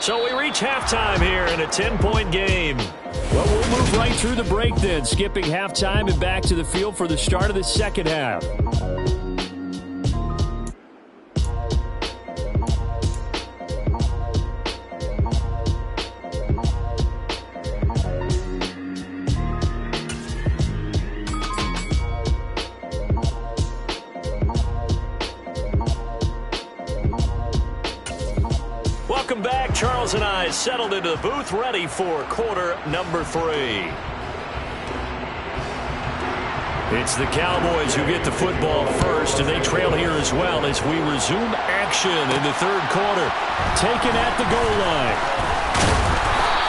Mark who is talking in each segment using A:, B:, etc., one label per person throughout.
A: So we reach halftime here in a 10-point game. Well, we'll move right through the break then, skipping halftime and back to the field for the start of the second half. Welcome back. Charles and I settled into the booth, ready for quarter number 3. It's the Cowboys who get the football first, and they trail here as well as we resume action in the third quarter. Taken at the goal line.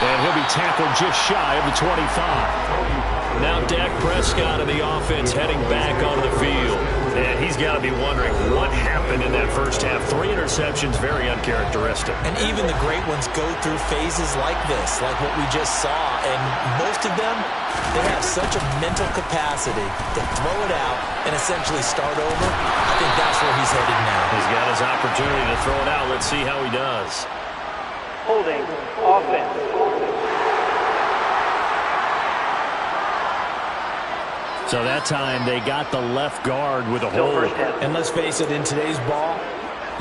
A: And he'll be tackled just shy of the 25. Now Dak Prescott of the offense heading back onto the field. And he's got to be wondering what happened in that first half. 3 interceptions, very uncharacteristic.
B: And even the great ones go through phases like this, like what we just saw. And most of them, they have such a mental capacity to throw it out and essentially start over. I think that's where he's headed now.
A: He's got his opportunity to throw it out. Let's see how he does.
C: Holding offense.
A: So that time they got the left guard with a hold.
B: And let's face it, in today's ball,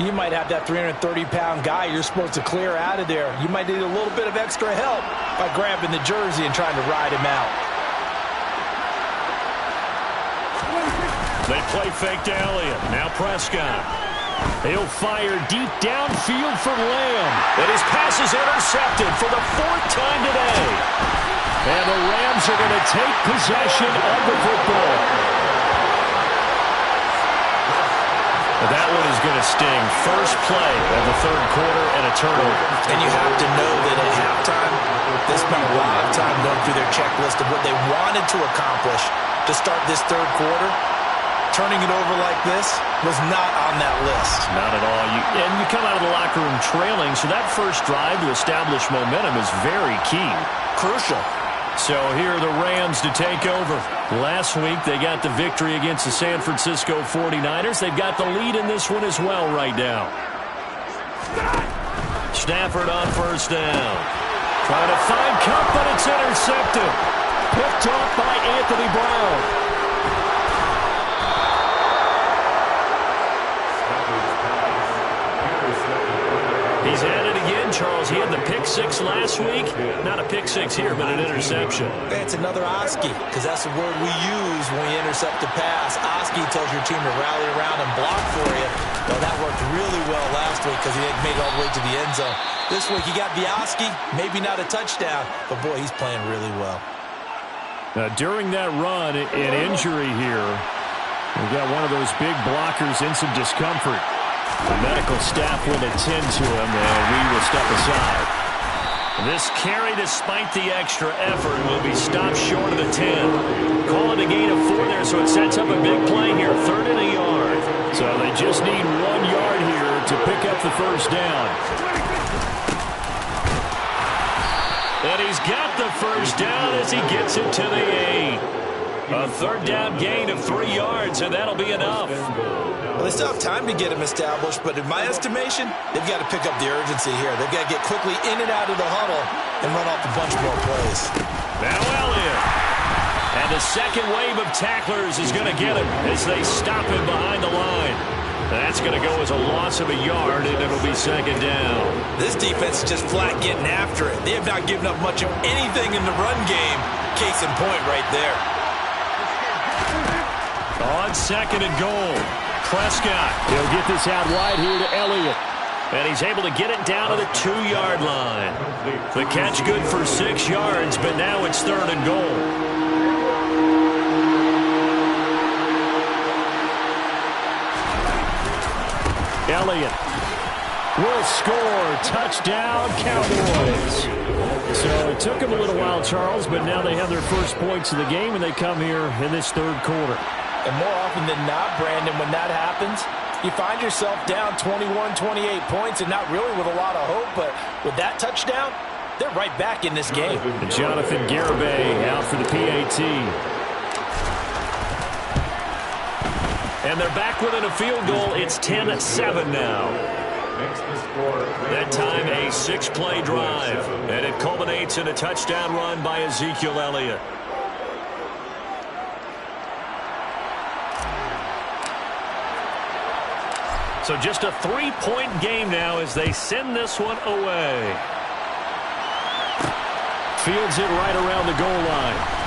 B: you might have that 330-pound guy you're supposed to clear out of there. You might need a little bit of extra help by grabbing the jersey and trying to ride him out.
A: They play fake to Elliott. Now Prescott. He'll fire deep downfield for Lamb. And his pass is intercepted for the 4th time today. And the Rams are going to take possession of the football. That one is going to sting. First play of the third quarter and a turnover.
B: And you have to know that at halftime, they spent a lot of time going through their checklist of what they wanted to accomplish to start this third quarter. Turning it over like this was not on that list.
A: Not at all. And you come out of the locker room trailing, so that first drive to establish momentum is very key.
B: Crucial.
A: So here are the Rams to take over. Last week, they got the victory against the San Francisco 49ers. They've got the lead in this one as well right now. Stafford on first down. Trying to find Cup, but it's intercepted. Picked off by Anthony Brown. He's at it again, Charles. He had the pick 6 last week. Not a pick 6 here, but an interception.
B: It's another Oski, because that's the word we use when we intercept a pass. Oski tells your team to rally around and block for you. Well, that worked really well last week because he made it all the way to the end zone. This week he got the Oski, maybe not a touchdown, but boy, he's playing really well.
A: Now, during that run, an injury here. We've got one of those big blockers in some discomfort. The medical staff will attend to him, and we will step aside. This carry, despite the extra effort, will be stopped short of the 10. Calling a gain of 4 there, so it sets up a big play here. 3rd and a yard. So they just need 1 yard here to pick up the first down. And he's got the first down as he gets it to the 8. A 3rd down gain of 3 yards, and that'll be enough.
B: Well, they still have time to get him established, but in my estimation, they've got to pick up the urgency here. They've got to get quickly in and out of the huddle and run off a bunch more plays.
A: Now Elliott. And the second wave of tacklers is going to get him as they stop him behind the line. That's going to go as a loss of a yard, and it'll be 2nd down.
B: This defense is just flat getting after it. They have not given up much of anything in the run game. Case in point right there.
A: On 2nd and goal. Prescott. He'll get this out wide here to Elliott. And he's able to get it down to the 2-yard line. The catch good for 6 yards, but now it's 3rd and goal. Elliott will score. Touchdown, Cowboys. So it took him a little while, Charles, but now they have their first points of the game, and they come here in this third quarter.
B: And more often than not, Brandon, when that happens, you find yourself down 21, 28 points, and not really with a lot of hope, but with that touchdown, they're right back in this game.
A: And Jonathan Garibay out for the PAT. And they're back within a field goal. It's 10-7 now. That time a 6-play drive, and it culminates in a touchdown run by Ezekiel Elliott. So just a 3-point game now as they send this one away. Fields it right around the goal line.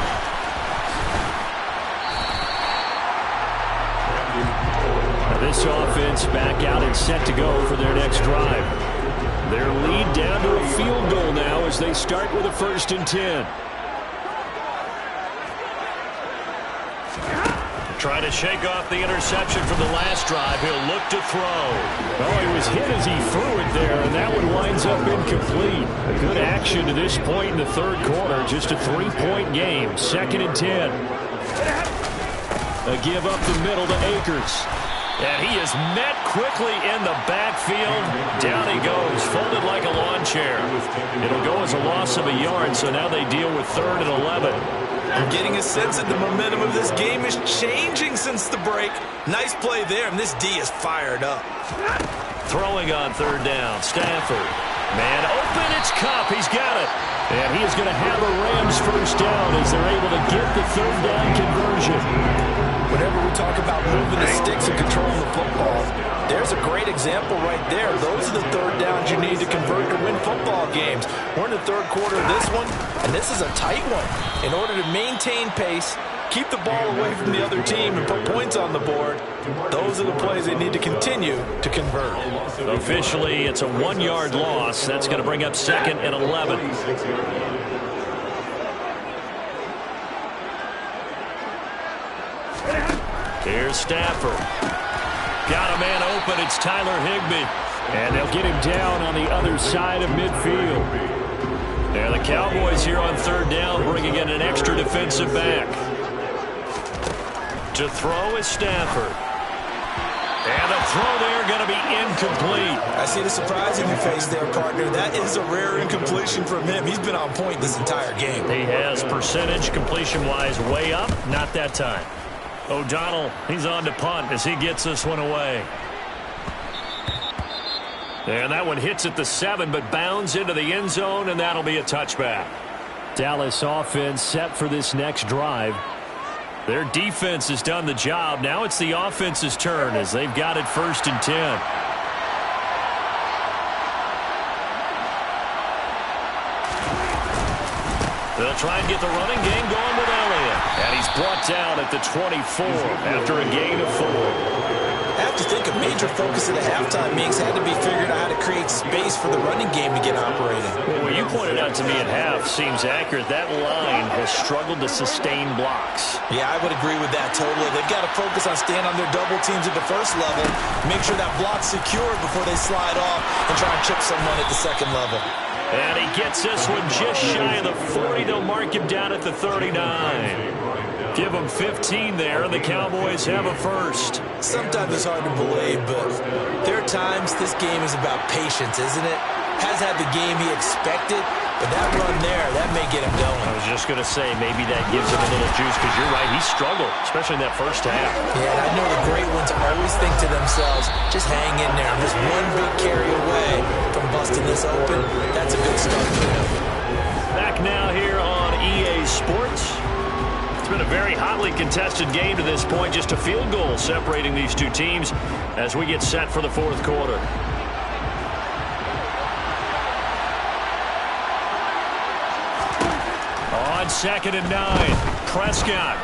A: This offense back out and set to go for their next drive. Their lead down to a field goal now as they start with a 1st and 10. Trying to shake off the interception from the last drive. He'll look to throw. Oh, he was hit as he threw it there, and that one winds up incomplete. A good action to this point in the 3rd quarter. Just a 3-point game. 2nd and 10. A give up the middle to Akers. And he is met quickly in the backfield. Down he goes, folded like a lawn chair. It'll go as a loss of a yard, so now they deal with 3rd and 11.
B: I'm getting a sense that the momentum of this game is changing since the break. Nice play there, and this D is fired up.
A: Throwing on 3rd down, Stafford. Man open, it's Kupp. He's got it. And he is going to have a Rams 1st down as they're able to get the 3rd down conversion.
B: Whenever we talk about moving the sticks and controlling the football, there's a great example right there. Those are the 3rd downs you need to convert to win football games. We're in the 3rd quarter of this one, and this is a tight one. In order to maintain pace, keep the ball away from the other team, and put points on the board, those are the plays they need to continue to convert.
A: Officially, it's a 1-yard loss. That's going to bring up 2nd and 11. Here's Stafford. Got a man open. It's Tyler Higbee. And they'll get him down on the other side of midfield. There, the Cowboys here on 3rd down, bringing in an extra defensive back. To throw is Stafford. And the throw there going to be incomplete.
B: I see the surprise in your face there, partner. That is a rare incompletion from him. He's been on point this entire game.
A: He has percentage completion-wise way up. Not that time. O'Donnell, he's on to punt as he gets this one away. And that one hits at the 7, but bounds into the end zone, and that'll be a touchback. Dallas offense set for this next drive. Their defense has done the job. Now it's the offense's turn as they've got it 1st and 10. They'll try and get the running game going with Elliott. And he's brought down at the 24 after a gain of 4.
B: I have to think a major focus of the halftime meetings had to be figuring out how to create space for the running game to get operating.
A: Well, what you pointed out to me at half seems accurate. That line has struggled to sustain blocks.
B: Yeah, I would agree with that totally. They've got to focus on staying on their double teams at the 1st level, make sure that block's secured before they slide off and try and chip someone at the 2nd level.
A: And he gets this one just shy of the 40. They'll mark him down at the 39. Give him 15 there, and the Cowboys have a 1st.
B: Sometimes it's hard to believe, but there are times this game is about patience, isn't it? Has had the game he expected, but that run there, that may get him going.
A: I was just going to say, maybe that gives him a little juice, because you're right, he struggled, especially in that 1st half.
B: Yeah, and I know the great ones always think to themselves, just hang in there. I'm just one big carry away from busting this open. That's a good start for him.
A: Back now here on EA Sports. It's been a very hotly contested game to this point. Just a field goal separating these two teams as we get set for the 4th quarter. On 2nd and 9, Prescott.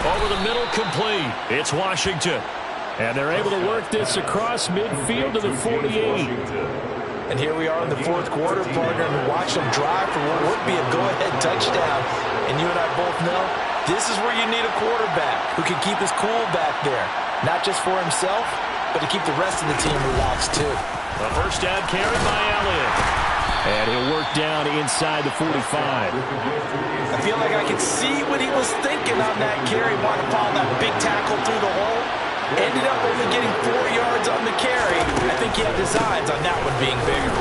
A: Over the middle, complete. It's Washington. And they're able to work this across midfield to the 48.
B: And here we are in the 4th quarter, partner, and watch them drive for what would be a go-ahead touchdown. And you and I both know this is where you need a quarterback who can keep his cool back there. Not just for himself, but to keep the rest of the team relaxed too.
A: The 1st down carried by Elliott. And he'll work down inside the 45.
B: I feel like I could see what he was thinking on that carry. Wanted to follow that big tackle through the hole. Ended up only getting 4 yards on the carry. I think he had designs on that one being bigger.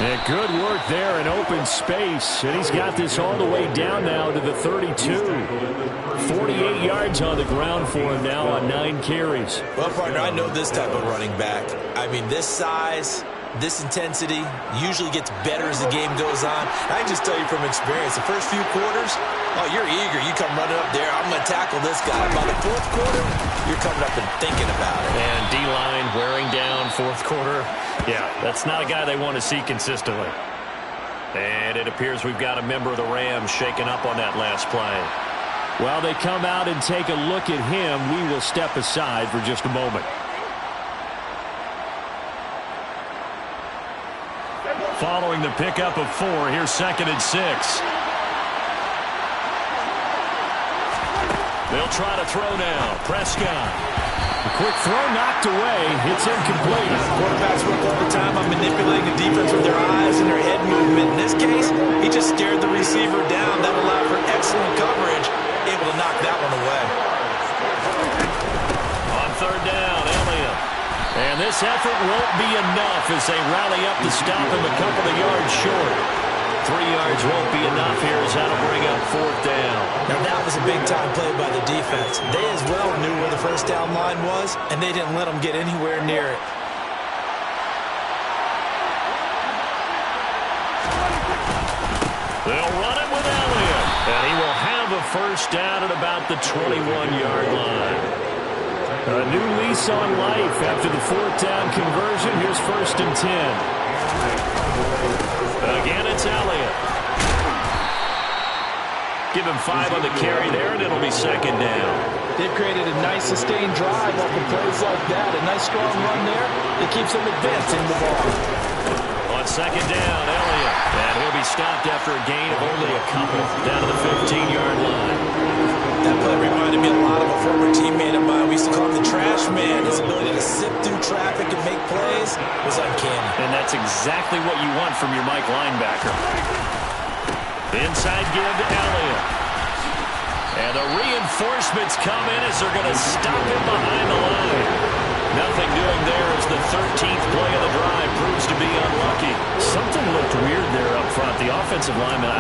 A: And good work there in open space. And he's got this all the way down now to the 32. 48 yards on the ground for him now on 9 carries.
B: Well, partner, I know this type of running back. I mean, this size, this intensity usually gets better as the game goes on. I can just tell you from experience, the first few quarters, oh, you're eager. You come running up there, I'm going to tackle this guy. By the fourth quarter, you're coming up and thinking about it.
A: And D-line wearing down fourth quarter. Yeah, that's not a guy they want to see consistently. And it appears we've got a member of the Rams shaking up on that last play. While they come out and take a look at him, we will step aside for just a moment. Following the pickup of 4, here's 2nd and 6. They'll try to throw now. Prescott. A quick throw knocked away. It's incomplete.
B: Quarterbacks work all the time on manipulating the defense with their eyes and their head movement. In this case, he just stared the receiver down. That allowed for excellent coverage. Able to knock that one away.
A: On 3rd down, Elliott. And this effort won't be enough as they rally up to stop him a couple of yards short. 3 yards won't be enough here as that'll bring up 4th down.
B: Now that was a big-time play by the defense. They as well knew where the first down line was, and they didn't let them get anywhere near it.
A: They'll run it with Elliott, and he will have a first down at about the 21-yard line. A new lease on life after the 4th down conversion. Here's 1st and 10. Again, it's Elliott. Give him 5 on the carry there, and it'll be 2nd down.
B: They've created a nice sustained drive off of plays like that. A nice strong run there. It keeps them advancing the ball.
A: On 2nd down, Elliott. And he'll be stopped after a gain of only a couple down to the 15-yard line.
B: That play reminded me a lot of a former teammate of mine. We used to call him the trash man. His ability to sift through traffic and make plays was uncanny.
A: And that's exactly what you want from your Mike linebacker. Inside give to Elliott. And the reinforcements come in as they're going to stop him behind the line. Nothing doing there as the 13th play of the drive proves to be unlucky. Something looked weird there up front. The offensive lineman,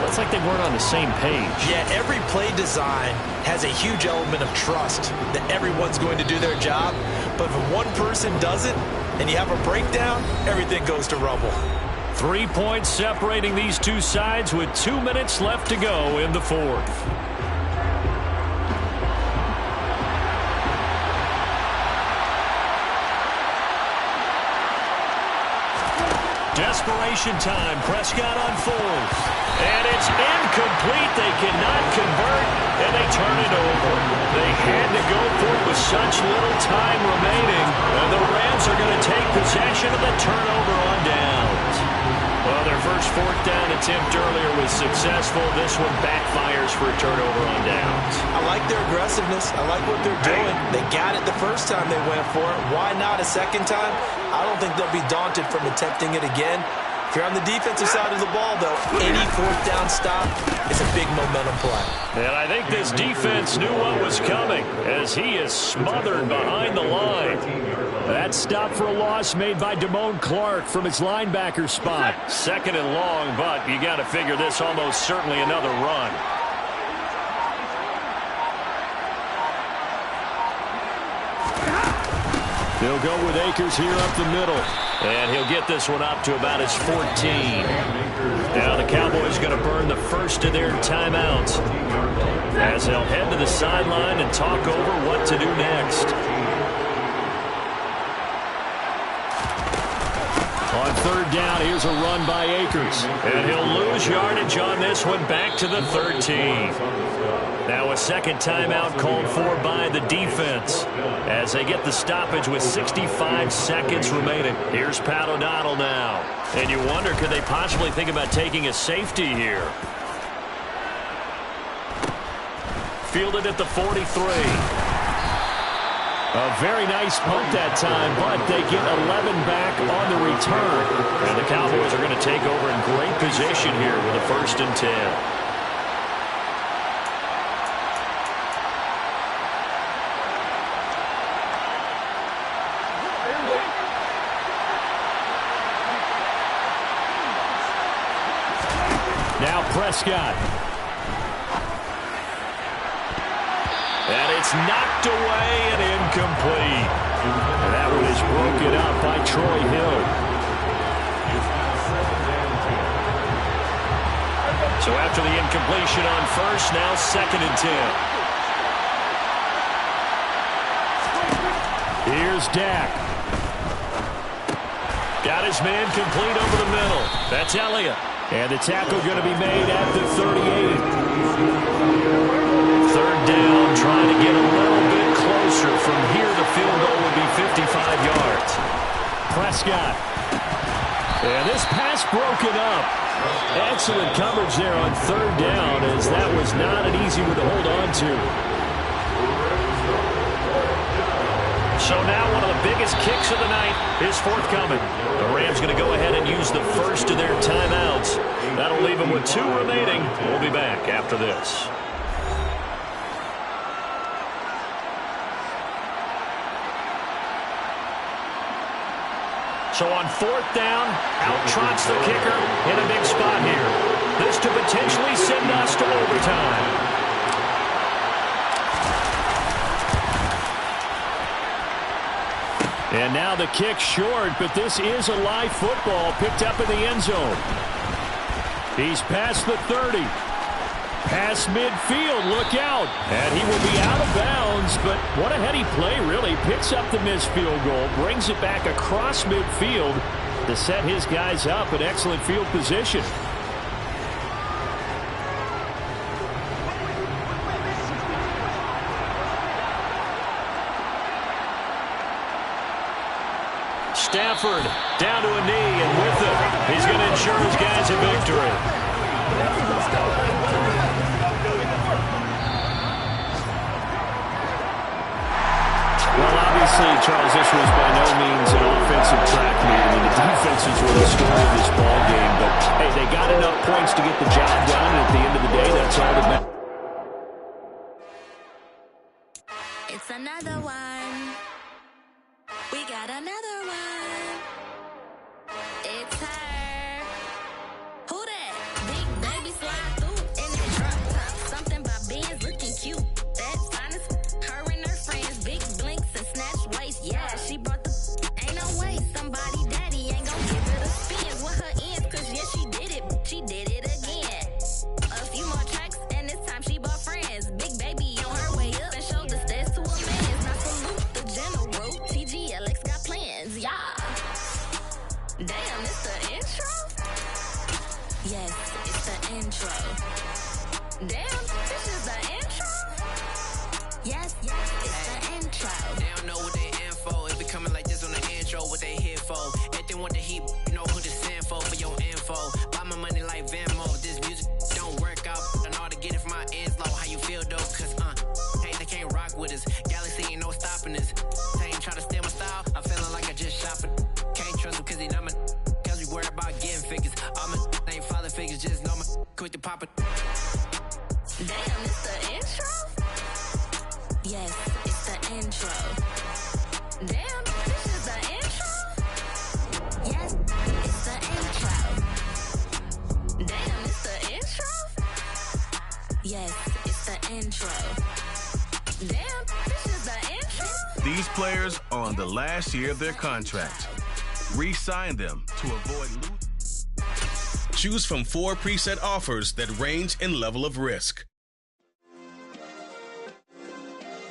A: it's like they weren't on the same page.
B: Yeah, every play design has a huge element of trust that everyone's going to do their job. But if one person doesn't and you have a breakdown, everything goes to rubble.
A: 3 points separating these two sides with 2 minutes left to go in the 4th. Desperation time. Prescott on 4th. And it's incomplete. They cannot convert, and they turn it over. They had to go for it with such little time remaining. And the Rams are going to take possession of the turnover on downs. Well, their first 4th down attempt earlier was successful. This one backfires for a turnover on downs.
B: I like their aggressiveness. I like what they're doing. They got it the first time they went for it. Why not a second time? I don't think they'll be daunted from attempting it again. If you're on the defensive side of the ball, though, any 4th down stop is a big momentum play.
A: And I think this defense knew what was coming as he is smothered behind the line. That stop for a loss made by Damone Clark from his linebacker spot. 2nd and long, but you got to figure this almost certainly another run. They'll go with Akers here up the middle. And he'll get this one up to about his 14. Now the Cowboys going to burn the first of their timeouts as they'll head to the sideline and talk over what to do next. On 3rd down, here's a run by Akers. And he'll lose yardage on this one back to the 13. Now a second timeout called for by the defense as they get the stoppage with 65 seconds remaining. Here's Pat O'Donnell now. And you wonder, could they possibly think about taking a safety here? Fielded at the 43. A very nice punt that time, but they get 11 back on the return. And the Cowboys are going to take over in great position here with a 1st and 10. Prescott. And it's knocked away and incomplete. And that one is broken up by Troy Hill. So after the incompletion on first, now 2nd and 10. Here's Dak. Got his man complete over the middle. That's Elliott. And the tackle going to be made at the 38. 3rd down, trying to get a little bit closer. From here, the field goal would be 55 yards. Prescott. And this pass broken up. Excellent coverage there on 3rd down, as that was not an easy one to hold on to. So now one of the biggest kicks of the night is forthcoming. The Rams going to go ahead and use the first of their timeouts. That'll leave them with 2 remaining. We'll be back after this. So on 4th down, out trots the kicker in a big spot here. This to potentially send us to overtime. And now the kick short, but this is a live football picked up in the end zone. He's past the 30. Past midfield, look out. And he will be out of bounds, but what a heady play, really. Picks up the missed field goal, brings it back across midfield to set his guys up in excellent field position. Stafford down to a knee, and with it, he's going to ensure his guys a victory. Well, obviously, Charles, this was by no means an offensive track meet. I mean, the defenses were the story of this ball game, but hey, they got enough points to get the job done, and at the end of the day, that's all that matters.
D: It's another one. We got another one. It's her. Who that? Big baby slide through in that drop top. Something by Benz looking cute. That's honest. Her and her friends, big blinks and snatch waist. Yeah, she brought the. Ain't no way somebody daddy ain't gon' give her the spins with her ends. Cause yeah, she did it. She did it again. A few more tracks and this time she bought friends. Big baby on her way up and showed the stairs to a man's. Now salute the general. TGLX got plans, yeah. Damn, it's the intro? Yes, it's the intro. Damn, this is the intro? Yes, it's the intro.
E: They don't know what they in for. It be coming like this on the intro, what they here for. If they want the heat, you know who to send for your info. Buy my money like Venmo. This music don't work out. I know how to get it from my ends low. How you feel though? Cause, hey, they can't rock with us. Galaxy ain't no stopping us. Try to steal my style, I'm feeling like I just shot for. Can't trust him cause he not my. Cause we worried about getting figures. All my ain't father figures, just know my. Quick to pop it.
D: Damn, it's the intro? Yes, it's the intro. Damn, this is the intro? Yes, it's the intro. Damn, it's the intro? Yes, it's the intro. Damn, this is the intro?
F: These players are on the last year of their contract. Re-sign them to avoid losing. Choose from 4 preset offers that range in level of risk.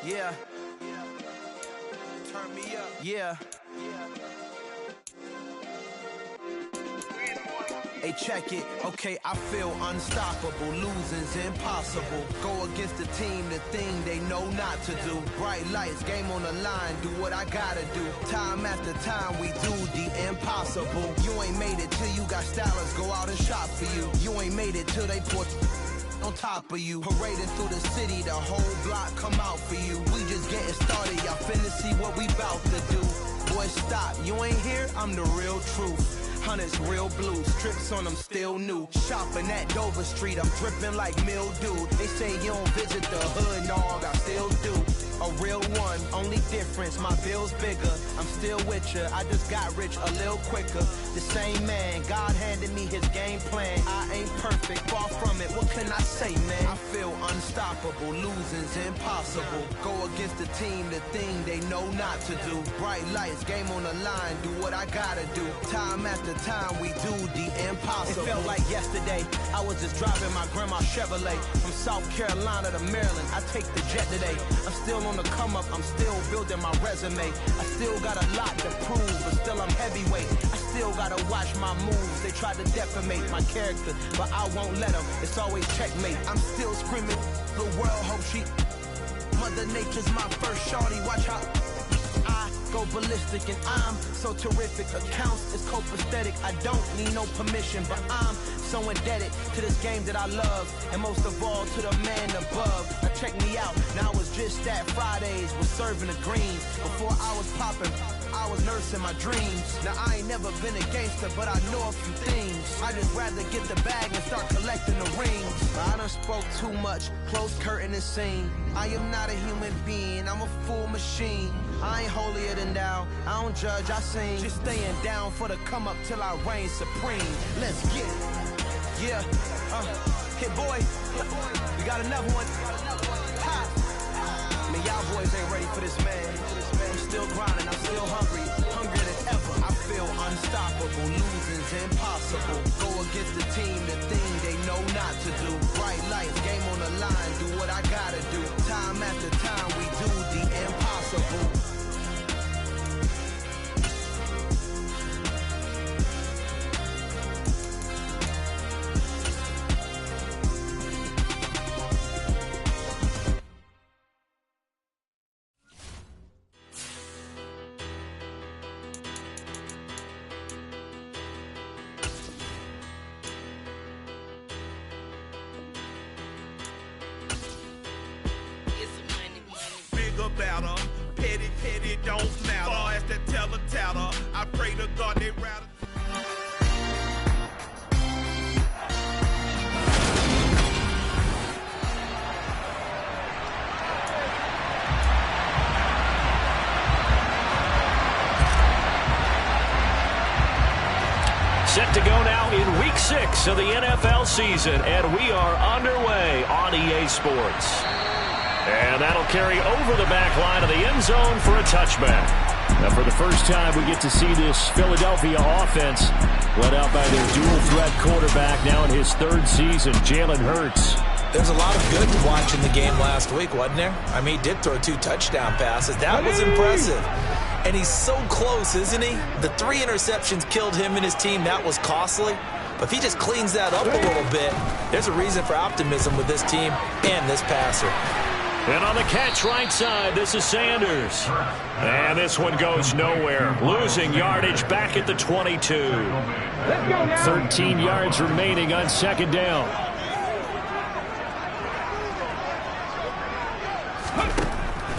E: Yeah. Turn me up. Yeah. Hey, check it. Okay, I feel unstoppable. Losing's impossible. Go against the team, the thing they know not to do. Bright lights, game on the line. Do what I gotta do. Time after time, we do the impossible. You ain't made it till you got stylers go out and shop for you. You ain't made it till they put on top of you. Parading through the city, the whole block come out for you. We just getting started. Y'all finna see what we bout to do. Boy, stop. You ain't here? I'm the real truth. Hunters real blue, strips on them still new. Shopping at Dover Street, I'm dripping like mildew. They say you don't visit the hood, dog, I still do. a real one. Only difference, my bill's bigger. I'm still with ya. I just got rich a little quicker. The same man, God handed me his game plan. I ain't perfect, far from it. What can I say, man? I feel unstoppable. Losing's impossible. Go against the team, the thing they know not to do. Bright lights, game on the line. Do what I gotta do. Time after time, we do the impossible. It felt like yesterday. I was just driving my grandma's Chevrolet from South Carolina to Maryland. I take the jet today. I'm still on the come up. I'm still building my resume. I still got a lot to prove, but still I'm heavyweight. I still gotta watch my moves. They try to defamate my character, but I won't let them. It's always checkmate. I'm still screaming. The world hopes she. Mother Nature's my first shorty. Watch how I go ballistic, and I'm so terrific. Accounts is copacetic. I don't need no permission, but I'm so indebted to this game that I love, and most of all to the man above. Now check me out. Now it was just that Fridays was serving the greens. Before I was popping, I was nursing my dreams. Now I ain't never been a gangster, but I know a few things. I just rather get the bag and start collecting the rings. I done spoke too much. Close curtain and scene. I am not a human being. I'm a full machine. I ain't holier than thou. I don't judge, I sing. Just staying down for the come up till I reign supreme. Let's get it. Yeah. Hit boy. We got another one. Ha. Man, y'all boys ain't ready for this, man. I'm still grinding. I'm still hungry. Hungrier than ever. I feel unstoppable. Losing's impossible. Go against the team, the thing they know not to do. Bright lights, game on the line. Do what I gotta do. Time after time, we do the impossible.
G: Better, petty don't matter. Far as the teller tatter, I pray to God they rather.
A: Set to go now in Week 6 of the NFL season, and we are underway on EA Sports. And that'll carry over the back line of the end zone for a touchback. Now, for the first time, we get to see this Philadelphia offense led out by their dual-threat quarterback now in his third season, Jalen Hurts.
B: There's a lot of good to watch in the game last week, wasn't there? I mean, he did throw 2 touchdown passes. That was impressive. And he's so close, isn't he? The 3 interceptions killed him and his team. That was costly. But if he just cleans that up a little bit, there's a reason for optimism with this team and this passer.
A: And on the catch right side, this is Sanders. And this one goes nowhere. Losing yardage back at the 22. 13 yards remaining on second down.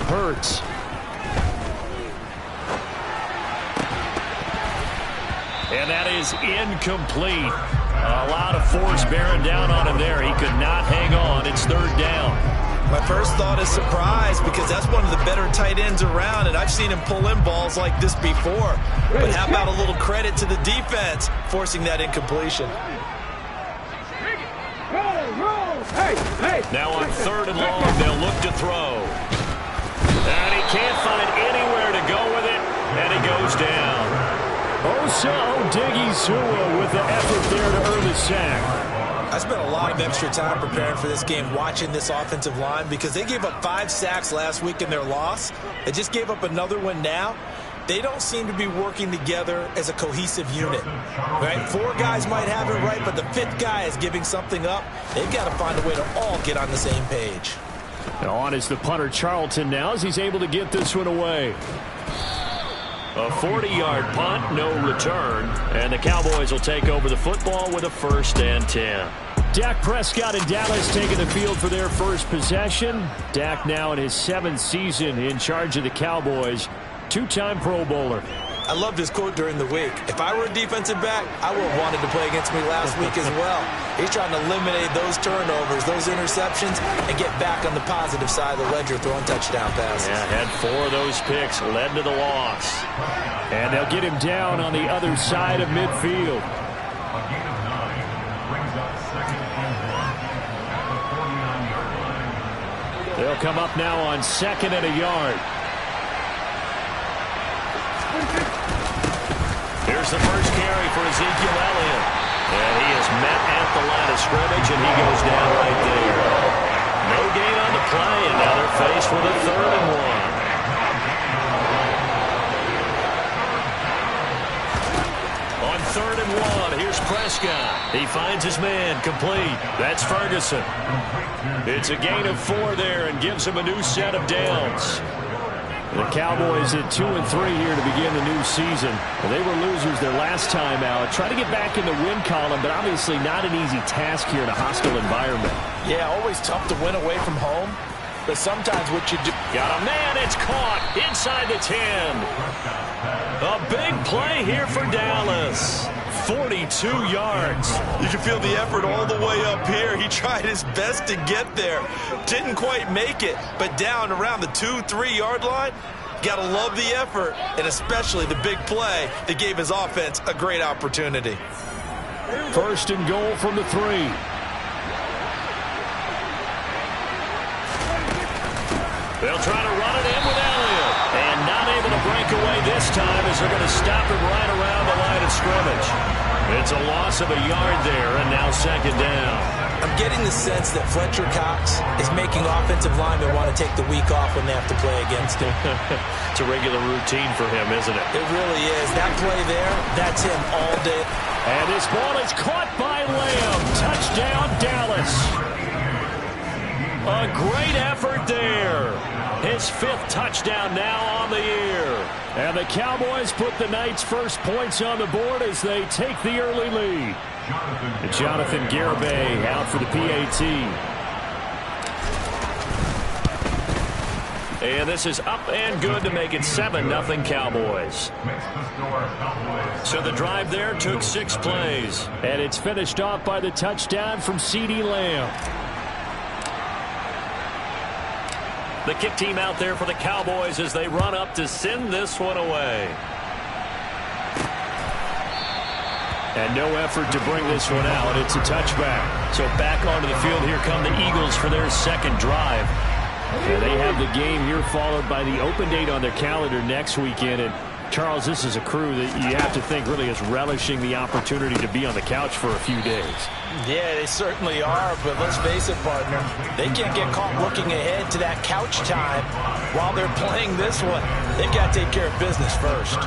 A: Hurts. And that is incomplete. A lot of force bearing down on him there. He could not hang on. It's third down.
B: My first thought is surprise, because that's one of the better tight ends around, and I've seen him pull in balls like this before. But how about a little credit to the defense forcing that incompletion?
A: Now on third and long, they'll look to throw. And he can't find anywhere to go with it, and he goes down. Osa Odighizuwa with the effort there to earn the sack.
B: I spent a lot of extra time preparing for this game, watching this offensive line, because they gave up 5 sacks last week in their loss. They just gave up another one now. They don't seem to be working together as a cohesive unit. Right? 4 guys might have it right, but the 5th guy is giving something up. They've got to find a way to all get on the same page.
A: Now on is the punter Charlton now as he's able to get this one away. A 40-yard punt, no return, and the Cowboys will take over the football with a 1st and 10. Dak Prescott and Dallas taking the field for their first possession. Dak now in his 7th season in charge of the Cowboys. 2-time Pro Bowler.
B: I loved his quote during the week. If I were a defensive back, I would have wanted to play against me last week as well. He's trying to eliminate those turnovers, those interceptions, and get back on the positive side of the ledger throwing touchdown passes.
A: Yeah, had 4 of those picks, led to the loss. And they'll get him down on the other side of midfield.
H: A gain of 9 brings up 2nd and 1 at the 49-yard line.
A: They'll come up now on 2nd and a yard. Here's the first carry for Ezekiel Elliott. And he is met at the line of scrimmage, and he goes down right there. No gain on the play, and now they're faced with a 3rd and 1. On 3rd and 1, here's Prescott. He finds his man, complete. That's Ferguson. It's a gain of 4 there and gives him a new set of downs. The Cowboys at 2-3 here to begin the new season. Well, they were losers their last time out. Try to get back in the win column, but obviously not an easy task here in a hostile environment.
B: Yeah, always tough to win away from home. But sometimes what you do...
A: Got a man, it's caught inside the 10. A big play here for Dallas. 42 yards.
B: You can feel the effort all the way up here. He tried his best to get there. Didn't quite make it, but down around the 2-3 yard line, gotta love the effort, and especially the big play that gave his offense a great opportunity.
A: 1st and goal from the 3. They'll try to run it in with Elliott. And not able to break away this time as they're going to stop him right around the line of scrimmage. It's a loss of a yard there, and now 2nd down.
B: I'm getting the sense that Fletcher Cox is making offensive linemen want to take the week off when they have to play against him.
A: It's a regular routine for him, isn't it?
B: It really is. That play there, that's him all day.
A: And this ball is caught by Lamb. Touchdown, Dallas. A great effort there. His 5th touchdown now on the year. And the Cowboys put the night's first points on the board as they take the early lead. Jonathan Garibay out for the PAT. And this is up and good to make it 7-0 Cowboys. So the drive there took 6 plays. And it's finished off by the touchdown from CeeDee Lamb. The kick team out there for the Cowboys as they run up to send this one away. And no effort to bring this one out. It's a touchback. So back onto the field, here come the Eagles for their 2nd drive. And they have the game here followed by the open date on their calendar next weekend. And Charles, this is a crew that you have to think really is relishing the opportunity to be on the couch for a few days.
B: Yeah, they certainly are, but let's face it, partner. They can't get caught looking ahead to that couch time while they're playing this one. They've got to take care of business first.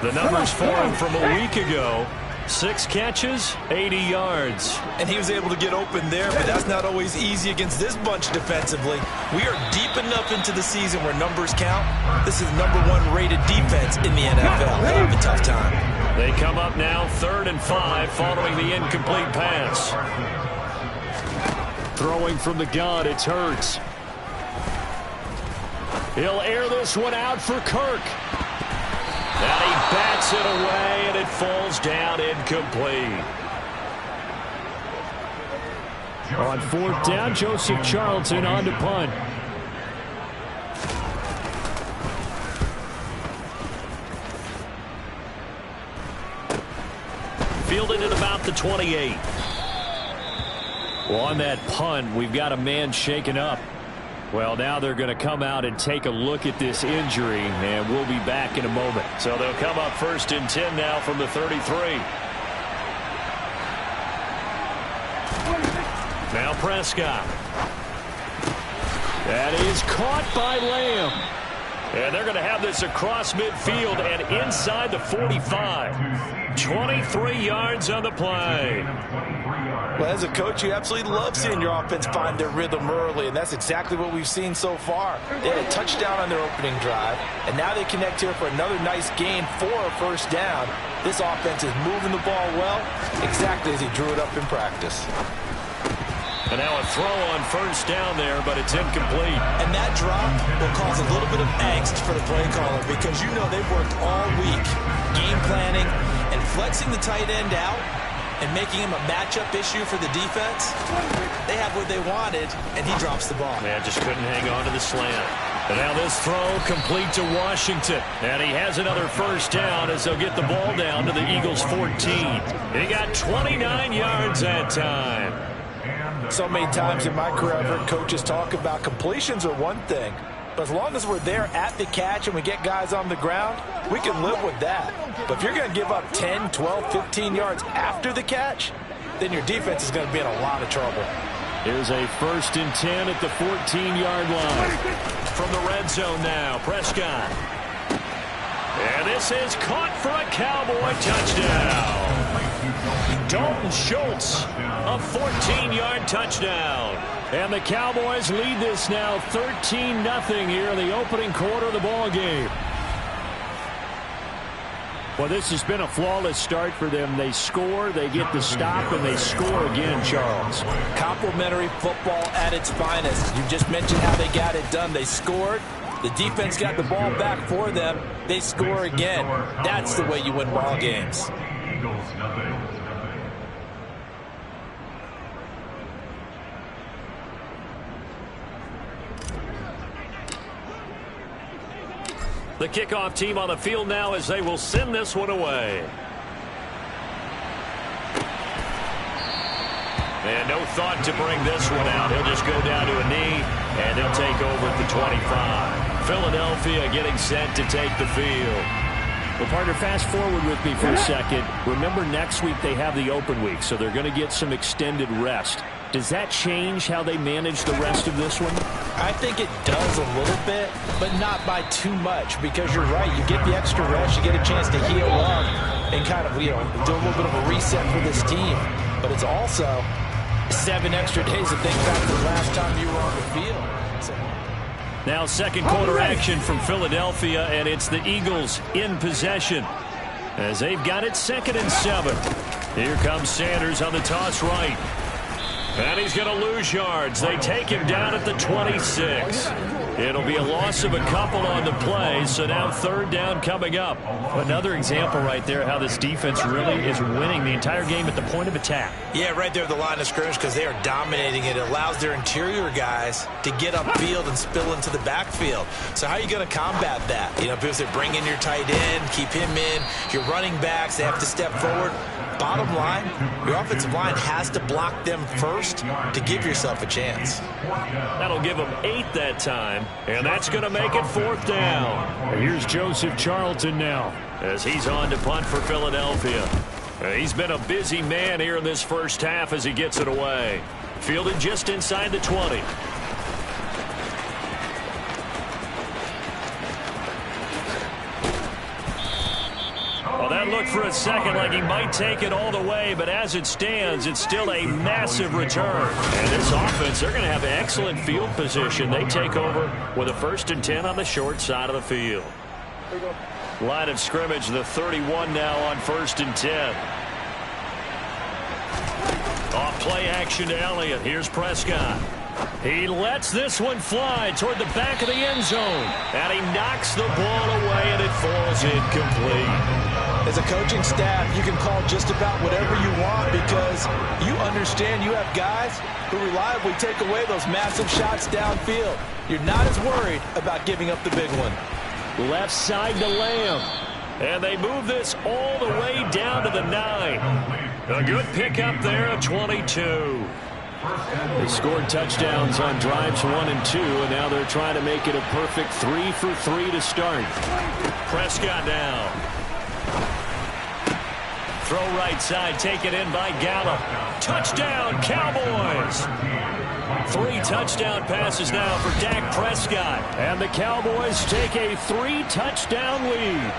A: The numbers for him from a week ago. 6 catches, 80 yards.
B: And he was able to get open there, but that's not always easy against this bunch defensively. We are deep enough into the season where numbers count. This is #1 rated defense in the NFL. They'll have a tough time.
A: They come up now 3rd and 5 following the incomplete pass. Throwing from the gun, it's Hurts. He'll air this one out for Kirk. And he bats it away, and it falls down incomplete. On 4th down, Joseph Charlton on to punt. Fielded at about the 28. Well, on that punt, we've got a man shaken up. Well, now they're going to come out and take a look at this injury, and we'll be back in a moment. So they'll come up 1st and 10 now from the 33. Now Prescott. That is caught by Lamb. And they're going to have this across midfield and inside the 45. 23 yards on the play.
B: Well, as a coach, you absolutely love seeing your offense find their rhythm early, and that's exactly what we've seen so far. They had a touchdown on their opening drive, and now they connect here for another nice gain for a 1st down. This offense is moving the ball well, exactly as he drew it up in practice.
A: And now a throw on first down there, but it's incomplete.
B: And that drop will cause a little bit of angst for the play caller because you know they've worked all week game planning and flexing the tight end out and making him a matchup issue for the defense. They have what they wanted, and he drops the ball.
A: Man, just couldn't hang on to the slant. And now this throw complete to Washington. And he has another first down as they'll get the ball down to the Eagles' 14. He got 29 yards that time.
B: So many times in my career, I've heard coaches talk about completions are one thing. But as long as we're there at the catch and we get guys on the ground, we can live with that. But if you're going to give up 10, 12, 15 yards after the catch, then your defense is going to be in a lot of trouble.
A: Here's a 1st and 10 at the 14-yard line. From the red zone now, Prescott. And this is caught for a Cowboy touchdown. Dalton Schultz, a 14-yard touchdown. And the Cowboys lead this now 13-0 here in the opening quarter of the ball game. Well, this has been a flawless start for them. They score, they get the stop, and they score again, Charles.
B: Complimentary football at its finest. You just mentioned how they got it done. They scored. The defense got the ball back for them. They score again. That's the way you win ball games.
H: Eagles nothing.
A: The kickoff team on the field now as they will send this one away. And no thought to bring this one out. He'll just go down to a knee, and they'll take over at the 25. Philadelphia getting set to take the field. Well, partner, fast forward with me for a second. Remember, next week they have the open week, so they're going to get some extended rest. Does that change how they manage the rest of this one?
B: I think it does a little bit, but not by too much, because you're right. You get the extra rest, you get a chance to heal up and kind of, do a little bit of a reset for this team. But it's also 7 extra days to think back to the last time you were on the field.
A: Now second quarter action from Philadelphia, and it's the Eagles in possession as they've got it 2nd and 7. Here comes Sanders on the toss right. And he's going to lose yards. They take him down at the 26. It'll be a loss of a couple on the play, so now 3rd down coming up. Another example right there how this defense really is winning the entire game at the point of attack.
B: Yeah, right there at the line of scrimmage because they are dominating it. It allows their interior guys to get upfield and spill into the backfield. So how are you going to combat that? Because they bring in your tight end, keep him in. Your running backs, they have to step forward. Bottom line, your offensive line has to block them first to give yourself a chance.
A: That'll give them 8 that time, and that's going to make it 4th down. Here's Joseph Charlton now as he's on to punt for Philadelphia. He's been a busy man here in this first half as he gets it away. Fielded just inside the 20. That looked for a second like he might take it all the way, but as it stands, it's still a massive return. And this offense, they're going to have excellent field position. They take over with a 1st and 10 on the short side of the field. Line of scrimmage, the 31 now on 1st and 10. Off play action to Elliott. Here's Prescott. He lets this one fly toward the back of the end zone. And he knocks the ball away, and it falls incomplete.
B: As a coaching staff, you can call just about whatever you want because you understand you have guys who reliably take away those massive shots downfield. You're not as worried about giving up the big one.
A: Left side to Lamb. And they move this all the way down to the 9. A good pickup there at 22. They scored touchdowns on drives 1 and 2, and now they're trying to make it a perfect 3 for 3 to start. Prescott now. Throw right side, taken in by Gallup. Touchdown, Cowboys! 3 touchdown passes now for Dak Prescott. And the Cowboys take a 3-touchdown lead.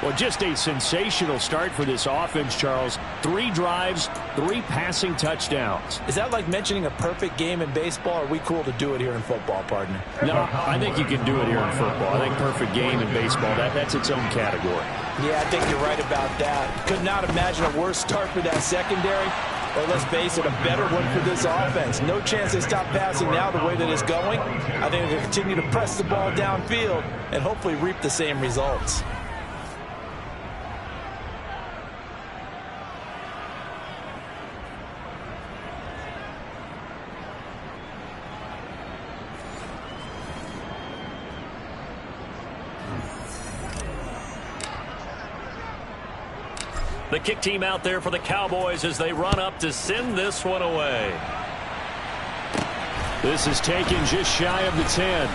A: Well, just a sensational start for this offense, Charles. 3 drives, 3 passing touchdowns.
B: Is that like mentioning a perfect game in baseball, or are we cool to do it here in football, partner?
A: No, I think you can do it here in football. I think perfect game in baseball, that's its own category.
B: Yeah, I think you're right about that. Could not imagine a worse start for that secondary. Well, let's face it, a better one for this offense. No chance they stop passing now the way that it's going. I think they'll continue to press the ball downfield and hopefully reap the same results.
A: The kick team out there for the Cowboys as they run up to send this one away. This is taken just shy of the 10.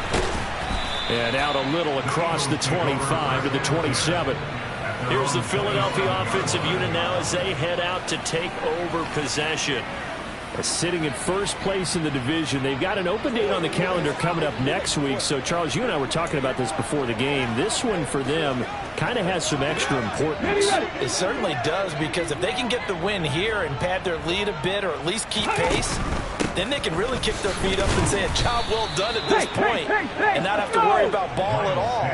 A: And out a little across the 25 to the 27. Here's the Philadelphia offensive unit now as they head out to take over possession. Sitting in first place in the division. They've got an open date on the calendar coming up next week. So, Charles, you and I were talking about this before the game. This one for them kind of has some extra importance.
B: It certainly does, because if they can get the win here and pad their lead a bit or at least keep pace, then they can really kick their feet up and say a job well done at this point and not have to worry about ball at all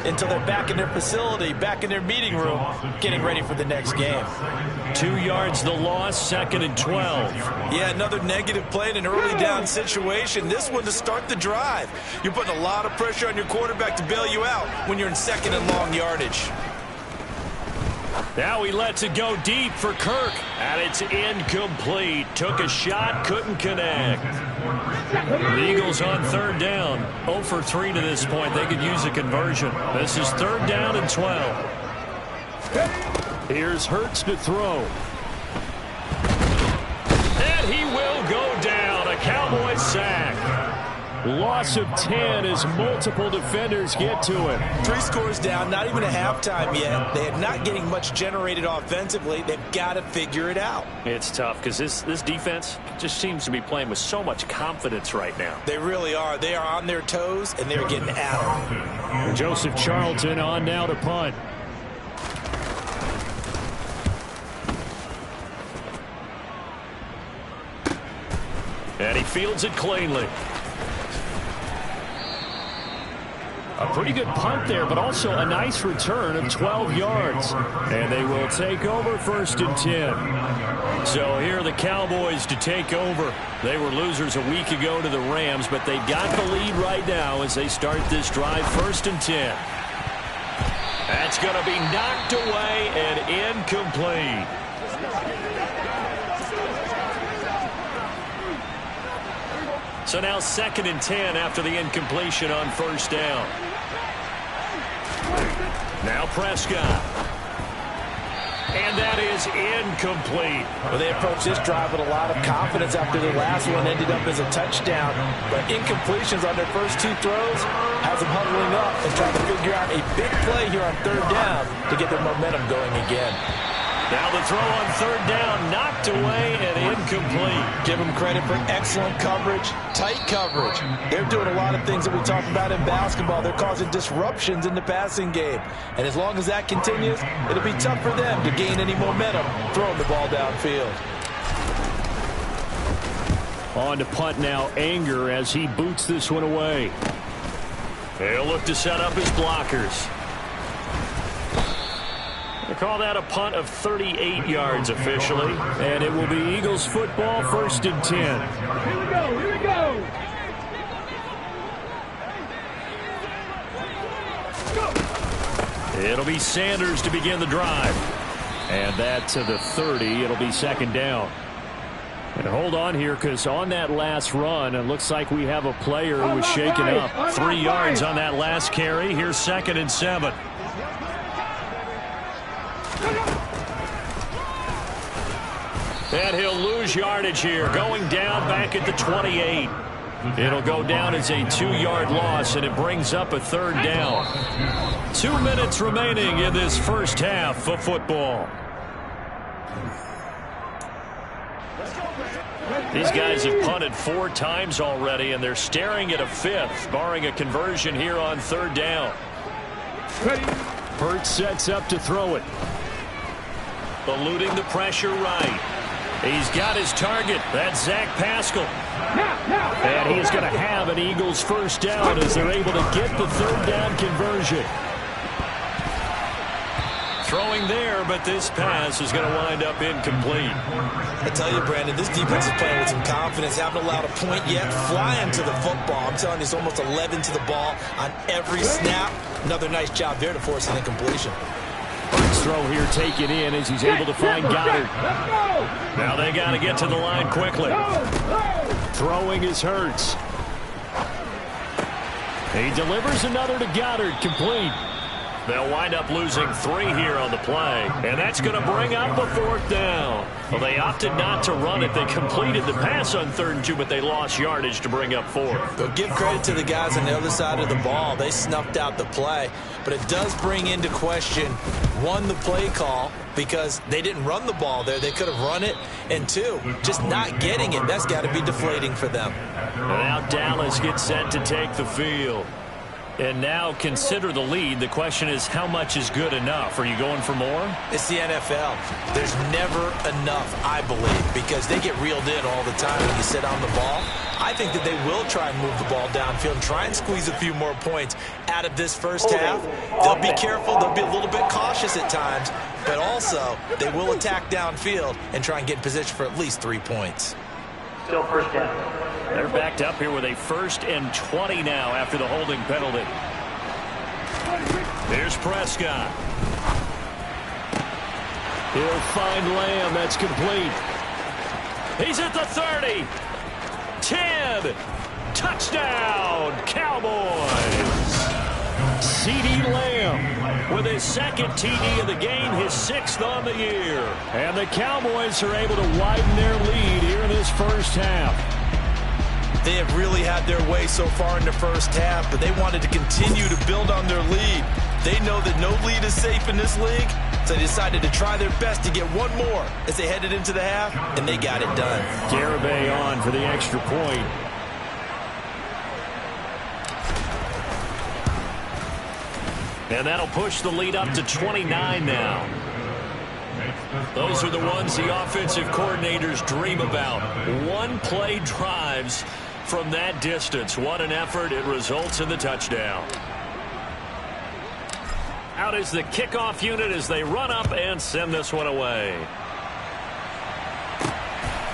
B: until they're back in their facility, back in their meeting room, getting ready for the next game.
A: 2 yards the loss, 2nd and 12.
B: Yeah, another negative play in an early down situation. This one to start the drive. You're putting a lot of pressure on your quarterback to bail you out when you're in 2nd and long yardage.
A: Now he lets it go deep for Kirk, and it's incomplete. Took a shot, couldn't connect. The Eagles on 3rd down. 0 for 3 to this point. They could use a conversion. This is 3rd down and 12. Here's Hurts to throw. And he will go down. A Cowboys sack. Loss of 10 as multiple defenders get to him.
B: 3 scores down, not even a halftime yet. They're not getting much generated offensively. They've got to figure it out.
A: It's tough because this defense just seems to be playing with so much confidence right now.
B: They really are. They are on their toes, and they're getting at them.
A: Joseph Charlton on now to punt. And he fields it cleanly. A pretty good punt there, but also a nice return of 12 yards. And they will take over 1st and 10. So here are the Cowboys to take over. They were losers a week ago to the Rams, but they got the lead right now as they start this drive. 1st and 10. That's going to be knocked away and incomplete. So now 2nd and 10 after the incompletion on 1st down. Now Prescott. And that is incomplete.
B: Well, they approached this drive with a lot of confidence after the last one ended up as a touchdown. But incompletions on their first 2 throws has them huddling up and trying to figure out a big play here on 3rd down to get their momentum going again.
A: Now the throw on 3rd down, knocked away and incomplete.
B: Give them credit for excellent coverage, tight coverage. They're doing a lot of things that we talked about in basketball. They're causing disruptions in the passing game. And as long as that continues, it'll be tough for them to gain any momentum throwing the ball downfield.
A: On to punt now, Anger as he boots this one away. He'll look to set up his blockers. They call that a punt of 38 yards officially, and it will be Eagles football, 1st and 10.
C: Here we go, here we go.
A: It'll be Sanders to begin the drive. And that to the 30. It'll be 2nd down. And hold on here, because on that last run, it looks like we have a player who was shaken up. 3 yards on that last carry. Here's 2nd and 7. And he'll lose yardage here, going down back at the 28. It'll go down as a 2-yard loss, and it brings up a 3rd down. 2 minutes remaining in this first half of football. These guys have punted 4 times already, and they're staring at a 5th, barring a conversion here on 3rd down. Hurts sets up to throw it. Eluding the pressure right. He's got his target. That's Zach Pascal. And he's going to have an Eagles 1st down as they're able to get the 3rd down conversion. Throwing there, but this pass is going to wind up incomplete.
B: I tell you, Brandon, this defense is playing with some confidence. Haven't allowed a point yet. Flying to the football. I'm telling you, it's almost 11 to the ball on every snap. Another nice job there to force an incompletion.
A: First throw here taken in as he's able to find Goddard. Now they got to get to the line quickly. Throwing is Hurts. He delivers another to Goddard, complete. They'll wind up losing 3 here on the play, and that's going to bring up the 4th down. Well, they opted not to run it. They completed the pass on 3rd and 2, but they lost yardage to bring up 4th.
B: But give credit to the guys on the other side of the ball. They snuffed out the play, but it does bring into question, 1, the play call, because they didn't run the ball there. They could have run it, and 2, just not getting it. That's got to be deflating for them.
A: Now Dallas gets set to take the field. And now consider the lead. The question is, how much is good enough? Are you going for more?
B: It's the NFL. There's never enough, I believe, because they get reeled in all the time when you sit on the ball. I think that they will try and move the ball downfield and try and squeeze a few more points out of this first half. They'll be careful. They'll be a little bit cautious at times, but also they will attack downfield and try and get in position for at least 3 points.
C: Still first down.
A: They're backed up here with a 1st and 20 now after the holding penalty. Here's Prescott. He'll find Lamb. That's complete. He's at the 30. 10. Touchdown, Cowboys. CeeDee Lamb with his 2nd TD of the game, his 6th on the year. And the Cowboys are able to widen their lead here in this first half.
B: They have really had their way so far in the first half, but they wanted to continue to build on their lead. They know that no lead is safe in this league, so they decided to try their best to get 1 more as they headed into the half, and they got it done.
A: Garibay on for the extra point. And that'll push the lead up to 29 now. Those are the ones the offensive coordinators dream about. 1-play drives from that distance. What an effort. It results in the touchdown. Out is the kickoff unit as they run up and send this one away.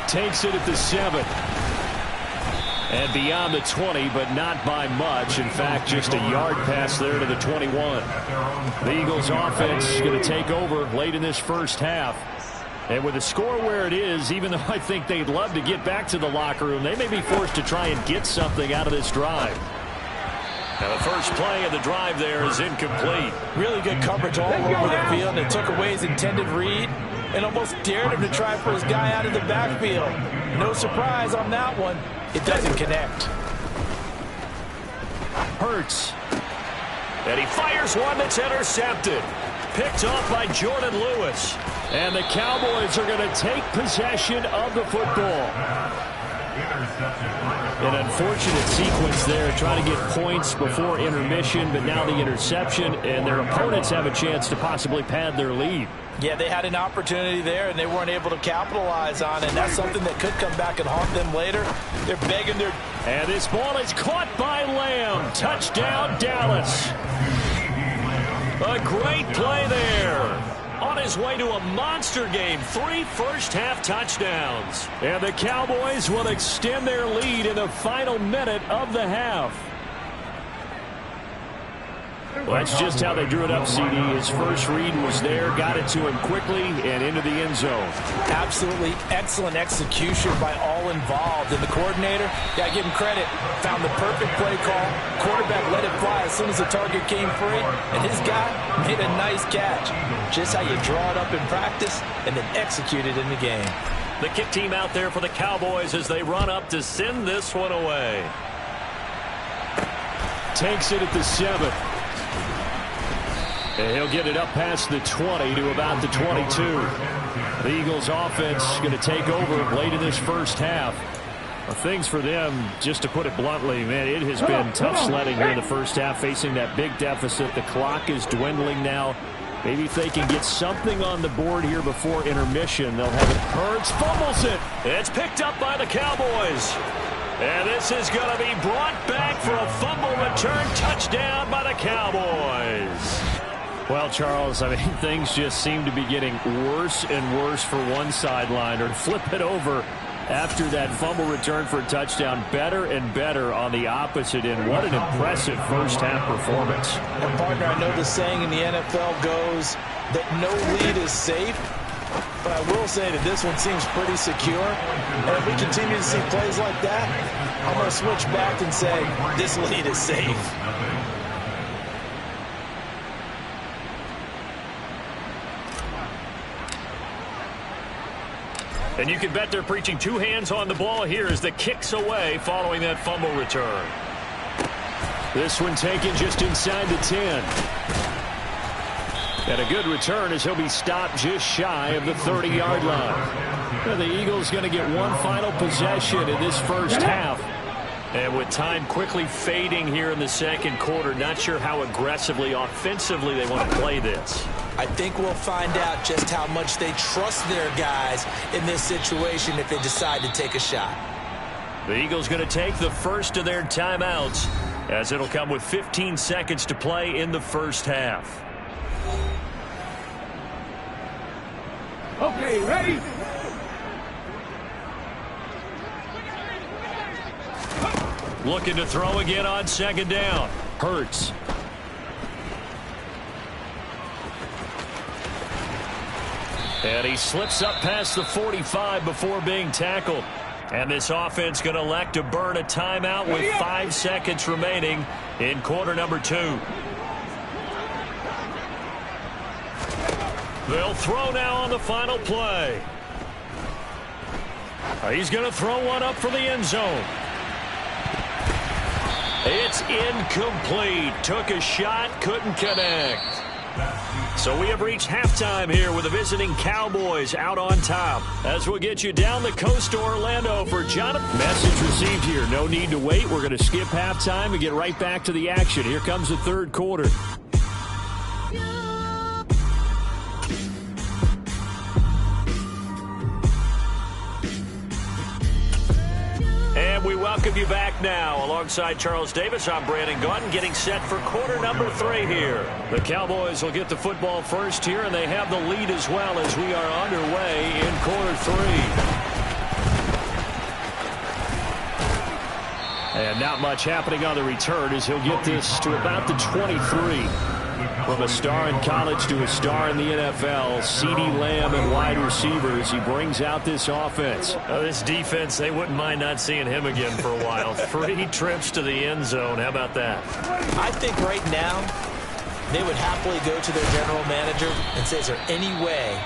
A: Takes it at the 7. And beyond the 20, but not by much. In fact, just a yard pass there to the 21. The Eagles offense is going to take over late in this first half. And with the score where it is, even though I think they'd love to get back to the locker room, they may be forced to try and get something out of this drive. Now the first play of the drive there is incomplete.
B: Really good coverage all over the field. It took away his intended read and almost dared him to try for his guy out of the backfield. No surprise on that one. It doesn't connect.
A: Hurts. And he fires one that's intercepted. Picked off by Jordan Lewis. And the Cowboys are going to take possession of the football. An unfortunate sequence there, trying to get points before intermission, but now the interception, and their opponents have a chance to possibly pad their lead.
B: Yeah, they had an opportunity there, and they weren't able to capitalize on it. And that's something that could come back and haunt them later. They're begging their...
A: And this ball is caught by Lamb. Touchdown, Dallas. A great play there. On his way to a monster game, 3 first-half touchdowns. And the Cowboys will extend their lead in the final minute of the half. Well, that's just how they drew it up, CD. His first read was there, got it to him quickly, and into the end zone.
B: Absolutely excellent execution by all involved. And the coordinator, got to give him credit, found the perfect play call. Quarterback let it fly as soon as the target came free, and his guy made a nice catch. Just how you draw it up in practice and then execute it in the game.
A: The kick team out there for the Cowboys as they run up to send this one away. Takes it at the 7. And he'll get it up past the 20 to about the 22. The Eagles offense going to take over late in this first half. Well, things for them, just to put it bluntly, man, it has been tough sledding here in the first half, facing that big deficit. The clock is dwindling now. Maybe if they can get something on the board here before intermission, they'll have it. Hurts fumbles it. It's picked up by the Cowboys. And this is going to be brought back for a fumble return touchdown by the Cowboys. Well, Charles, I mean, things just seem to be getting worse and worse for one sideline. Or flip it over after that fumble return for a touchdown. Better and better on the opposite end. What an impressive first-half performance.
B: And, partner, I know the saying in the NFL goes that no lead is safe. But I will say that this one seems pretty secure. And if we continue to see plays like that, I'm going to switch back and say this lead is safe.
A: And you can bet they're preaching two hands on the ball here as the kick's away following that fumble return. This one taken just inside the 10. And a good return as he'll be stopped just shy of the 30-yard line. Well, the Eagles going to get one final possession in this first half. And with time quickly fading here in the second quarter, not sure how aggressively, offensively they want to play this.
B: I think we'll find out just how much they trust their guys in this situation if they decide to take a shot.
A: The Eagles going to take the first of their timeouts as it'll come with 15 seconds to play in the first half.
H: Okay, ready?
A: Looking to throw again on second down. Hurts. And he slips up past the 45 before being tackled. And this offense going to elect to burn a timeout with 5 seconds remaining in quarter number 2. They'll throw now on the final play. He's going to throw one up for the end zone. It's incomplete. Took a shot, couldn't connect. So we have reached halftime here with the visiting Cowboys out on top. As we'll get you down the coast to Orlando for Jonathan. Message received here. No need to wait. We're going to skip halftime and get right back to the action. Here comes the third quarter. And we welcome you back now. Alongside Charles Davis, I'm Brandon Gunn, getting set for quarter number 3 here. The Cowboys will get the football first here, and they have the lead as well as we are underway in quarter 3. And not much happening on the return as he'll get this to about the 23. From a star in college to a star in the NFL, CeeDee Lamb and wide receivers, he brings out this offense. This defense, they wouldn't mind not seeing him again for a while. 3 trips to the end zone. How about that?
B: I think right now they would happily go to their general manager and say, is there any way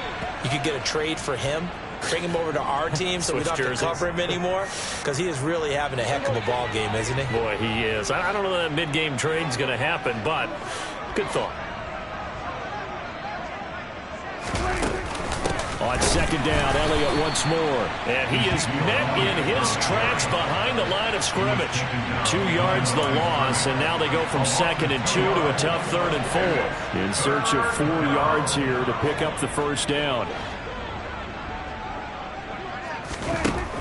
B: you could get a trade for him? Bring him over to our team so we don't have to cover him anymore? Because he is really having a heck of a ball game, isn't he?
A: Boy, he is. I don't know that mid-game trade's going to happen, but good thought. On second down, Elliott once more. And he is met in his tracks behind the line of scrimmage. 2 yards the loss, and now they go from 2nd and 2 to a tough 3rd and 4. In search of 4 yards here to pick up the first down.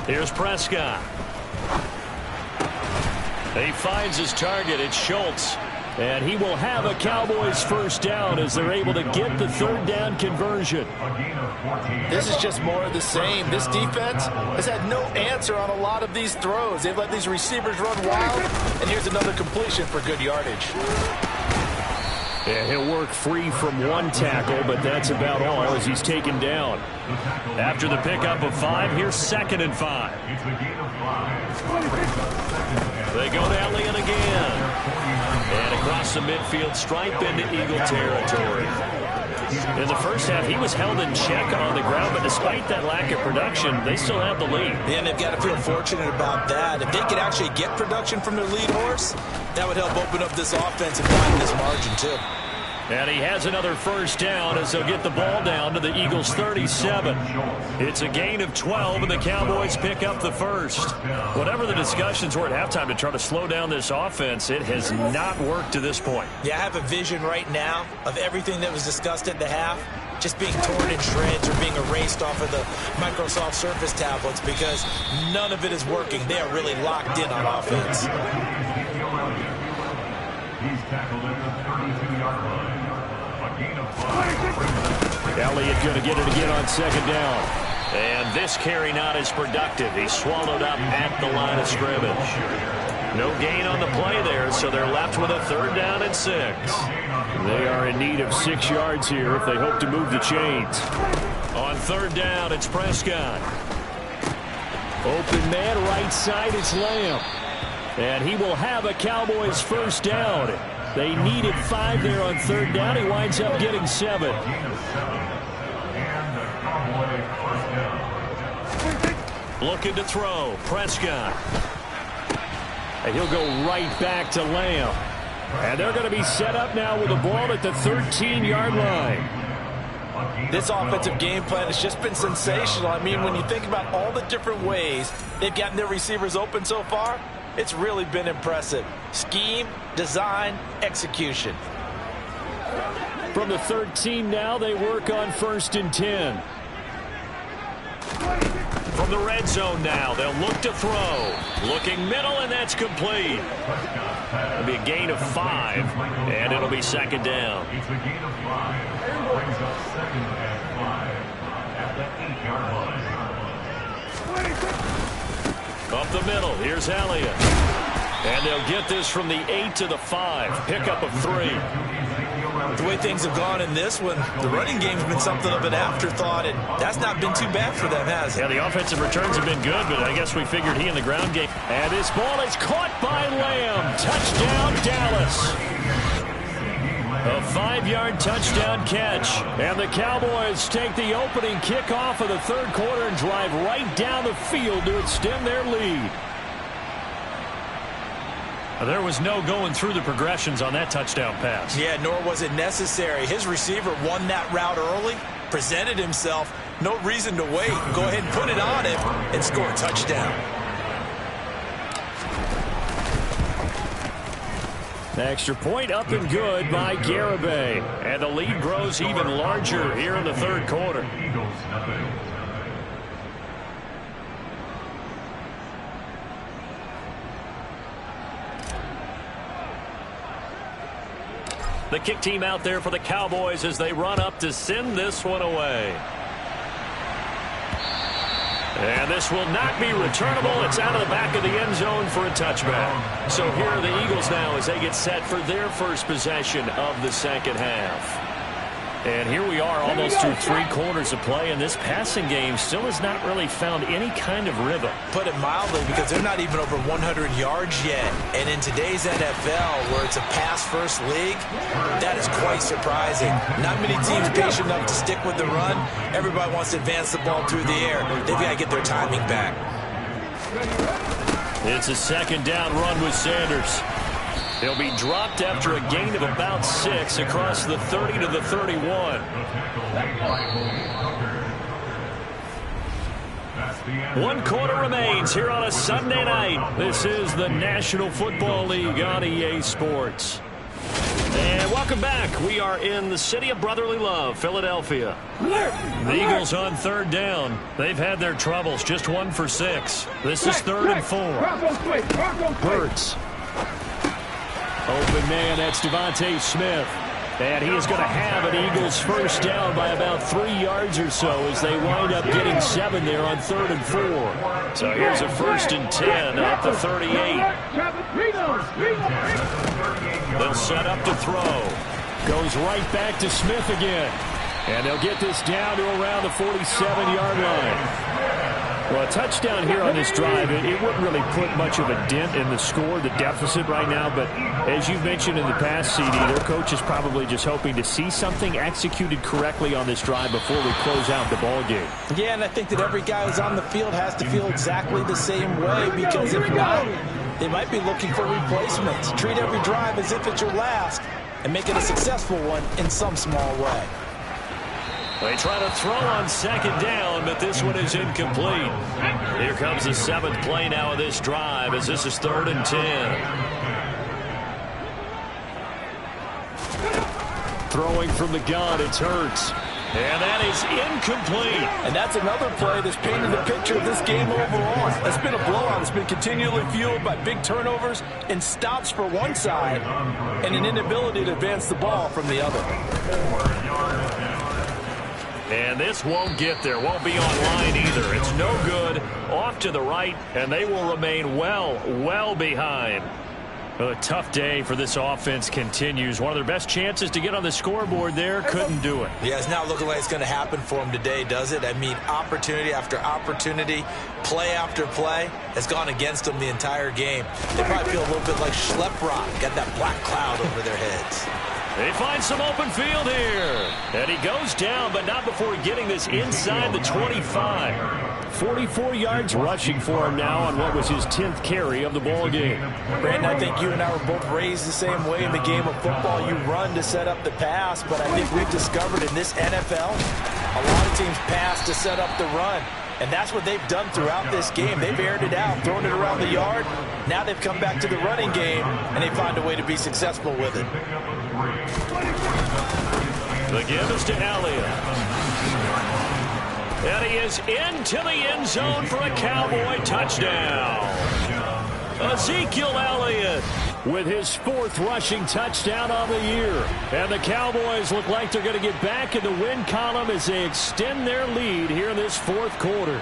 A: Here's Prescott. He finds his target. It's Schultz. And he will have a Cowboys first down as they're able to get the 3rd down conversion.
B: This is just more of the same. This defense has had no answer on a lot of these throws. They've let these receivers run wild, and here's another completion for good yardage.
A: Yeah, he'll work free from 1 tackle, but that's about all as he's taken down. After the pickup of 5, here's 2nd and 5. They go to Elliott again. And across the midfield stripe into Eagle territory. In the first half, he was held in check on the ground, but despite that lack of production, they still have the lead.
B: And they've got to feel fortunate about that. If they could actually get production from their lead horse, that would help open up this offense and widen this margin, too.
A: And he has another first down as they'll get the ball down to the Eagles' 37. It's a gain of 12, and the Cowboys pick up the first. Whatever the discussions were at halftime to try to slow down this offense, it has not worked to this point.
B: Yeah, I have a vision right now of everything that was discussed at the half just being torn in shreds or being erased off of the Microsoft Surface tablets because none of it is working. They are really locked in on offense.
H: He's tackled at the 32-yard line. A gain of 5 brings up
A: Elliott going to get it again on second down. And this carry not as productive. He's swallowed up at the line of scrimmage. No gain on the play there, so they're left with a 3rd down and 6. They are in need of 6 yards here if they hope to move the chains. On 3rd down, it's Prescott. Open man, right side, it's Lamb. And he will have a Cowboys 1st down. They needed 5 there on 3rd down. He winds up getting 7.
H: gain of 7. And the Cowboy 1st down.
A: Looking to throw, Prescott. And he'll go right back to Lamb. And they're going to be set up now with the ball at the 13-yard line.
B: This offensive game plan has just been sensational. I mean, when you think about all the different ways they've gotten their receivers open so far, it's really been impressive. Scheme, design, execution.
A: From the 13 now, they work on 1st and 10. From the red zone now, they'll look to throw. Looking middle, and that's complete. It'll be a gain of 5, and it'll be 2nd down.
H: It's a gain of 5. Brings up 2nd and 5 at the 8-yard line.
A: Up the middle, here's Elliott. And they'll get this from the 8 to the 5. Pickup of 3.
B: The way things have gone in this one, the running game's been something of an afterthought, and that's not been too bad for them, has it?
A: Yeah, the offensive returns have been good, but I guess we figured he in the ground game. And this ball is caught by Lamb. Touchdown, Dallas. A 5-yard touchdown catch. And the Cowboys take the opening kickoff of the 3rd quarter and drive right down the field to extend their lead. There was no going through the progressions on that touchdown pass.
B: Yeah, nor was it necessary. His receiver won that route early, presented himself. No reason to wait. Go ahead and put it on him and score a touchdown.
A: Extra point up and good by Garibay. And the lead grows even larger here in the 3rd quarter.
H: Eagles nothing.
A: The kick team out there for the Cowboys as they run up to send this one away. And this will not be returnable. It's out of the back of the end zone for a touchback. So here are the Eagles now as they get set for their first possession of the 2nd half. And here we are almost through 3 quarters of play, and this passing game still has not really found any kind of rhythm.
B: Put it mildly, because they're not even over 100 yards yet. And in today's NFL, where it's a pass-first league, that is quite surprising. Not many teams patient enough to stick with the run. Everybody wants to advance the ball through the air. They've got to get their timing back.
A: It's a 2nd down run with Sanders. He'll be dropped after a gain of about 6 across the 30 to the 31. 1 quarter remains here on a Sunday night. This is the National Football League on EA Sports. And welcome back. We are in the city of brotherly love, Philadelphia. The Eagles on 3rd down. They've had their troubles, just 1 for 6. This is 3rd and 4. Hurts. Open man, that's Devontae Smith. And he is going to have an Eagles 1st down by about 3 yards or so as they wind up getting 7 there on 3rd and 4. So here's a 1st and 10 at the 38. They'll set up to throw. Goes right back to Smith again. And they'll get this down to around the 47-yard line. Well, a touchdown here on this drive, it wouldn't really put much of a dent in the score, the deficit right now. But as you've mentioned in the past, CD, their coach is probably just hoping to see something executed correctly on this drive before we close out the ball game.
B: Yeah, and I think that every guy who's on the field has to feel exactly the same way, because if not, they might be looking for replacements. Treat every drive as if it's your last and make it a successful one in some small way.
A: They try to throw on 2nd down, but this one is incomplete. Here comes the 7th play now of this drive as this is 3rd and 10. Throwing from the gun, it's Hurts. And that is incomplete.
B: And that's another play that's painted the picture of this game overall. It's been a blowout. It's been continually fueled by big turnovers and stops for one side and an inability to advance the ball from the other.
A: And this won't get there. Won't be online either. It's no good. Off to the right, and they will remain well behind. Well, a tough day for this offense continues. One of their best chances to get on the scoreboard there, couldn't do it.
B: Yeah, it's not looking like it's going to happen for them today, does it? I mean, opportunity after opportunity, play after play has gone against them the entire game. They probably feel a little bit like Schlepp got that black cloud over their heads.
A: They find some open field here. And he goes down, but not before getting this inside the 25. 44 yards rushing for him now on what was his 10th carry of the ball game.
B: Brandon, I think you and I were both raised the same way in the game of football. You run to set up the pass, but I think we've discovered in this NFL, a lot of teams pass to set up the run. And that's what they've done throughout this game. They've aired it out, thrown it around the yard. Now they've come back to the running game, and they find a way to be successful with it.
A: The give is to Elliott. And he is into the end zone for a Cowboy touchdown. Ezekiel Elliott with his 4th rushing touchdown of the year. And the Cowboys look like they're going to get back in the win column as they extend their lead here in this 4th quarter.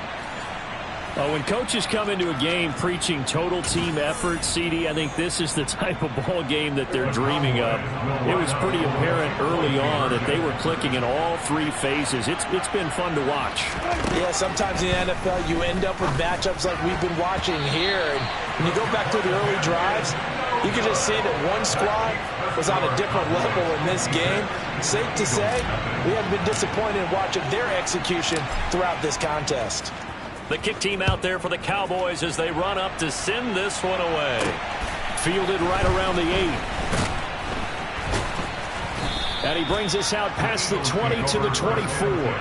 A: When coaches come into a game preaching total team effort, CD, I think this is the type of ball game that they're dreaming of. It was pretty apparent early on that they were clicking in all 3 phases. It's been fun to watch.
B: Yeah, sometimes in the NFL you end up with matchups like we've been watching here. And when you go back to the early drives, you can just see that one squad was on a different level in this game. Safe to say, we have been disappointed in watching their execution throughout this contest.
A: The kick team out there for the Cowboys as they run up to send this one away. Fielded right around the 8. And he brings us out past the 20 to the 24.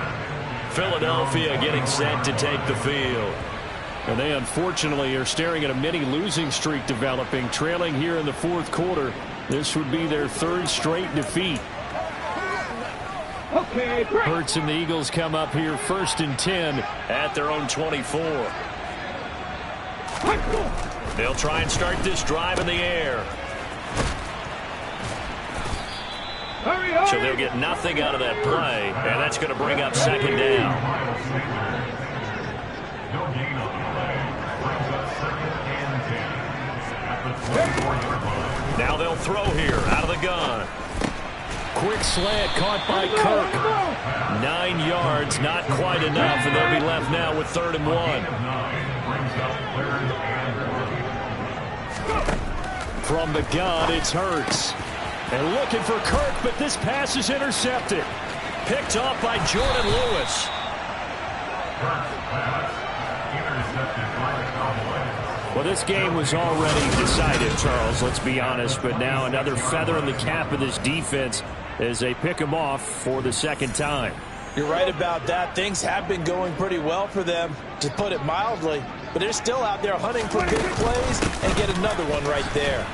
A: Philadelphia getting set to take the field. And they unfortunately are staring at a mini losing streak developing, trailing here in the 4th quarter. This would be their 3rd straight defeat. Hurts and the Eagles come up here 1st and 10 at their own 24. They'll try and start this drive in the air. So they'll get nothing out of that play, and that's going to bring up 2nd down. Now they'll throw here out of the gun. Quick slant caught by Kirk. 9 yards, not quite enough, and they'll be left now with 3rd and 1. From the gun, it's Hurts. And looking for Kirk, but this pass is intercepted. Picked off by Jordan Lewis. Well, this game was already decided, Charles, let's be honest. But now another feather in the cap of this defense as they pick him off for the 2nd time.
B: You're right about that. Things have been going pretty well for them, to put it mildly. But they're still out there hunting for big plays and get another one right there.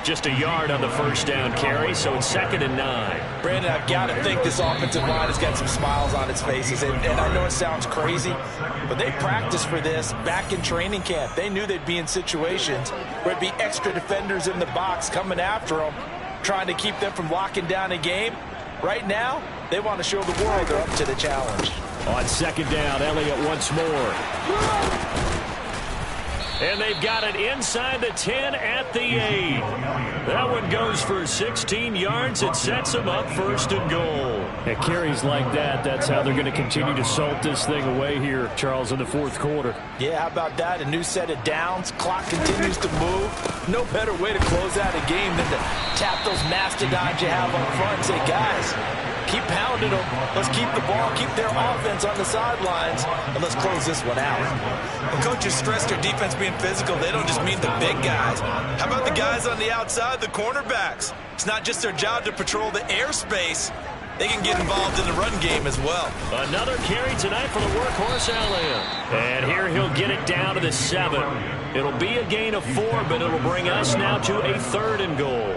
A: Just a yard on the 1st down carry, so it's 2nd and 9.
B: Brandon, I've got to think this offensive line has got some smiles on its faces. And I know it sounds crazy, but they practiced for this back in training camp. They knew they'd be in situations where it'd be extra defenders in the box coming after them, trying to keep them from locking down a game. Right now, they want to show the world they're up to the challenge.
A: On 2nd down, Elliott once more. And they've got it inside the 10 at the 8. That one goes for 16 yards. It sets them up 1st and goal. At carries like that, that's how they're going to continue to salt this thing away here, Charles, in the 4th quarter.
B: Yeah, how about that? A new set of downs. Clock continues to move. No better way to close out a game than to tap those mastodons you have up front and say, guys, keep pounding them. Let's keep the ball, keep their offense on the sidelines, and let's close this one out.
I: When coaches stress their defense being physical, they don't just mean the big guys. How about the guys on the outside, the cornerbacks? It's not just their job to patrol the airspace. They can get involved in the run game as well.
A: Another carry tonight for the workhorse Elliott. And here he'll get it down to the 7. It'll be a gain of 4, but it'll bring us now to a 3rd and goal.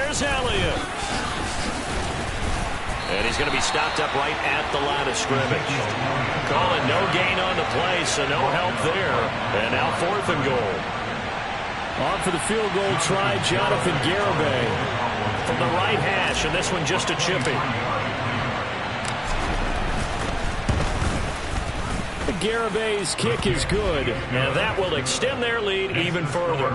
A: There's Elliott. And he's going to be stopped up right at the line of scrimmage. Calling no gain on the play, so no help there. And now 4th and goal. On for the field goal try, Jonathan Garibay from the right hash, and this one just a chippy. Garibay's kick is good, and that will extend their lead even further.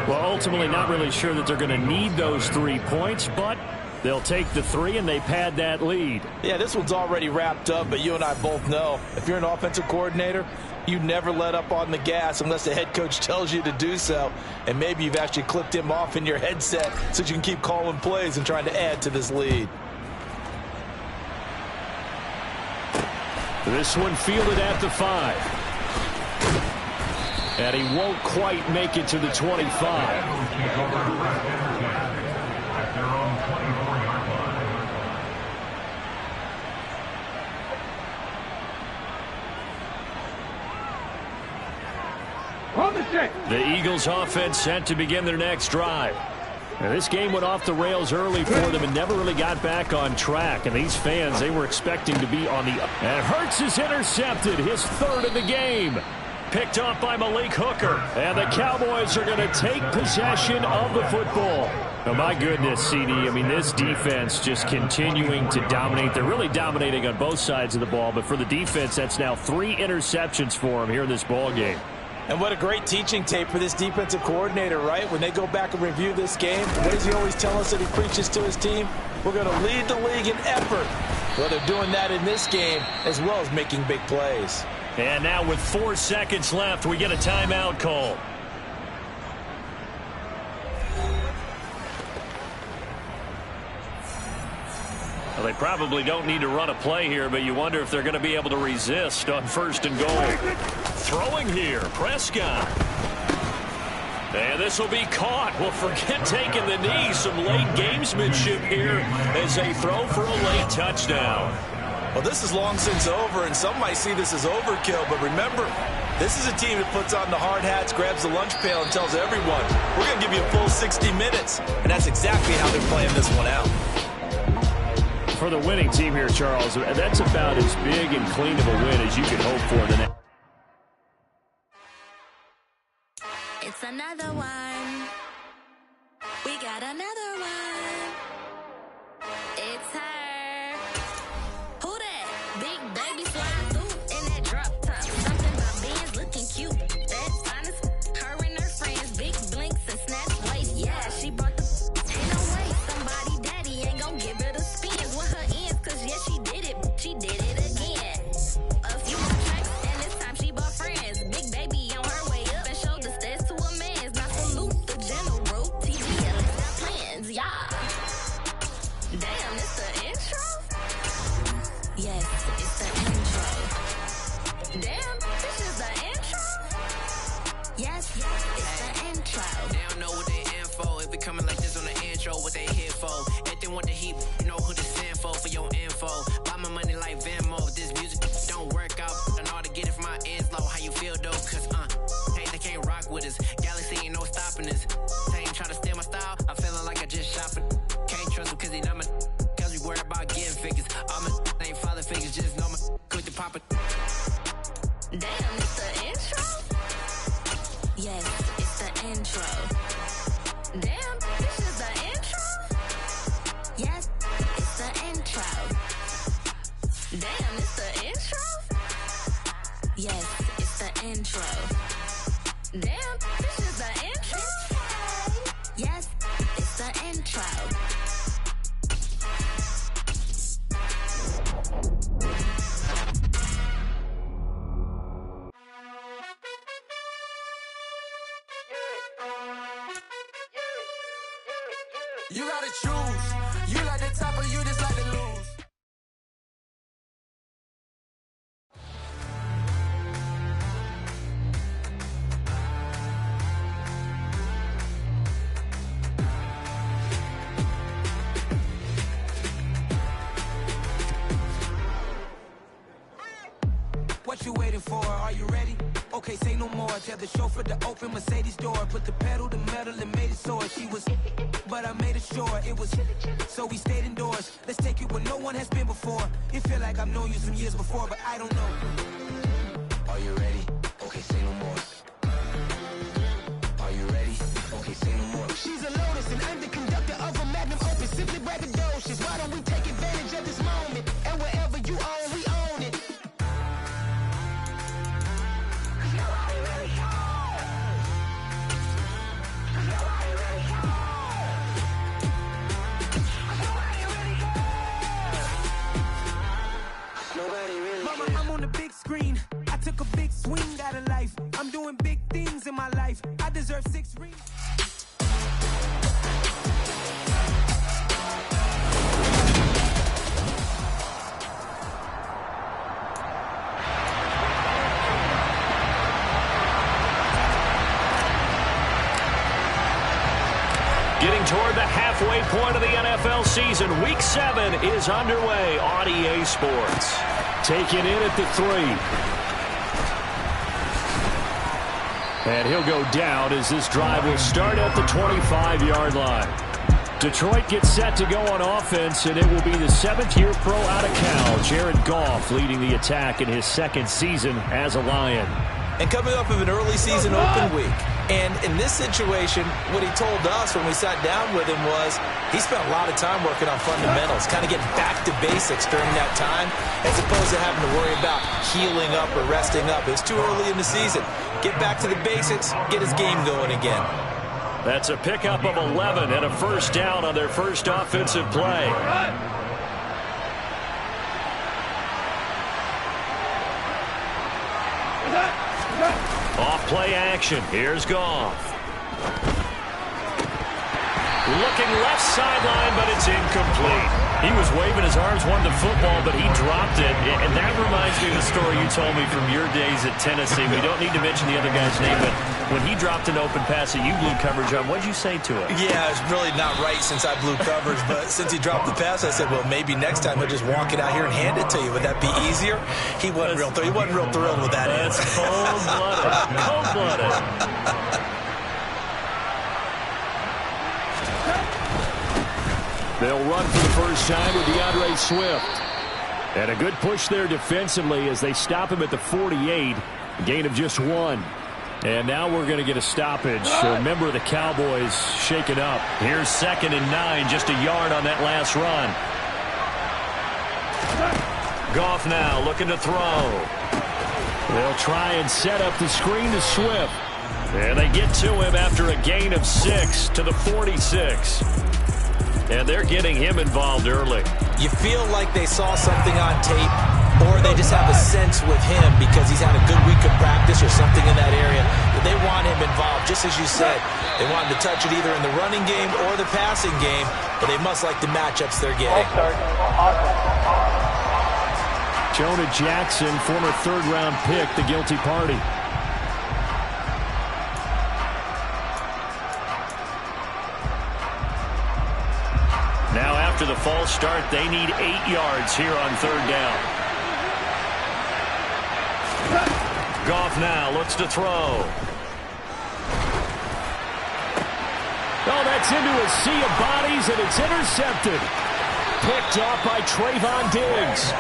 A: Well, ultimately not really sure that they're going to need those 3 points, but they'll take the 3 and they pad that lead.
B: Yeah, this one's already wrapped up, but you and I both know if you're an offensive coordinator, you never let up on the gas unless the head coach tells you to do so. And maybe you've actually clicked him off in your headset so you can keep calling plays and trying to add to this lead.
A: This one fielded at the 5. And he won't quite make it to the 25. The Eagles offense set to begin their next drive. Now, this game went off the rails early for them and never really got back on track. And these fans, they were expecting to be on the up. And Hurts is intercepted, his 3rd of the game. Picked off by Malik Hooker. And the Cowboys are going to take possession of the football. Oh, my goodness, CD. I mean, this defense just continuing to dominate. They're really dominating on both sides of the ball. But for the defense, that's now 3 interceptions for them here in this ball game.
B: And what a great teaching tape for this defensive coordinator, right? When they go back and review this game, what does he always tell us that he preaches to his team? We're going to lead the league in effort. Well, they're doing that in this game as well as making big plays.
A: And now with 4 seconds left, we get a timeout call. Well, they probably don't need to run a play here, but you wonder if they're going to be able to resist on 1st and goal. Throwing here, Prescott. And this will be caught. Well, forget taking the knee. Some late gamesmanship here as they throw for a late touchdown.
B: Well, this is long since over, and some might see this as overkill. But remember, this is a team that puts on the hard hats, grabs the lunch pail, and tells everyone, we're going to give you a full 60 minutes. And that's exactly how they're playing this one out.
A: For the winning team here, Charles, that's about as big and clean of a win as you could hope for.
D: It's another one. We got another one. It's her. Who that? Big baby slide through in that drop top. Something about Benz looking cute. That's honest. Her and her friends, big blinks and snatch waist. Yeah, she brought the ain't no way. Somebody daddy ain't gonna give her the spins with her ends. Cause yeah, she did it. She did it again. A few more tracks and this time she bought friends. Big baby on her way up and showed the stairs to a man's. Now salute the general. TGL got plans, yeah. Damn, it's the intro? Yes, it's the intro. Damn, this is the intro? Yes, it's the intro.
J: They don't know what they in for. If we coming like this on the intro, what they here for? If they want the heat, you know who to send for your info. Buy my money like Venmo. This music don't work out. I know how to get it from my ends low. How you feel though? Cause hey, they can't rock with us. Galaxy ain't no stopping us. They ain't try to steal my style. I'm feeling like I just shopping. Can't trust him cause he not my. Cause we worried about getting figures. All my ain't father figures. Just know my quick to pop it.
D: Damn, it's the intro? Yes, it's the intro. Damn, this is the intro? Yes, it's the intro. Damn, it's the intro? Yes, it's the intro. Damn, this is the intro? Yes, it's the intro.
E: You gotta choose. You like the top or you just like to lose. What you waiting for? Are you ready? Okay, say no more. Tell the chauffeur to open Mercedes door. Put the pedal to metal and made it soar. She was, but I made it sure it was. So we stayed indoors. Let's take it where no one has been before. It feel like I've known you some years before, but I don't know. Are you ready? Okay, say no more. Are you ready? Okay, say no more. She's a Lotus, an underconductor of a Magnum Opus. Simply braggadocious. Why don't we take advantage of this moment? And wherever you own, we own it. Mama, I'm on the big screen. I took a big swing out of life. I'm doing big things in my life. I deserve 6 rings.
A: Getting toward the halfway point of the NFL season. Week 7 is underway on EA Sports. Taken in at the 3. And he'll go down as this drive will start at the 25-yard line. Detroit gets set to go on offense, and it will be the 7th-year pro out of Cal, Jared Goff, leading the attack in his 2nd season as a Lion.
B: And coming off of an early season open week. And in this situation, what he told us when we sat down with him was he spent a lot of time working on fundamentals, kind of getting back to basics during that time, as opposed to having to worry about healing up or resting up. It was too early in the season. Get back to the basics, get his game going again.
A: That's a pickup of 11 and a first down on their first offensive play. Off play action. Here's Goff. Looking left sideline, but it's incomplete. He was waving his arms, wanted the football, but he dropped it. And that reminds me of the story you told me from your days at Tennessee. We don't need to mention the other guy's name, but when he dropped an open pass that you blew coverage on, what did you say to him?
B: Yeah, it's really not right since I blew coverage, but since he dropped the pass, I said, well, maybe next time he'll just walk it out here and hand it to you. Would that be easier? He wasn't real thrilled with that answer.
A: Cold-blooded. Cold-blooded. They'll run for the first time with DeAndre Swift. And a good push there defensively as they stop him at the 48. A gain of just 1. And now we're going to get a stoppage. A member of the Cowboys shaken up. Here's 2nd and 9, just a yard on that last run. Goff now looking to throw. They'll try and set up the screen to Swift. And they get to him after a gain of 6 to the 46. And they're getting him involved early.
B: You feel like they saw something on tape, or they just have a sense with him because he's had a good week of practice or something in that area. But they want him involved, just as you said. They want him to touch it either in the running game or the passing game, but they must like the matchups they're getting.
A: Jonah Jackson, former 3rd-round pick, the guilty party. Now after the false start, they need 8 yards here on 3rd down. Goff now looks to throw. Oh, that's into a sea of bodies, and it's intercepted. Picked off by Trayvon Diggs.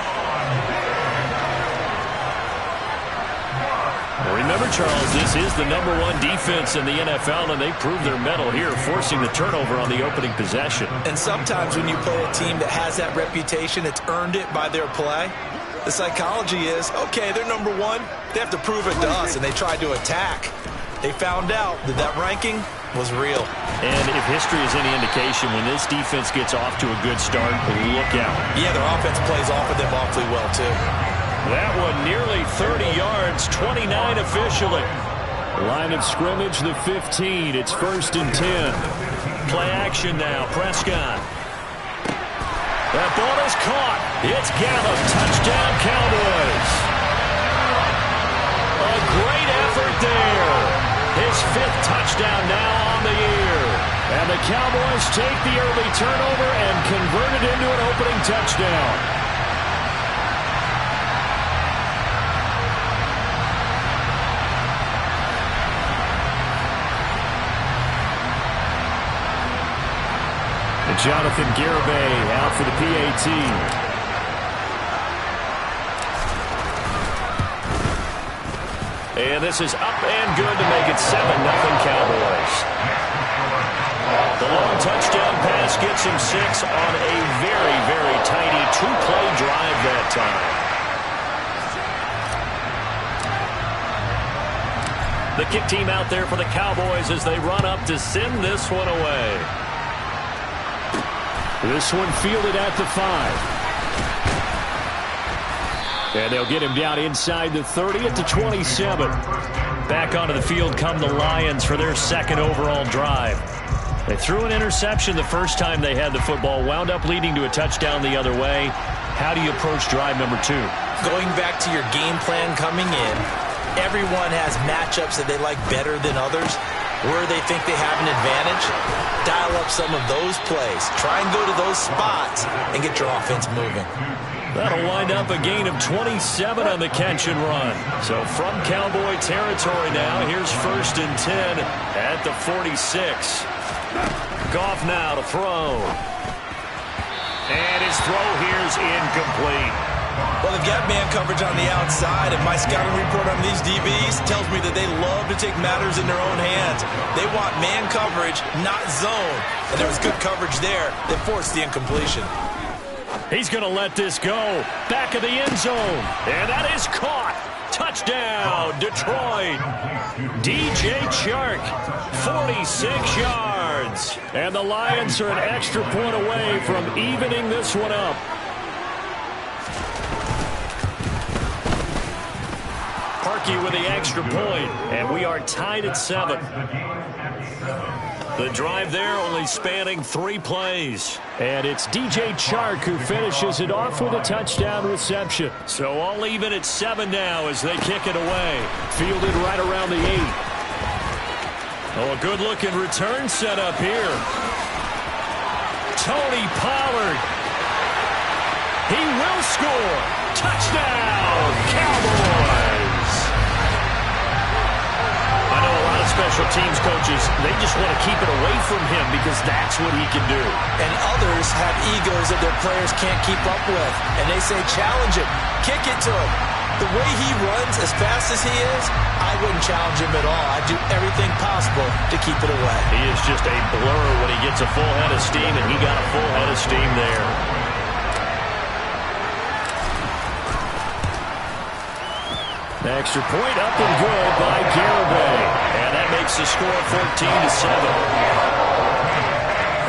A: Remember, Charles, this is the #1 defense in the NFL, and they proved their mettle here, forcing the turnover on the opening possession.
B: And sometimes when you play a team that has that reputation, it's earned it by their play. The psychology is, okay, they're #1. They have to prove it to us, and they tried to attack. They found out that that ranking was real.
A: And if history is any indication, when this defense gets off to a good start, look out.
B: Yeah, their offense plays off of them awfully well, too.
A: That one nearly 30 yards, 29 officially. Line of scrimmage, the 15. It's 1st and 10. Play action now, Prescott. That ball is caught. It's Gallup. Touchdown, Cowboys. A great effort there. His 5th touchdown now on the year. And the Cowboys take the early turnover and convert it into an opening touchdown. Jonathan Garibay out for the PAT. And this is up and good to make it 7-0 Cowboys. The long touchdown pass gets him 6 on a very, very tiny 2-play drive that time. The kick team out there for the Cowboys as they run up to send this one away. This one fielded at the 5. And they'll get him down inside the 30 at the 27. Back onto the field come the Lions for their second overall drive. They threw an interception the first time they had the football, wound up leading to a touchdown the other way. How do you approach drive number 2?
B: Going back to your game plan coming in, everyone has matchups that they like better than others. Where they think they have an advantage, dial up some of those plays. Try and go to those spots and get your offense moving.
A: That'll wind up a gain of 27 on the catch and run. So from Cowboy territory now, here's 1st and 10 at the 46. Goff now to throw. And his throw here's incomplete.
B: Well, they've got man coverage on the outside, and my scouting report on these DBs tells me that they love to take matters in their own hands. They want man coverage, not zone. And there was good coverage there that forced the incompletion.
A: He's going to let this go. Back of the end zone. And that is caught. Touchdown, Detroit. DJ Chark, 46 yards. And the Lions are an extra point away from evening this one up. Parkey with the extra point, and we are tied at 7. The drive there only spanning 3 plays. And it's DJ Chark who finishes it off with a touchdown reception. So all even at 7 now as they kick it away. Fielded right around the 8. Oh, a good-looking return set up here. Tony Pollard. He will score. Touchdown, Cowboys. I know a lot of special teams coaches, they just want to keep it away from him because that's what he can do.
B: And others have egos that their players can't keep up with. And they say, challenge it. Kick it to him. The way he runs as fast as he is, I wouldn't challenge him at all. I'd do everything possible to keep it away.
A: He is just a blur when he gets a full head of steam, and he got a full head of steam there. Extra point up and good by Garibay. And that makes the score 14-7.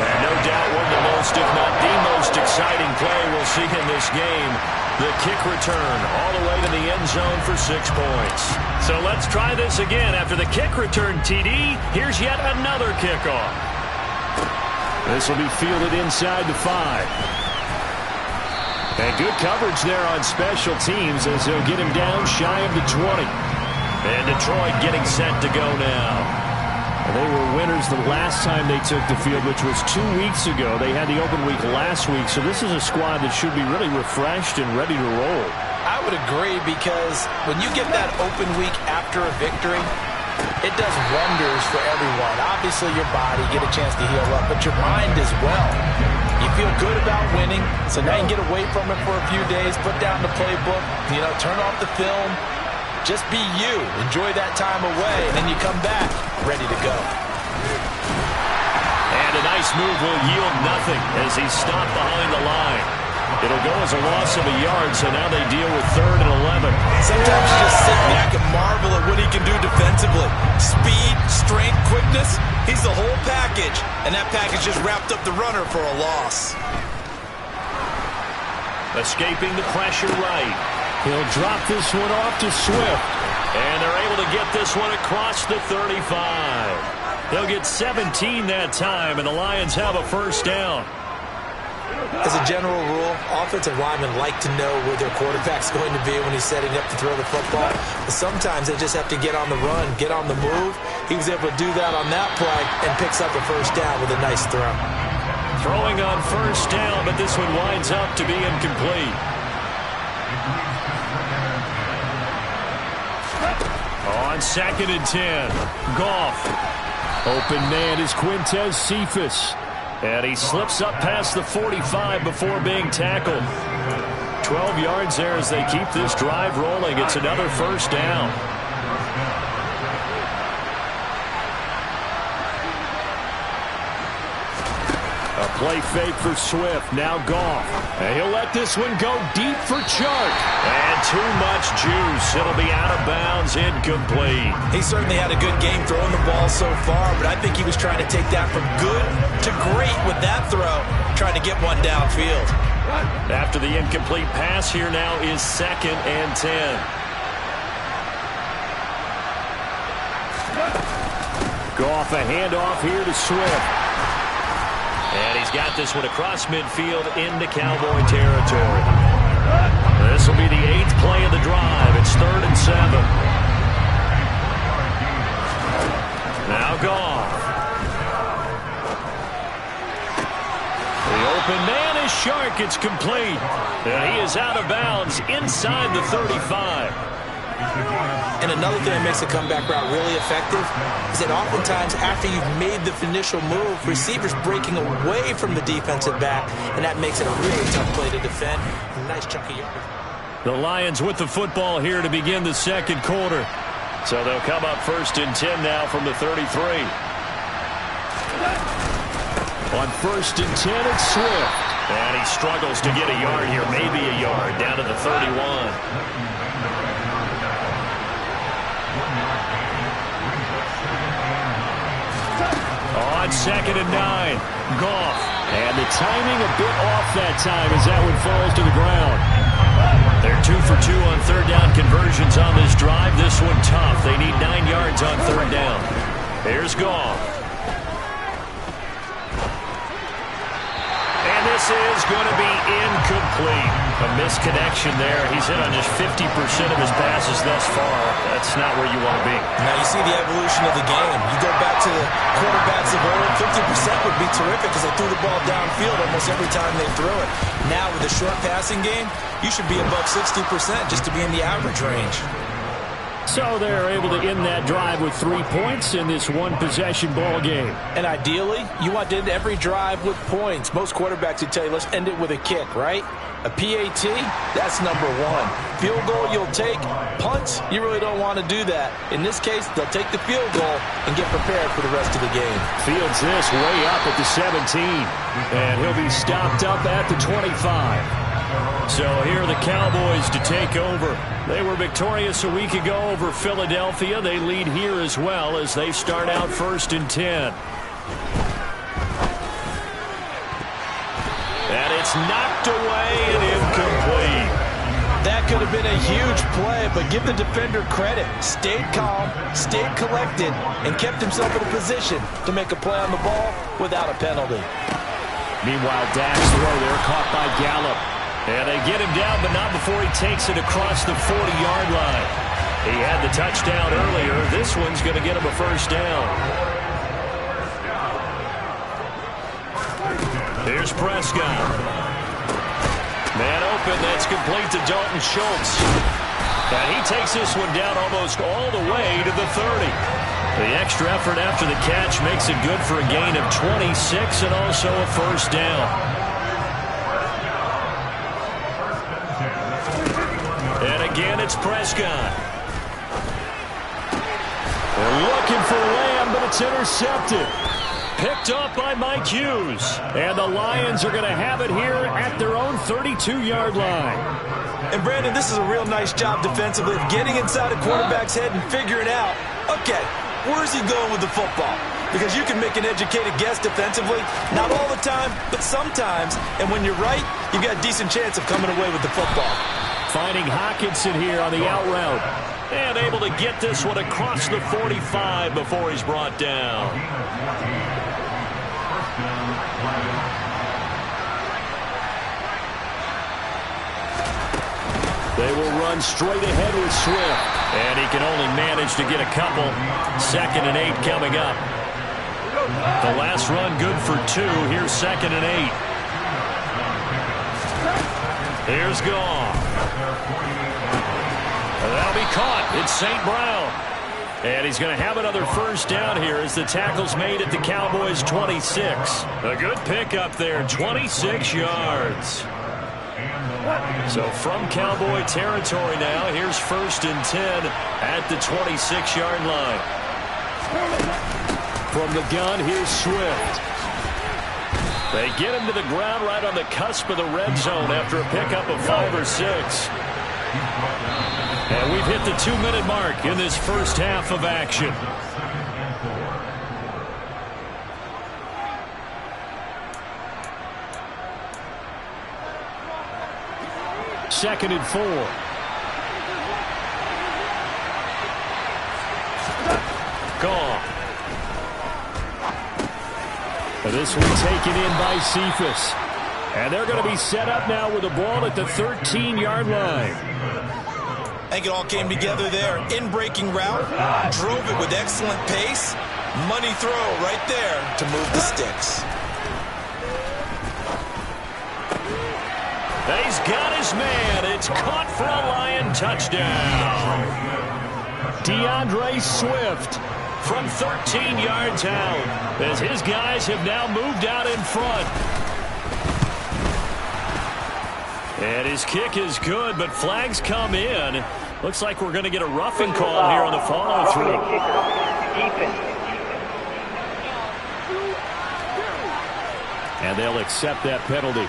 A: And no doubt one of the most, if not the most exciting play we'll see in this game. The kick return all the way to the end zone for 6 points. So let's try this again. After the kick return, TD, here's yet another kickoff. This will be fielded inside the 5. And good coverage there on special teams as they'll get him down shy of the 20. And Detroit getting set to go now. They were winners the last time they took the field, which was 2 weeks ago. They had the open week last week, so this is a squad that should be really refreshed and ready to roll.
B: I would agree, because when you get that open week after a victory, it does wonders for everyone. Obviously, your body, get a chance to heal up, but your mind as well. You feel good about winning, so now you can get away from it for a few days, put down the playbook, turn off the film. Just be you. Enjoy that time away, and then you come back ready to go.
A: And a nice move will yield nothing as he's stopped behind the line. It'll go as a loss of a yard, so now they deal with 3rd and 11.
B: Sometimes you just sit back and marvel at what he can do defensively. Speed, strength, quickness, he's the whole package. And that package just wrapped up the runner for a loss.
A: Escaping the pressure right. He'll drop this one off to Swift. And they're able to get this one across the 35. They'll get 17 that time, and the Lions have a first down.
B: As a general rule, offensive linemen like to know where their quarterback's going to be when he's setting up to throw the football. But sometimes they just have to get on the run, get on the move. He was able to do that on that play and picks up a first down with a nice throw.
A: Throwing on first down, but this one winds up to be incomplete. On 2nd and 10, Goff. Open man is Quintez Cephas. And he slips up past the 45 before being tackled. 12 yards there as they keep this drive rolling. It's another first down. A play fake for Swift. Now Goff. And he'll let this one go deep for Chark. And too much juice. It'll be out of bounds, incomplete.
B: He certainly had a good game throwing the ball so far, but I think he was trying to take that from good to great with that throw, trying to get one downfield.
A: After the incomplete pass, here now is 2nd and 10. Goff, a handoff here to Swift. And he's got this one across midfield into Cowboy territory. This will be the 8th play of the drive. It's 3rd and 7. Now Goff. The open man is Chark. It's complete. And he is out of bounds inside the 35.
B: And another thing that makes the comeback route really effective is that oftentimes after you've made the initial move, receivers breaking away from the defensive back, and that makes it a really tough play to defend. A nice chunk of yardage.
A: The Lions with the football here to begin the second quarter. So they'll come up 1st and 10 now from the 33. On 1st and 10, it's Swift. And he struggles to get a yard here, maybe a yard, down to the 31. On 2nd and 9, Goff. And the timing a bit off that time as that one falls to the ground. They're 2 for 2 on 3rd down conversions on this drive. This one tough. They need 9 yards on 3rd down. Here's Goff. And this is going to be incomplete. A misconnection there. He's hit on just 50% of his passes thus far. That's not where you want to be.
B: Now you see the evolution of the game. You go back to the quarterbacks of old, 50% would be terrific because they threw the ball downfield almost every time they threw it. Now with a short passing game, you should be above 60% just to be in the average range.
A: So they're able to end that drive with 3 points in this one-possession ball game.
B: And ideally, you want to end every drive with points. Most quarterbacks would tell you, let's end it with a kick, right? A PAT, that's number 1. Field goal, you'll take. Punts, you really don't want to do that. In this case, they'll take the field goal and get prepared for the rest of the game.
A: Fields this way up at the 17. And he'll be stopped up at the 25. So here are the Cowboys to take over. They were victorious a week ago over Philadelphia. They lead here as well as they start out 1st and 10. And it's knocked away and incomplete.
B: That could have been a huge play, but give the defender credit. Stayed calm, stayed collected, and kept himself in a position to make a play on the ball without a penalty.
A: Meanwhile, Dak's throw there caught by Gallup. And they get him down, but not before he takes it across the 40-yard line. He had the touchdown earlier. This one's going to get him a first down. Here's Prescott. Man open, that's complete to Dalton Schultz. And he takes this one down almost all the way to the 30. The extra effort after the catch makes it good for a gain of 26 and also a first down. And again, it's Prescott. They're looking for Lamb, but it's intercepted. Picked up by Mike Hughes. And the Lions are going to have it here at their own 32-yard line.
B: And, Brandon, this is a real nice job defensively of getting inside a quarterback's head and figuring out, okay, where's he going with the football? Because you can make an educated guess defensively, not all the time, but sometimes. And when you're right, you've got a decent chance of coming away with the football.
A: Finding Hockenson here on the out route. And able to get this one across the 45 before he's brought down. They will run straight ahead with Swift. And he can only manage to get a couple. 2nd and 8 coming up. The last run good for 2. Here's 2nd and 8. Here's Goff. That'll be caught. It's St. Brown. And he's going to have another first down here as the tackle's made at the Cowboys' 26. A good pickup there, 26 yards. So from Cowboy territory now, here's 1st and 10 at the 26-yard line. From the gun, here's Swift. They get him to the ground right on the cusp of the red zone after a pickup of 5 or 6. And we've hit the 2-minute mark in this first half of action. Second and 4. Gone. And this one taken in by Cephas. And they're going to be set up now with the ball at the 13-yard line.
I: I think it all came together there. In-breaking route, drove it with excellent pace. Money throw right there to move the sticks.
A: He's got his man. It's caught for a Lion touchdown. DeAndre Swift from 13 yards out as his guys have now moved out in front. And his kick is good, but flags come in. Looks like we're going to get a roughing call here on the follow-through. And they'll accept that penalty.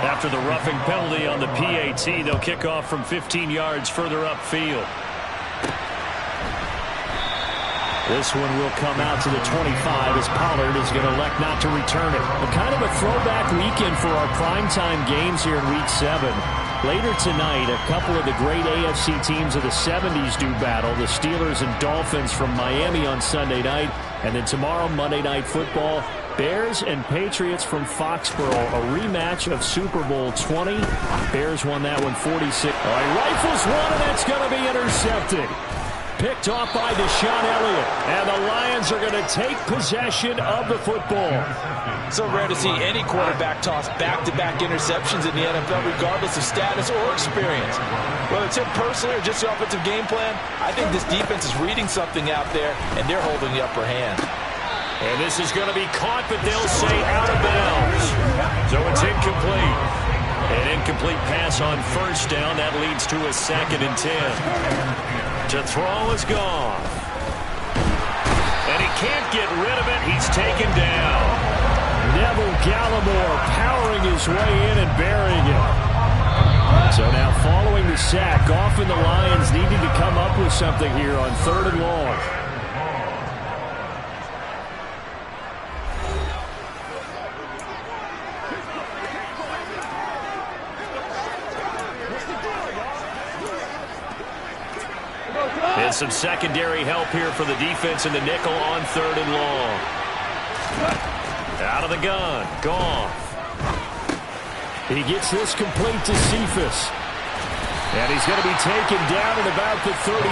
A: After the roughing penalty on the PAT, they'll kick off from 15 yards further upfield. This one will come out to the 25 as Pollard is going to elect not to return it. A kind of a throwback weekend for our primetime games here in Week 7. Later tonight, a couple of the great AFC teams of the 70s do battle. The Steelers and Dolphins from Miami on Sunday night. And then tomorrow, Monday Night Football, Bears and Patriots from Foxborough. A rematch of Super Bowl 20. Bears won that one 46. All right, rifles one, and that's going to be intercepted. Picked off by Deshaun Elliott. And the Lions are going to take possession of the football.
B: So rare to see any quarterback toss back-to-back interceptions in the NFL, regardless of status or experience. Whether it's him personally or just the offensive game plan, I think this defense is reading something out there, and they're holding the upper hand.
A: And this is going to be caught, but they'll say out of bounds. So it's incomplete. An incomplete pass on first down. That leads to a 2nd and 10. To throw is gone. And he can't get rid of it. He's taken down. Neville Gallimore powering his way in and burying it. So now following the sack, often the Lions needing to come up with something here on 3rd and long. And some secondary help here for the defense in the nickel on 3rd and long. Out of the gun. Goff. He gets this complete to Cephas. And he's going to be taken down at about the 33.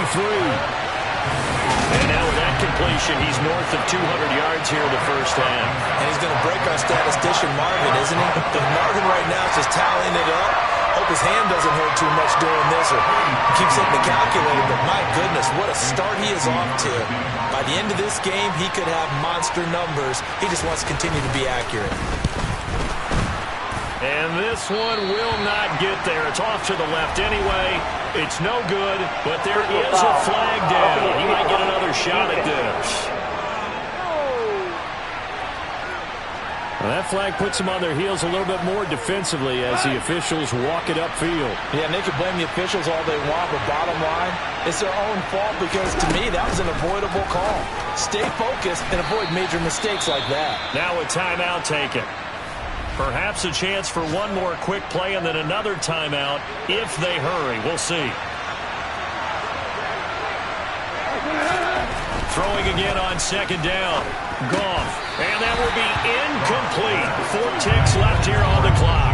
A: And now with that completion, he's north of 200 yards here in the first half.
B: And he's going to break our statistician Marvin, isn't he? But Marvin right now is just tallying it up. Hope his hand doesn't hurt too much doing this or keeps hitting the calculator, but my goodness, what a start he is off to. By the end of this game, he could have monster numbers. He just wants to continue to be accurate.
A: And this one will not get there. It's off to the left anyway. It's no good, but there is a flag down. He might get another shot at this. Well, that flag puts them on their heels a little bit more defensively as the officials walk it upfield.
B: Yeah, and they can blame the officials all they want, but bottom line, it's their own fault because, to me, that was an avoidable call. Stay focused and avoid major mistakes like that.
A: Now a timeout taken. Perhaps a chance for one more quick play and then another timeout if they hurry. We'll see. Throwing again on 2nd down. Goff. And that will be incomplete. 4 ticks left here on the clock.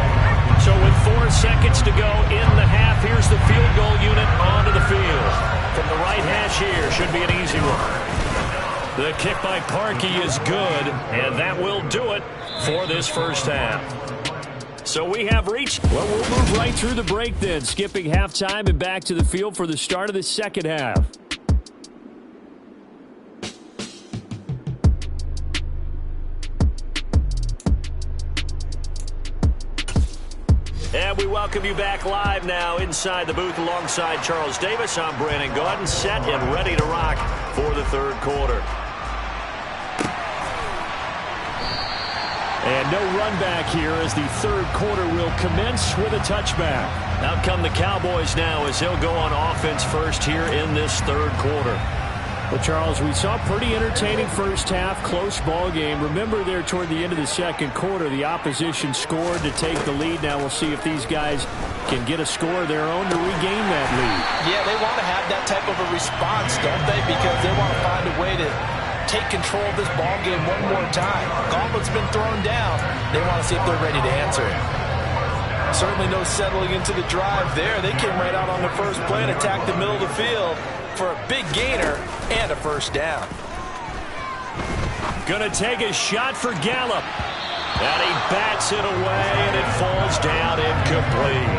A: So with 4 seconds to go in the half, here's the field goal unit onto the field. From the right hash here, should be an easy one. The kick by Parkey is good, and that will do it for this first half. So we have reached, well, we'll move right through the break then, skipping halftime and back to the field for the start of the second half. And we welcome you back live now inside the booth alongside Charles Davis. I'm Brandon Gaudin, set and ready to rock for the third quarter. And no run back here as the third quarter will commence with a touchback. Out come the Cowboys now as they'll go on offense first here in this third quarter. Well, Charles, we saw a pretty entertaining first half, close ball game. Remember there toward the end of the second quarter, the opposition scored to take the lead. Now we'll see if these guys can get a score of their own to regain that lead.
B: Yeah, they want to have that type of a response, don't they? Because they want to find a way to take control of this ball game one more time. Gauntlet's been thrown down. They want to see if they're ready to answer it. Certainly no settling into the drive there. They came right out on the first play and attacked the middle of the field for a big gainer and a first down.
A: Gonna take a shot for Gallup. And he bats it away, and it falls down incomplete.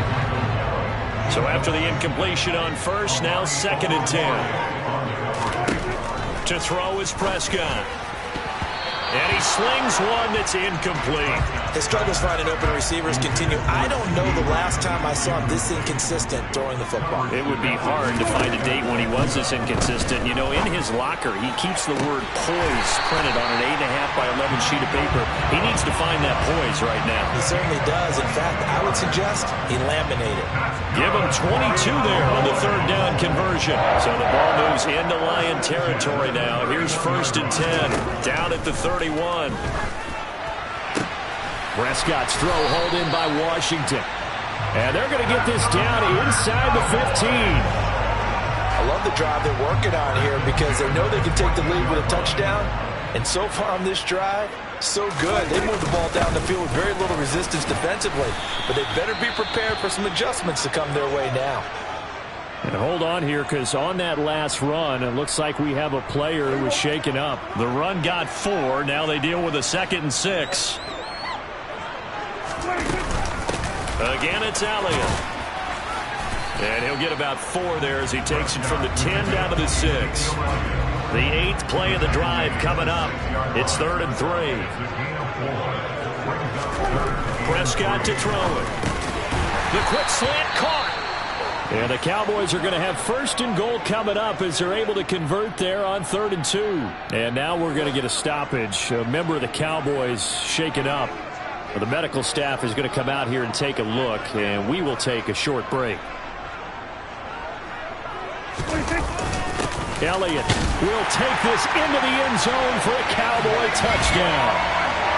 A: So after the incompletion on first, now 2nd and 10. To throw is Prescott. And he slings one that's incomplete.
B: His struggles finding open receivers continue. I don't know the last time I saw him this inconsistent throwing the football.
A: It would be hard to find a date when he was this inconsistent. You know, in his locker, he keeps the word poise printed on an 8.5 by 11 sheet of paper. He needs to find that poise right now.
B: He certainly does. In fact, I would suggest he laminated.
A: Give him 22 there on the third down conversion. So the ball moves into Lion territory now. Here's 1st and 10. Down at the 31. Prescott's throw hauled in by Washington. And they're going to get this down inside the 15.
B: I love the drive they're working on here because they know they can take the lead with a touchdown. And so far on this drive, so good. They moved the ball down the field with very little resistance defensively. But they better be prepared for some adjustments to come their way now.
A: And hold on here, because on that last run, it looks like we have a player who was shaken up. The run got 4. Now they deal with a 2nd and 6. Again, it's Elliott. And he'll get about 4 there as he takes it from the 10 down to the 6. The 8th play of the drive coming up. It's 3rd and 3. Prescott to throw it. The quick slant caught. And the Cowboys are going to have 1st and goal coming up as they're able to convert there on 3rd and 2. And now we're going to get a stoppage. A member of the Cowboys shaken up. The medical staff is going to come out here and take a look, and we will take a short break. Elliott will take this into the end zone for a Cowboy touchdown.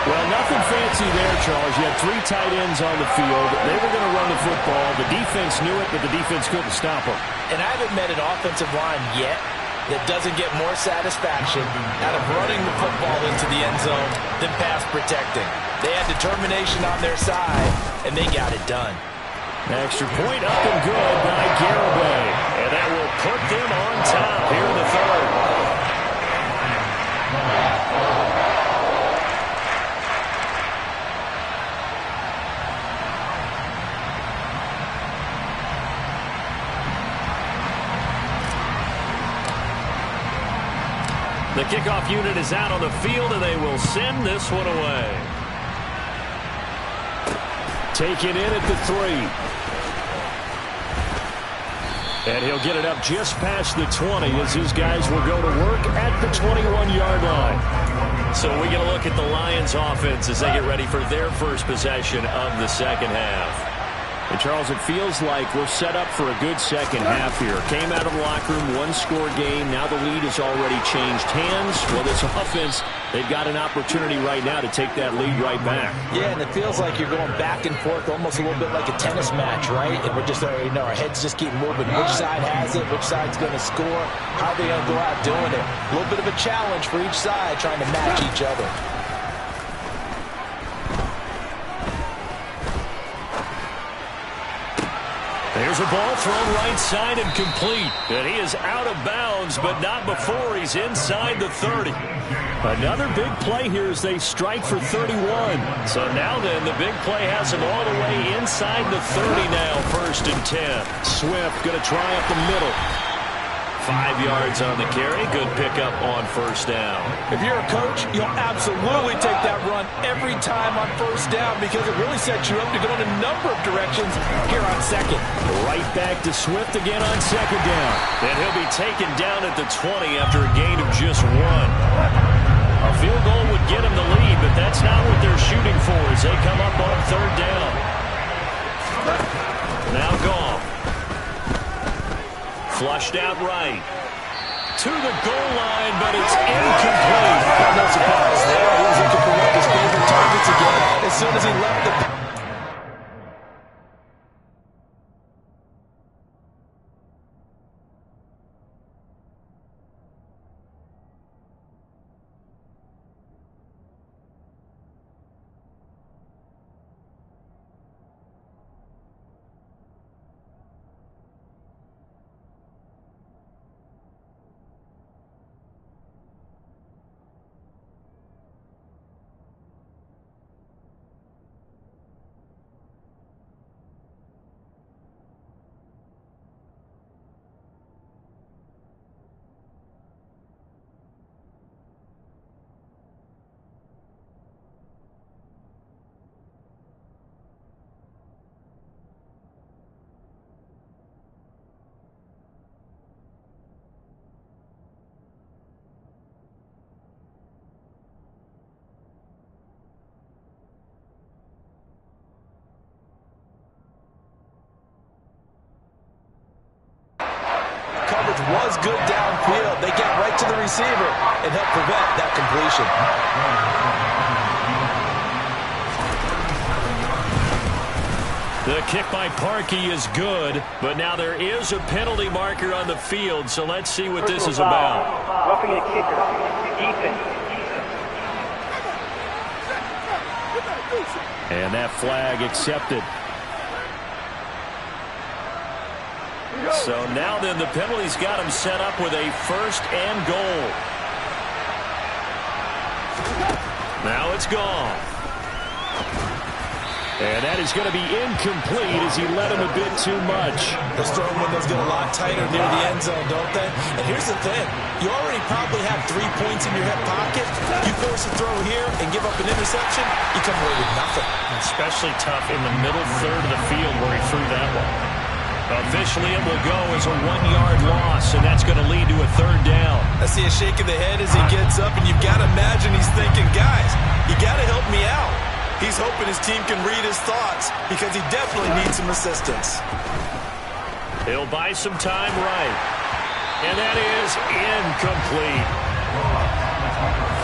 A: Well, nothing fancy there, Charles. You had 3 tight ends on the field. They were going to run the football. The defense knew it, but the defense couldn't stop them.
B: And I haven't met an offensive line yet that doesn't get more satisfaction out of running the football into the end zone than pass protecting. They had determination on their side, and they got it done.
A: Extra point up and good by Garibay. And that will put them on top here in the third. The kickoff unit is out on the field, and they will send this one away. Taken in at the 3. And he'll get it up just past the 20 as his guys will go to work at the 21-yard line. So we get a look at the Lions offense as they get ready for their first possession of the second half. And Charles, it feels like we're set up for a good second half here. Came out of the locker room, 1-score game. Now the lead has already changed hands. Well, this offense, they've got an opportunity right now to take that lead right back.
B: Yeah, and it feels like you're going back and forth almost a little bit like a tennis match, right? And we're just, our heads just keep moving. Which side has it? Which side's going to score? How are they going to go out doing it? A little bit of a challenge for each side trying to match each other.
A: There's a ball thrown right side and complete. And he is out of bounds, but not before he's inside the 30. Another big play here as they strike for 31. So now then, the big play has him all the way inside the 30 now, 1st and 10. Swift going to try up the middle. 5 yards on the carry. Good pickup on 1st down.
B: If you're a coach, you'll absolutely take that run every time on 1st down because it really sets you up to go in a number of directions here on 2nd.
A: Right back to Swift again on 2nd down. And he'll be taken down at the 20 after a gain of just 1. A field goal would get him the lead, but that's not what they're shooting for as they come up on 3rd down. Now Goff. Flushed out right. To the goal line, but it's incomplete.
B: No surprise there. He was looking for one of his favorite targets again as soon as he left the... Was good downfield. They get right to the receiver and help prevent that completion.
A: The kick by Parkey is good, but now there is a penalty marker on the field, so let's see what this is about.
C: Roughing a kicker. Defense.
A: And that flag accepted. So now then the penalty's got him set up with a 1st and goal. Now it's gone. And that is going to be incomplete as he led him a bit too much.
B: The throwing windows get a lot tighter near the end zone, don't they? And here's the thing. You already probably have 3 points in your hip pocket. You force a throw here and give up an interception, you come away with nothing.
A: Especially tough in the middle 3rd of the field where he threw that one. Officially, it will go as a 1-yard loss, and that's going to lead to a 3rd down.
B: I see a shake of the head as he gets up, and you've got to imagine he's thinking, guys, you got to help me out. He's hoping his team can read his thoughts because he definitely needs some assistance.
A: He'll buy some time right. And that is incomplete.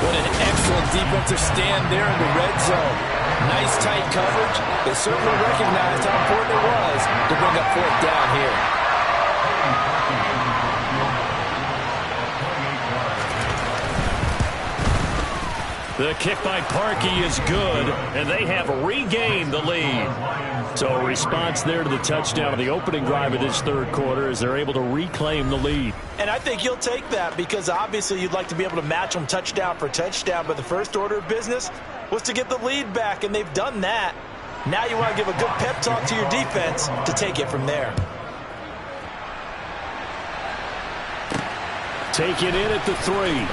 B: What an excellent defensive stand there in the red zone. Nice tight coverage. They certainly recognized how important it was to bring up 4th down here.
A: The kick by Parkey is good, and they have regained the lead. So a response there to the touchdown of the opening drive of this 3rd quarter as they're able to reclaim the lead.
B: And I think you'll take that because obviously you'd like to be able to match them touchdown for touchdown, but the first order of business was to get the lead back, and they've done that. Now you want to give a good pep talk to your defense to take it from there.
A: Take it in at the 3.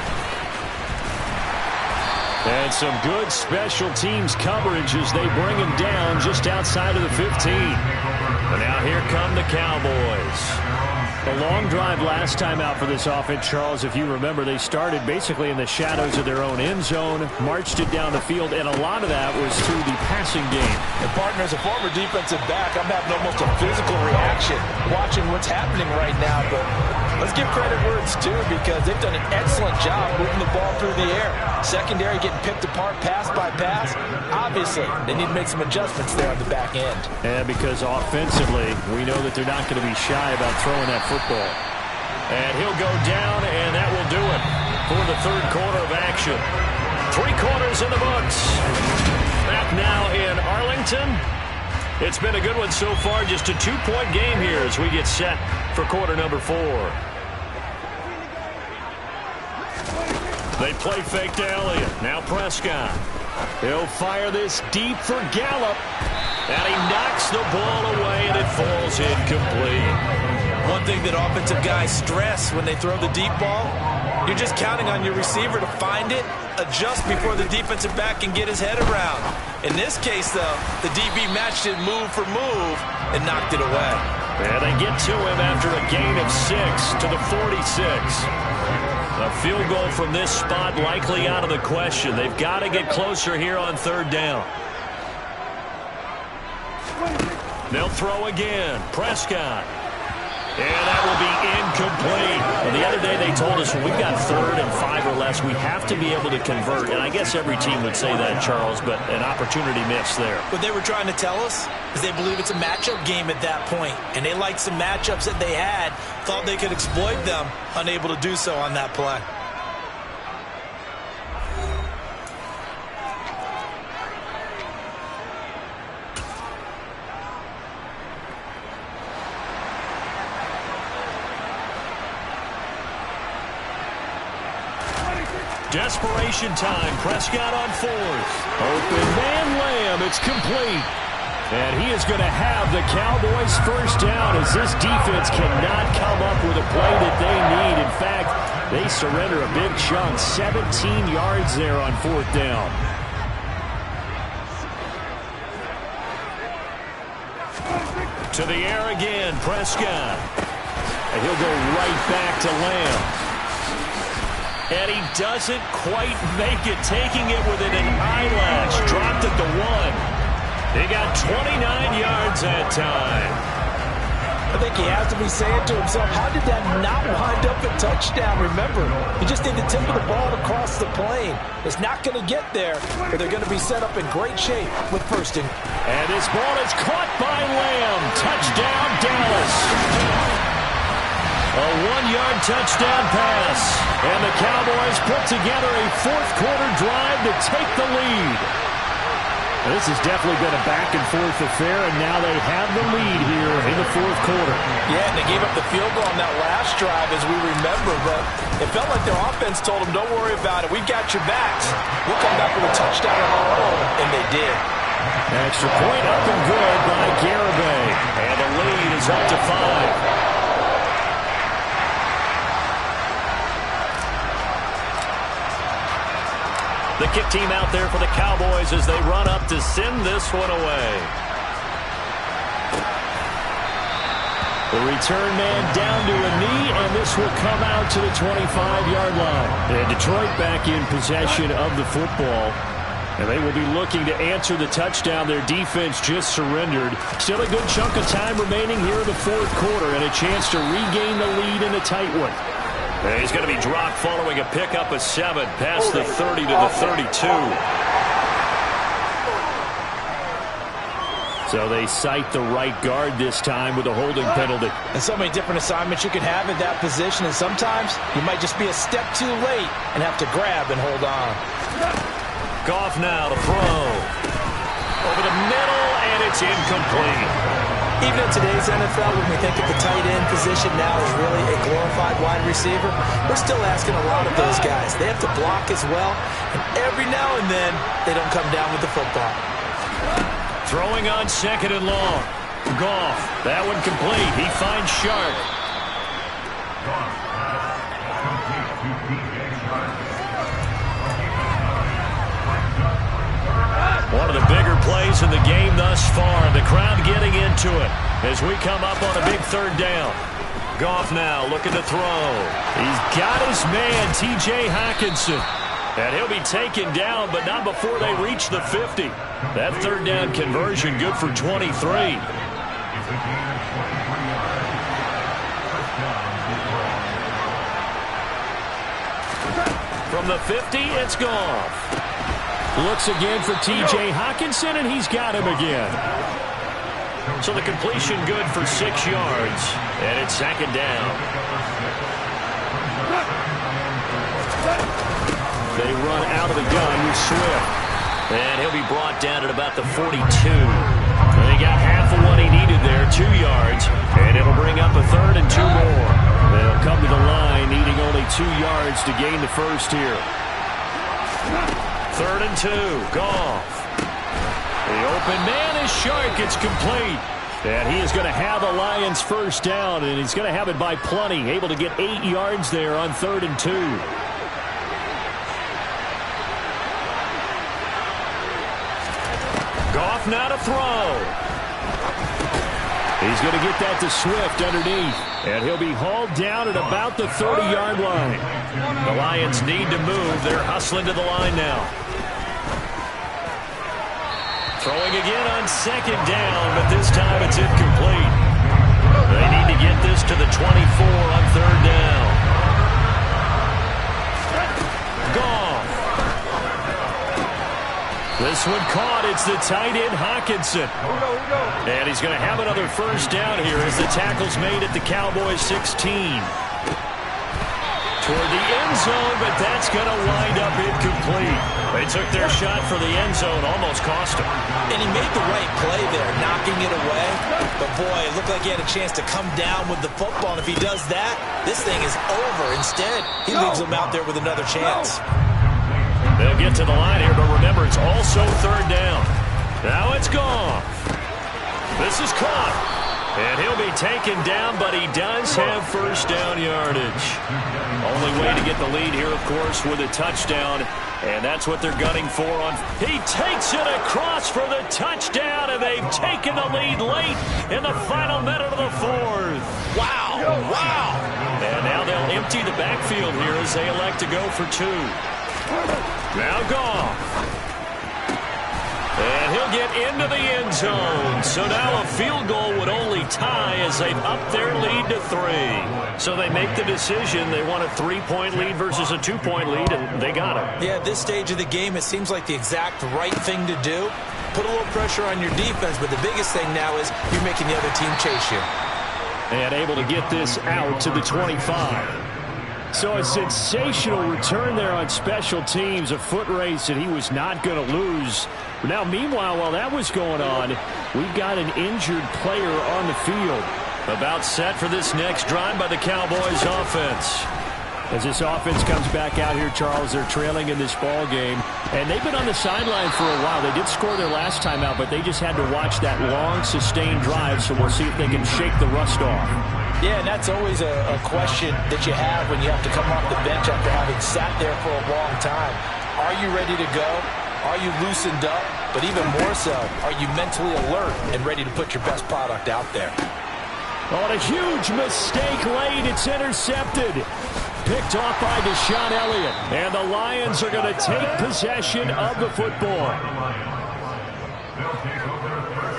A: And some good special teams coverage as they bring him down just outside of the 15. And now here come the Cowboys. A long drive last time out for this offense, Charles. If you remember, they started basically in the shadows of their own end zone, marched it down the field, and a lot of that was through the passing game.
B: And partner, as a former defensive back, I'm having almost a physical reaction watching what's happening right now. But let's give credit where it's due because they've done an excellent job moving the ball through the air. Secondary getting picked apart pass by pass. Obviously, they need to make some adjustments there on the back end.
A: And because offensively, we know that they're not going to be shy about throwing that football. And he'll go down, and that will do it for the 3rd quarter of action. 3 quarters in the books. Back now in Arlington. It's been a good one so far. Just a 2-point game here as we get set for quarter number 4. They play fake to Elliott. Now Prescott. He'll fire this deep for Gallup. And he knocks the ball away, and it falls incomplete.
B: One thing that offensive guys stress when they throw the deep ball, you're just counting on your receiver to find it, adjust before the defensive back can get his head around. In this case, though, the DB matched it move for move and knocked it away.
A: And they get to him after a gain of 6 to the 46. A field goal from this spot likely out of the question. They've got to get closer here on 3rd down. They'll throw again. Prescott. And that will be incomplete. Well, the other day they told us when we've got 3rd and 5 or less, we have to be able to convert. And I guess every team would say that, Charles, but an opportunity missed there.
B: What they were trying to tell us is they believe it's a matchup game at that point. And they liked some matchups that they had, thought they could exploit them, unable to do so on that play.
A: Desperation time. Prescott on 4th. Open man Lamb. It's complete. And he is going to have the Cowboys' first down as this defense cannot come up with a play that they need. In fact, they surrender a big chunk. 17 yards there on 4th down. To the air again. Prescott. And he'll go right back to Lamb. And he doesn't quite make it, taking it within an eyelash. Dropped at the 1. They got 29 yards that time.
B: I think he has to be saying to himself, how did that not wind up a touchdown? Remember, you just need the tip of the ball to cross the plane. It's not going to get there, but they're going to be set up in great shape with 1st and...
A: And this ball is caught by Lamb. Touchdown, Dallas. A 1-yard touchdown pass. And the Cowboys put together a 4th-quarter drive to take the lead. This has definitely been a back-and-forth affair, and now they have the lead here in the 4th quarter.
B: Yeah, and they gave up the field goal on that last drive, as we remember, but it felt like their offense told them, don't worry about it. We've got your backs. We'll come back with a touchdown of our own, and they did.
A: Extra point up and good by Garibay. And the lead is up to 5. The kick team out there for the Cowboys as they run up to send this one away. The return man down to a knee, and this will come out to the 25-yard line. And Detroit back in possession of the football. And they will be looking to answer the touchdown their defense just surrendered. Still a good chunk of time remaining here in the 4th quarter, and a chance to regain the lead in a tight one. And he's going to be dropped following a pickup of 7 past the 30 to the 32. So they cite the right guard this time with a holding penalty.
B: And so many different assignments you can have at that position, and sometimes you might just be a step too late and have to grab and hold on.
A: Goff now to throw. Over the middle, and it's incomplete.
B: Even in today's NFL, when we think of the tight end position now as really a glorified wide receiver, we're still asking a lot of those guys. They have to block as well, and every now and then, they don't come down with the football.
A: Throwing on 2nd and long. Goff, that one complete. He finds Sharp. One of the bigger plays in the game thus far. The crowd getting into it as we come up on a big 3rd down. Goff now looking to throw. He's got his man, T.J. Hockenson. And he'll be taken down, but not before they reach the 50. That 3rd down conversion good for 23. From the 50, it's Goff. Looks again for T.J. Hockenson, and he's got him again. So the completion good for 6 yards, and it's 2nd down. They run out of the gun with Swift, and he'll be brought down at about the 42. They got yards to gain the first here. 3rd and 2. Goff. The open man is Shark. It's complete. And he is going to have a Lions first down, and he's going to have it by plenty. Able to get 8 yards there on 3rd and 2. Goff now to throw. He's going to get that to Swift underneath. And he'll be hauled down at about the 30-yard line. The Lions need to move. They're hustling to the line now. Throwing again on 2nd down, but this time it's incomplete. They need to get this to the 24 on 3rd down. Goff. This one caught. It's the tight end, Hawkinson. And he's going to have another first down here as the tackle's made at the Cowboys 16. Toward the end zone, but that's going to wind up incomplete. They took their shot for the end zone, almost cost him.
B: And he made the right play there, knocking it away. But boy, it looked like he had a chance to come down with the football. And if he does that, this thing is over. Instead, he leaves him out there with another chance.
A: They'll get to the line here, but remember, it's also 3rd down. Now it's Goff. This is caught. And he'll be taken down, but he does have first down yardage. Only way to get the lead here, of course, with a touchdown. And that's what they're gunning for. He takes it across for the touchdown, and they've taken the lead late in the final minute of the 4th.
B: Wow, wow.
A: And now they'll empty the backfield here as they elect to go for 2. Now Goff. And he'll get into the end zone. So now a field goal would only tie as they've upped their lead to 3. So they make the decision. They want a 3-point lead versus a 2-point lead, and they got it.
B: Yeah, at this stage of the game, it seems like the exact right thing to do. Put a little pressure on your defense, but the biggest thing now is you're making the other team chase you.
A: And able to get this out to the 25. So a sensational return there on special teams, a foot race that he was not going to lose. Now, meanwhile, while that was going on, we've got an injured player on the field. About set for this next drive by the Cowboys offense. As this offense comes back out here, Charles, they're trailing in this ball game. And they've been on the sideline for a while. They did score their last time out, but they just had to watch that long, sustained drive, so we'll see if they can shake the rust off.
B: Yeah, and that's always a question that you have when you have to come off the bench after having sat there for a long time. Are you ready to go? Are you loosened up? But even more so, are you mentally alert and ready to put your best product out there?
A: On a huge mistake late, it's intercepted. Picked off by Deshaun Elliott. And the Lions are going to take possession of the football.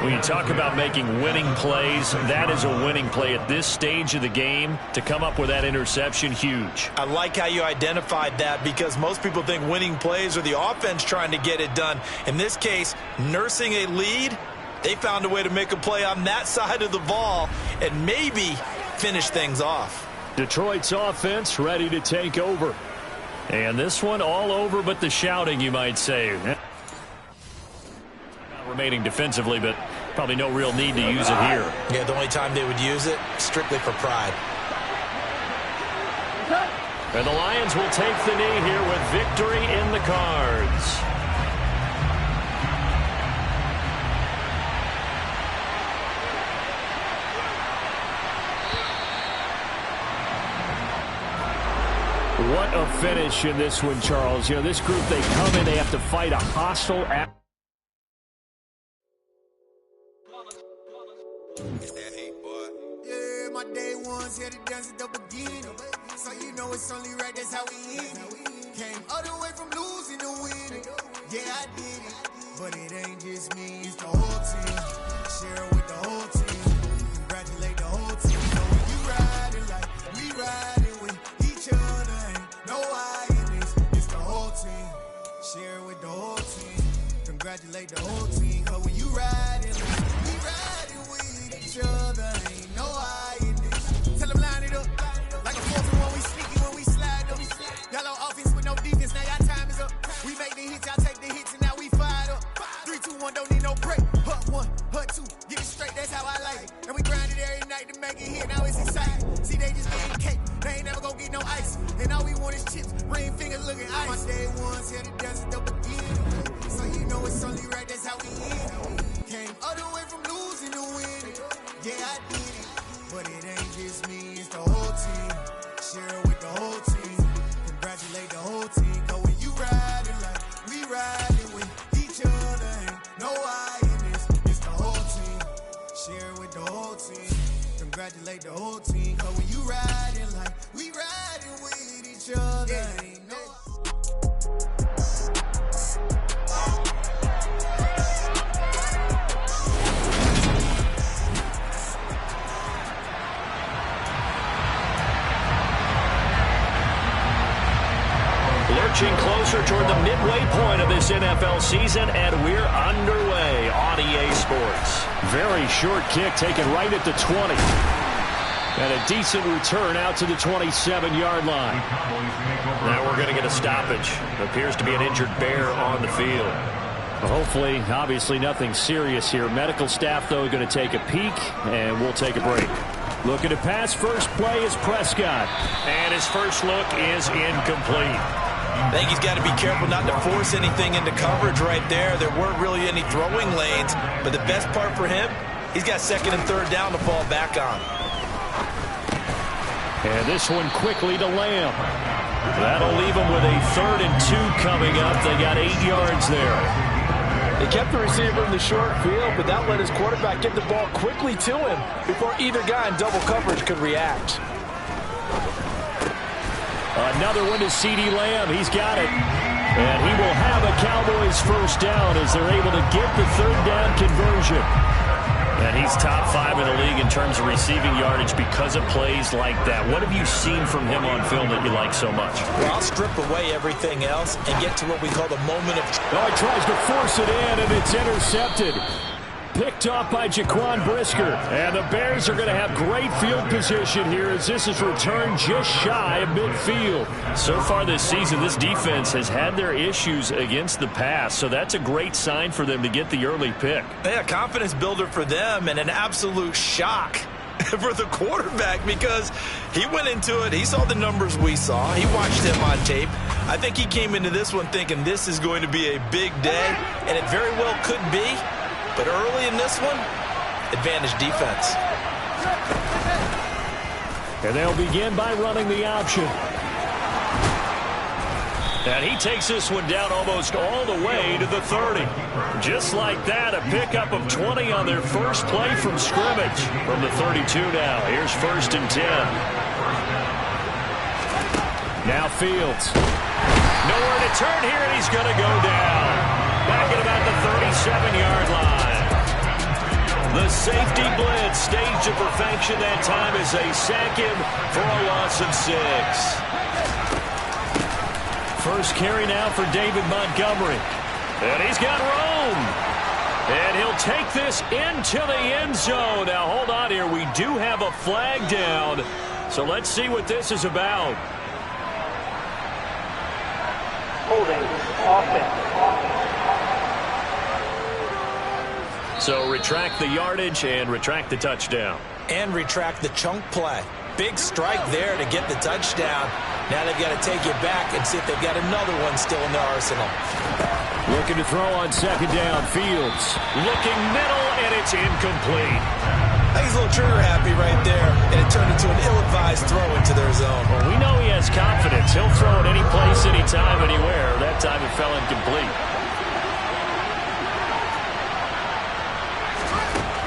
A: When you talk about making winning plays, that is a winning play at this stage of the game. To come up with that interception, huge.
B: I like how you identified that, because most people think winning plays are the offense trying to get it done. In this case, nursing a lead, they found a way to make a play on that side of the ball and maybe finish things off.
A: Detroit's offense ready to take over. And this one all over but the shouting, you might say. Remaining defensively, but probably no real need to use it here.
B: Yeah, the only time they would use it, strictly for pride.
A: And the Lions will take the knee here with victory in the cards. What a finish in this one, Charles. You know, this group, they come in, they have to fight a hostile atmosphere.
K: Yeah, my day ones here to dance at the beginning. So you know it's only right, that's how we end it. Came all the way from losing to winning. Yeah, I did it. But it ain't just me, it's the whole team. Share it with the whole team. Congratulate the whole team. So when you riding like we riding with each other, ain't no I in this. It's the whole team. Share it with the whole team. Congratulate the whole team. Cause when you riding like we riding with each other, ain't no I in this. Tell them line it up. Like a 4-1, we sneaky when we slide up. Y'all on offense with no defense, now y'all time is up. We make the hits, y'all take the hits, and now we fired up. 3, 2, 1, don't need no break. Hut 1, hut 2, get it straight, that's how I like it. And we grind it every night to make it hit, now it's exciting. See, they just getting cake. They ain't never gonna get no ice. And all we want is chips, ring fingers looking ice. My day ones here, the desert the beginning. So you know it's only right, that's how we end. Came all the way from losing to winning. Yeah, I did it. But it ain't just me, it's the whole team. Share it with the whole team. Congratulate the whole team. Cause when you riding like we riding with each other, ain't no I in this. It's the whole team. Share it with the whole team. Congratulate the whole team. Cause when you riding like we riding with each other, ain't no
A: Lurching closer toward the midway point of this NFL season, and we're underway on EA Sports. Very short kick taken right at the 20. And a decent return out to the 27-yard line. Now we're going to get a stoppage. Appears to be an injured Bear on the field. Well, hopefully, obviously nothing serious here. Medical staff, though, going to take a peek, and we'll take a break. Looking to pass. First play is Prescott. And his first look is incomplete.
I: I think he's got to be careful not to force anything into coverage right there. There weren't really any throwing lanes, but the best part for him, he's got second and third down to fall back on.
A: And this one quickly to Lamb. That'll leave him with a 3rd and 2 coming up. They got 8 yards there.
L: They kept the receiver in the short field, but that let his quarterback get the ball quickly to him before either guy in double coverage could react.
A: Another one to CeeDee Lamb. He's got it. And he will have a Cowboys first down as they're able to get the 3rd down conversion. And he's top 5 in the league in terms of receiving yardage because of plays like that. What have you seen from him on film that you like so much?
I: Well, I'll strip away everything else and get to what we call the moment of...
A: Oh, he tries to force it in, and it's intercepted. Picked off by Jaquan Brisker. And the Bears are going to have great field position here as this is returned just shy of midfield. So far this season, this defense has had their issues against the pass, so that's a great sign for them to get the early pick.
I: Yeah, confidence builder for them and an absolute shock for the quarterback because he went into it. He saw the numbers we saw. He watched him on tape. I think he came into this one thinking this is going to be a big day, and it very well could be. But early in this one, advantage defense.
A: And they'll begin by running the option. And he takes this one down almost all the way to the 30. Just like that, a pickup of 20 on their first play from scrimmage. From the 32 now, here's 1st and 10. Now Fields. Nowhere to turn here, and he's going to go down. Back at about the 37-yard line. The safety blitz staged to perfection that time as they sack him for a loss of 6. First carry now for David Montgomery. And he's got room. And he'll take this into the end zone. Now, hold on here. We do have a flag down. So let's see what this is about.
C: Holding offense.
A: So retract the yardage and retract the touchdown.
I: And retract the chunk play. Big strike there to get the touchdown. Now they've got to take it back and see if they've got another one still in their arsenal.
A: Looking to throw on 2nd down. Fields looking middle, and it's incomplete.
I: I think he's a little trigger happy right there, and it turned into an ill-advised throw into their zone.
A: Well, we know he has confidence. He'll throw it any place, anytime, anywhere. That time it fell incomplete.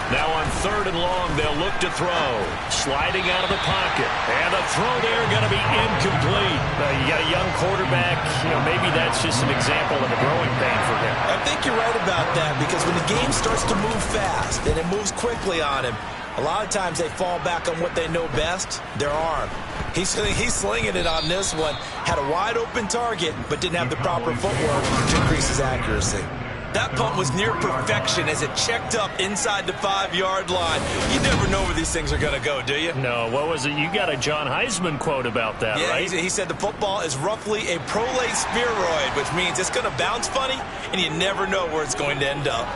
A: Now on 3rd and long, they'll look to throw. Sliding out of the pocket. And the throw there going to be incomplete. You got a young quarterback. Maybe that's just an example of a growing pain for him.
I: I think you're right about that because when the game starts to move fast and it moves quickly on him, a lot of times they fall back on what they know best, their arm. He's slinging it on this one. Had a wide open target, but didn't have the proper footwork to increase his accuracy. That punt was near perfection as it checked up inside the 5-yard line. You never know where these things are going to go, do you?
A: No, what was it? You got a John Heisman quote about that, right?
I: Yeah, he said the football is roughly a prolate spheroid, which means it's going to bounce funny, and you never know where it's going to end up.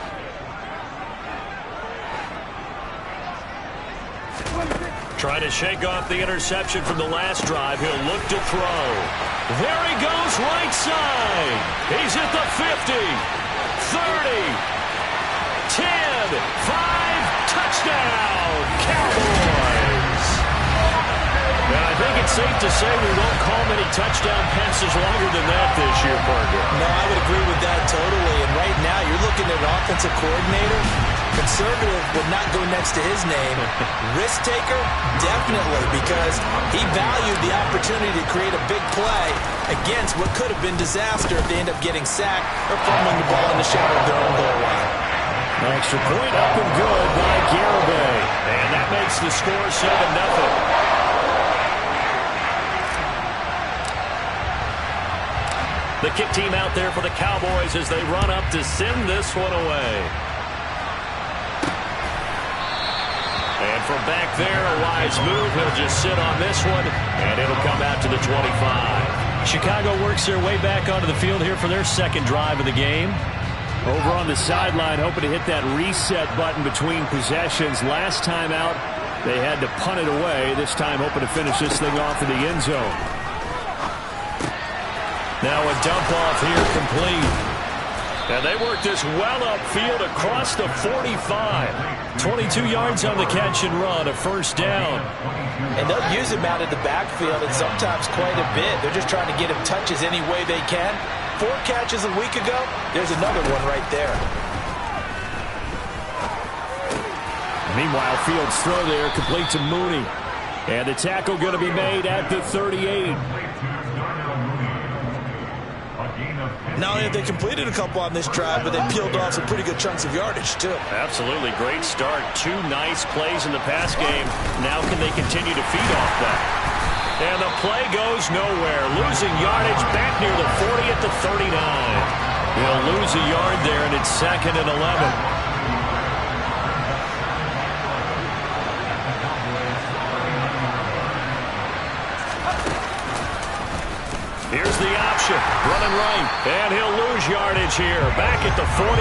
A: Trying to shake off the interception from the last drive. He'll look to throw. There he goes, right side. He's at the 50, 30, 10, 5, touchdown, Cowboys. Now, I think it's safe to say we won't call many touchdown passes longer than that this year, Parker.
B: No, I would agree with that totally. And right now, you're looking at an offensive coordinator. Conservative would not go next to his name. Risk taker, definitely, because he valued the opportunity to create a big play against what could have been disaster if they end up getting sacked or fumbling the ball in the shadow of their own goal line.
A: Extra point up and good by Garibay. And that makes the score 7-0. The kick team out there for the Cowboys as they run up to send this one away. And from back there, a wise move. He'll just sit on this one, and it'll come out to the 25. Chicago works their way back onto the field here for their second drive of the game. Over on the sideline, hoping to hit that reset button between possessions. Last time out, they had to punt it away. This time, hoping to finish this thing off in the end zone. Now a dump off here complete. And they work this well upfield across the 45. 22 yards on the catch and run, a first down.
B: And they'll use him out of the backfield, and sometimes quite a bit. They're just trying to get him touches any way they can. 4 catches a week ago, there's another one right there.
A: Meanwhile, Fields' throw there complete to Mooney. And the tackle going to be made at the 38.
B: Not only have they completed a couple on this drive, but they peeled off some pretty good chunks of yardage, too.
A: Absolutely. Great start. 2 nice plays in the pass game. Now can they continue to feed off that? And the play goes nowhere. Losing yardage back near the 40 at the 39. He'll lose a yard there, and it's 2nd and 11. Here's the option, running right, and he'll lose yardage here, back at the 41.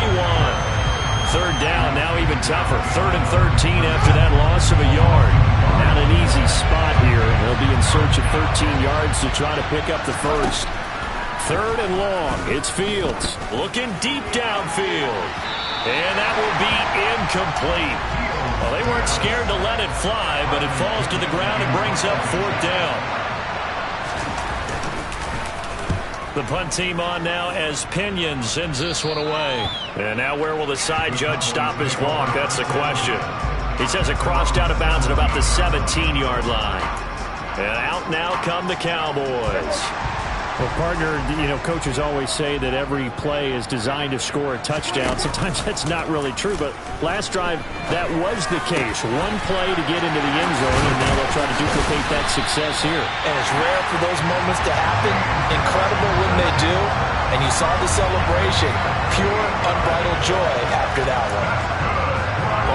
A: 3rd down, now even tougher, 3rd and 13 after that loss of a yard. Not an easy spot here. They'll be in search of 13 yards to try to pick up the first. 3rd and long, it's Fields, looking deep downfield. And that will be incomplete. Well, they weren't scared to let it fly, but it falls to the ground and brings up 4th down. The punt team on now as Pinion sends this one away. And now where will the side judge stop his walk? That's the question. He says it crossed out of bounds at about the 17-yard line. And out now come the Cowboys.
M: Well, partner, coaches always say that every play is designed to score a touchdown. Sometimes that's not really true, but last drive, that was the case. One play to get into the end zone, and now they'll try to duplicate that success here.
B: And it's rare for those moments to happen. Incredible when they do. And you saw the celebration. Pure, unbridled joy after that one.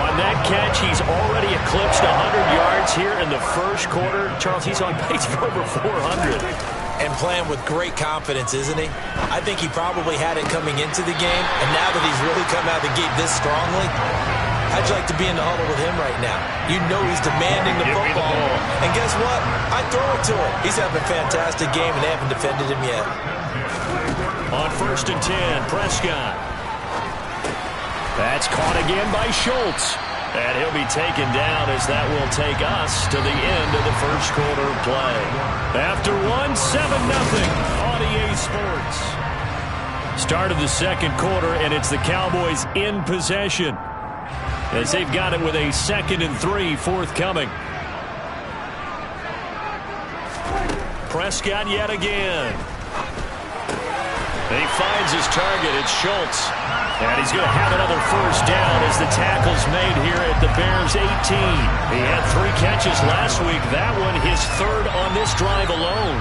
A: On that catch, he's already eclipsed 100 yards here in the first quarter. Charles, he's on pace for over 400.
B: And playing with great confidence, isn't he? I think he probably had it coming into the game, and now that he's really come out of the gate this strongly, how'd you like to be in the huddle with him right now? You know he's demanding the football. And guess what? I throw it to him. He's having a fantastic game, and they haven't defended him yet.
A: On 1st and 10, Prescott. That's caught again by Schultz. And he'll be taken down as that will take us to the end of the first quarter of play. After 1, 7-0 on EA Sports. Start of the second quarter, and it's the Cowboys in possession as they've got it with a 2nd and 3 forthcoming. Prescott yet again. And he finds his target. It's Schultz. And he's going to have another first down as the tackle's made here at the Bears 18. He had 3 catches last week. That one his 3rd on this drive alone.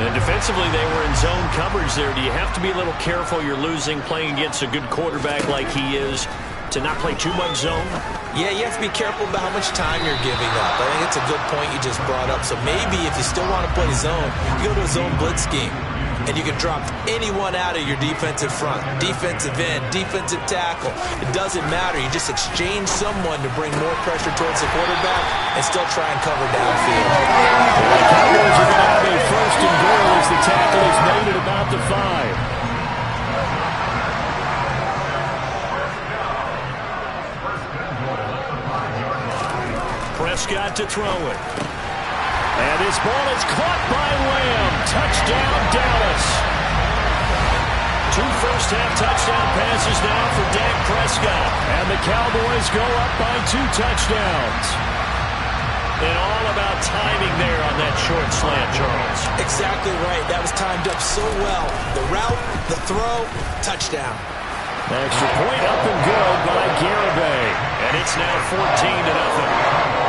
A: And defensively, they were in zone coverage there. Do you have to be a little careful? You're losing, playing against a good quarterback like he is, to not play too much zone?
B: Yeah, you have to be careful about how much time you're giving up. I think it's a good point you just brought up. So maybe if you still want to play zone, you go to a zone blitz scheme. and you can drop anyone out of your defensive front. Defensive end, defensive tackle. It doesn't matter. You just exchange someone to bring more pressure towards the quarterback and still try and cover downfield.
M: The Cowboys are going to have a first and goal as the tackle is made at about the 5. Prescott to throw it. And his ball is caught by Lamb. Touchdown, Dallas. 2 first-half touchdown passes now for Dak Prescott. And the Cowboys go up by 2 touchdowns. And all about timing there on that short slant, Charles.
B: Exactly right. That was timed up so well. The route, the throw, touchdown.
M: Extra point up and good by Garibay. And it's now 14-0.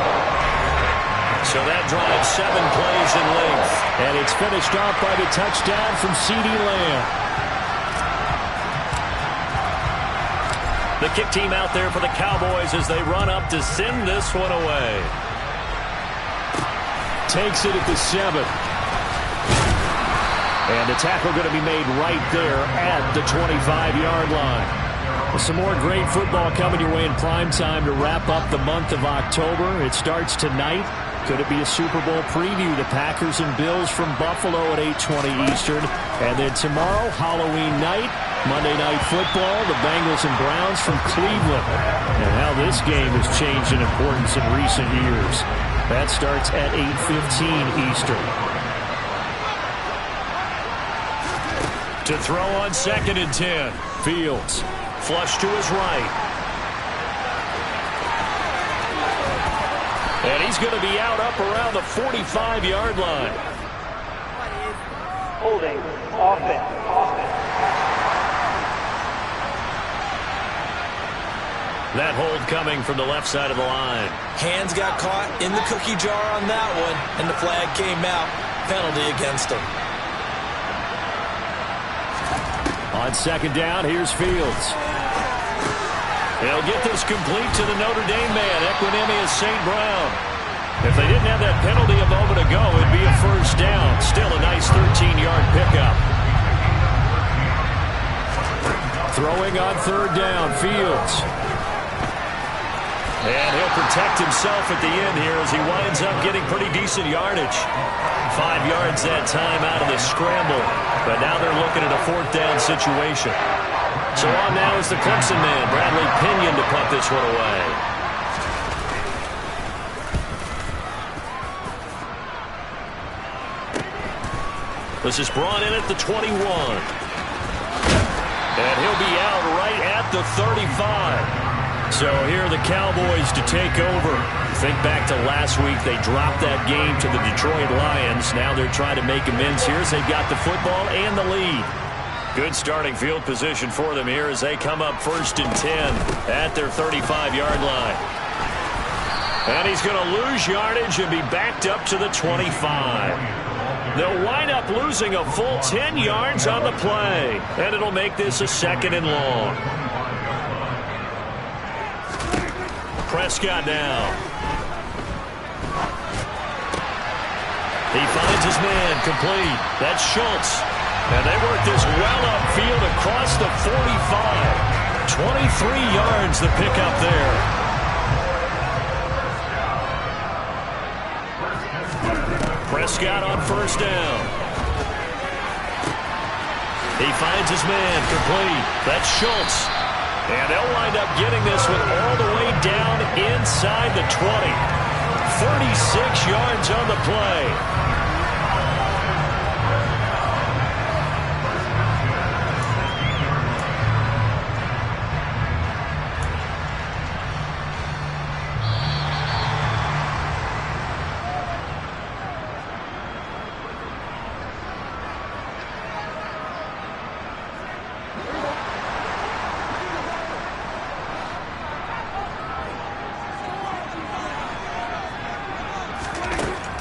M: So that drives 7 plays in length. And it's finished off by the touchdown from CeeDee Lamb. The kick team out there for the Cowboys as they run up to send this one away. Takes it at the 7. And the tackle going to be made right there at the 25-yard line. Some more great football coming your way in prime time to wrap up the month of October. It starts tonight. Could it be a Super Bowl preview? The Packers and Bills from Buffalo at 8:20 Eastern. And then tomorrow, Halloween night, Monday Night Football, the Bengals and Browns from Cleveland. And how this game has changed in importance in recent years. That starts at 8:15 Eastern. To throw on 2nd and 10. Fields. Flush to his right. And he's going to be out up around the 45-yard line.
C: Holding. Offense.
M: That hold coming from the left side of the line.
B: Hands got caught in the cookie jar on that one, and the flag came out. Penalty against him.
M: On 2nd down, here's Fields. They'll get this complete to the Notre Dame man, Equinemius St. Brown. If they didn't have that penalty a moment ago, it'd be a first down. Still a nice 13-yard pickup. Throwing on 3rd down, Fields. And he'll protect himself at the end here as he winds up getting pretty decent yardage. 5 yards that time out of the scramble. But now they're looking at a 4th down situation. So on now is the Clemson man, Bradley Pinion, to punt this one away. This is brought in at the 21. And he'll be out right at the 35. So here are the Cowboys to take over. Think back to last week. They dropped that game to the Detroit Lions. Now they're trying to make amends here as they've got the football and the lead. Good starting field position for them here as they come up 1st and 10 at their 35-yard line. And he's going to lose yardage and be backed up to the 25. They'll wind up losing a full 10 yards on the play. And it'll make this a 2nd and long. Prescott now. He finds his man complete. That's Schultz. And they work this well upfield across the 45. 23 yards the pickup there. Prescott on 1st down. He finds his man complete. That's Schultz. And they'll wind up getting this one all the way down inside the 20. 36 yards on the play.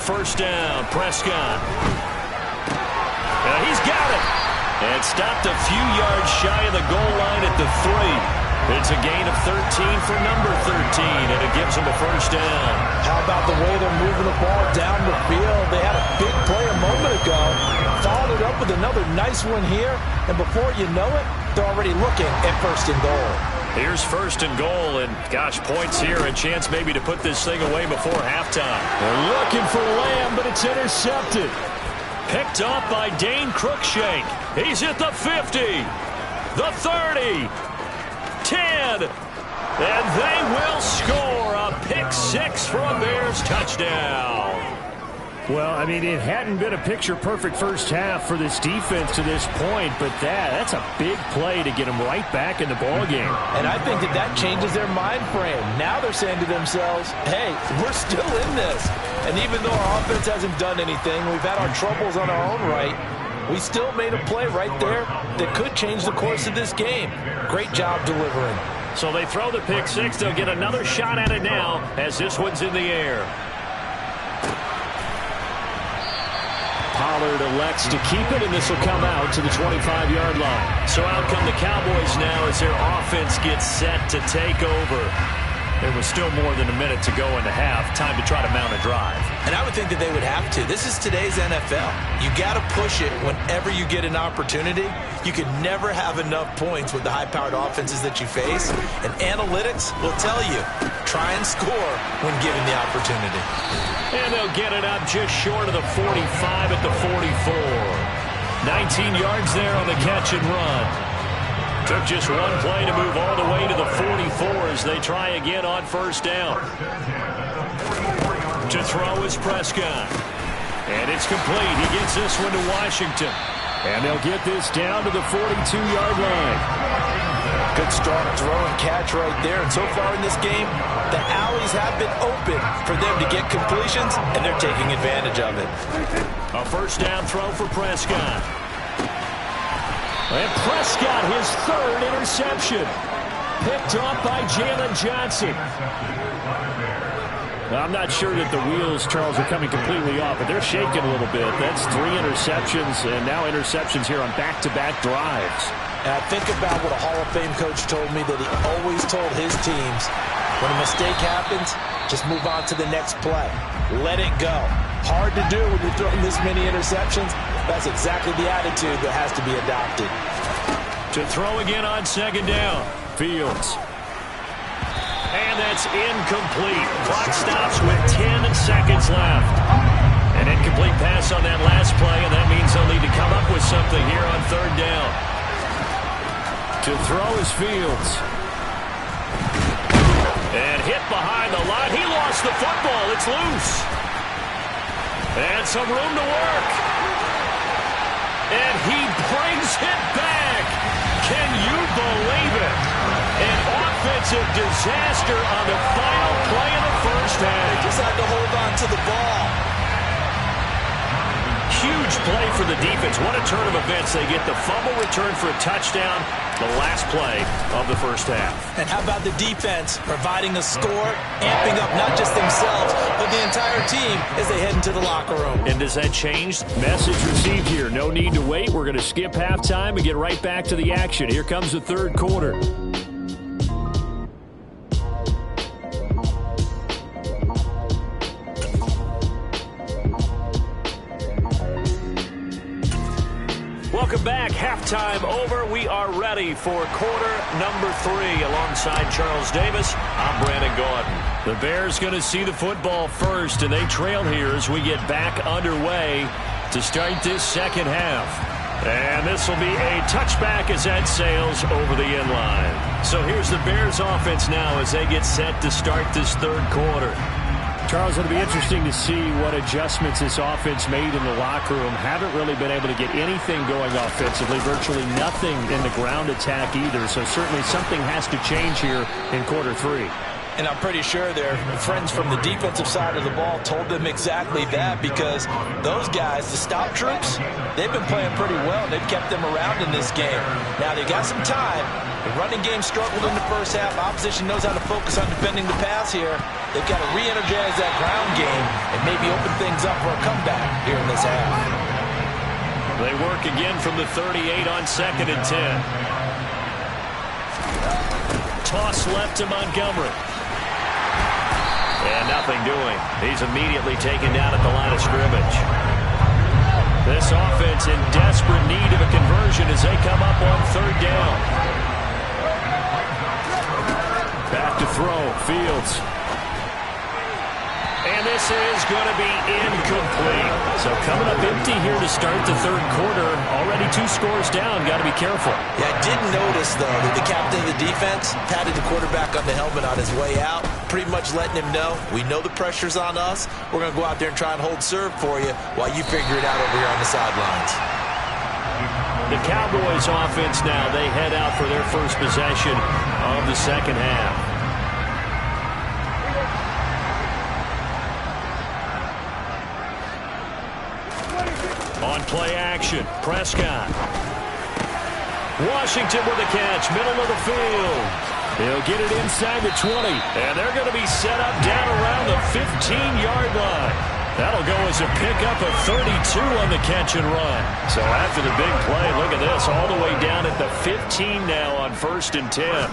M: First down, Prescott. He's got it. And stopped a few yards shy of the goal line at the 3. It's a gain of 13 for number 13, and it gives him a first down.
L: How about the way they're moving the ball down the field? They had a big play a moment ago. Followed it up with another another nice one here, and before you know it, they're already looking at 1st and goal.
A: Here's 1st and goal, and gosh, points here, a chance maybe to put this thing away before halftime.
M: They're looking for Lamb, but it's intercepted.
A: Picked up by Dane Cruikshank. He's at the 50, the 30, 10, and they will score a pick-6 for a Bears touchdown.
M: Well, I mean, it hadn't been a picture-perfect first half for this defense to this point, but that's a big play to get them right back in the ballgame.
L: And I think that changes their mind frame. Now they're saying to themselves, hey, we're still in this. And even though our offense hasn't done anything, we've had our troubles on our own right, we still made a play right there that could change the course of this game. Great job delivering.
A: So they throw the pick-6. They'll get another shot at it now as this one's in the air.
M: Pollard elects to keep it, and this will come out to the 25-yard line.
A: So out come the Cowboys now as their offense gets set to take over. There was still more than a minute to go in the half. Time to try to mount a drive.
B: And I would think that they would have to. This is today's NFL. You got to push it whenever you get an opportunity. You can never have enough points with the high-powered offenses that you face. And analytics will tell you, try and score when given the opportunity.
A: And they'll get it up just short of the 45 at the 44. 19 yards there on the catch and run. Took just one play to move all the way to the 44 as they try again on 1st down. To throw is Prescott. And it's complete. He gets this one to Washington.
M: And they'll get this down to the 42-yard line.
L: Good strong throw and catch right there. And so far in this game, the alleys have been open for them to get completions, and they're taking advantage of it.
A: A 1st down throw for Prescott. And Prescott, his 3rd interception. Picked up by Jalen Johnson.
M: I'm not sure that the wheels, Charles, are coming completely off, but they're shaking a little bit. That's 3 interceptions, and now interceptions here on back-to-back drives.
L: And I think about what a Hall of Fame coach told me, that he always told his teams, when a mistake happens, just move on to the next play. Let it go. Hard to do when you're throwing this many interceptions. That's exactly the attitude that has to be adopted.
A: To throw again on 2nd down. Fields. And that's incomplete. Clock stops with 10 seconds left. An incomplete pass on that last play, and that means they'll need to come up with something here on 3rd down. To throw is Fields. And hit behind the line. He lost the football. It's loose. And some room to work. And he brings it back. Can you believe it? An offensive disaster on the final play of the 1st half.
B: They just had to hold on to the ball.
A: Huge play for the defense. What a turn of events. They get the fumble return for a touchdown. The last play of the 1st half.
B: And how about the defense providing a score, amping up not just themselves, but the entire team as they head into the locker room.
A: And does that change?
M: Message received here. No need to wait. We're going to skip halftime and get right back to the action. Here comes the 3rd quarter.
A: Welcome back. Halftime over. We are ready for quarter number 3. Alongside Charles Davis, I'm Brandon Gaudin. The Bears going to see the football first, and they trail here as we get back underway to start this 2nd half. And this will be a touchback as that sails over the end line. So here's the Bears offense now as they get set to start this 3rd quarter.
M: Charles, it'll be interesting to see what adjustments this offense made in the locker room. Haven't really been able to get anything going offensively, virtually nothing in the ground attack either. So certainly something has to change here in quarter 3.
L: And I'm pretty sure their friends from the defensive side of the ball told them exactly that, because those guys, the stop troops, they've been playing pretty well. They've kept them around in this game. Now, they got some time. The running game struggled in the 1st half. Opposition knows how to focus on defending the pass here. They've got to re-energize that ground game and maybe open things up for a comeback here in this half.
A: They work again from the 38 on 2nd and 10. Toss left to Montgomery. And nothing doing. He's immediately taken down at the line of scrimmage. This offense in desperate need of a conversion as they come up on third down. Back to throw, Fields. And this is going to be incomplete. So coming up empty here to start the third quarter. Already 2 scores down. Got to be careful.
B: Yeah, I did notice, though, that the captain of the defense patted the quarterback on the helmet on his way out, pretty much letting him know, we know the pressure's on us. We're going to go out there and try and hold serve for you while you figure it out over here on the sidelines.
A: The Cowboys offense now, they head out for their first possession of the second half. On play action, Prescott. Washington with a catch, middle of the field. He'll get it inside the 20, and they're going to be set up down around the 15-yard line. That'll go as a pickup of 32 on the catch and run. So after the big play, look at this, all the way down at the 15 now on 1st and 10.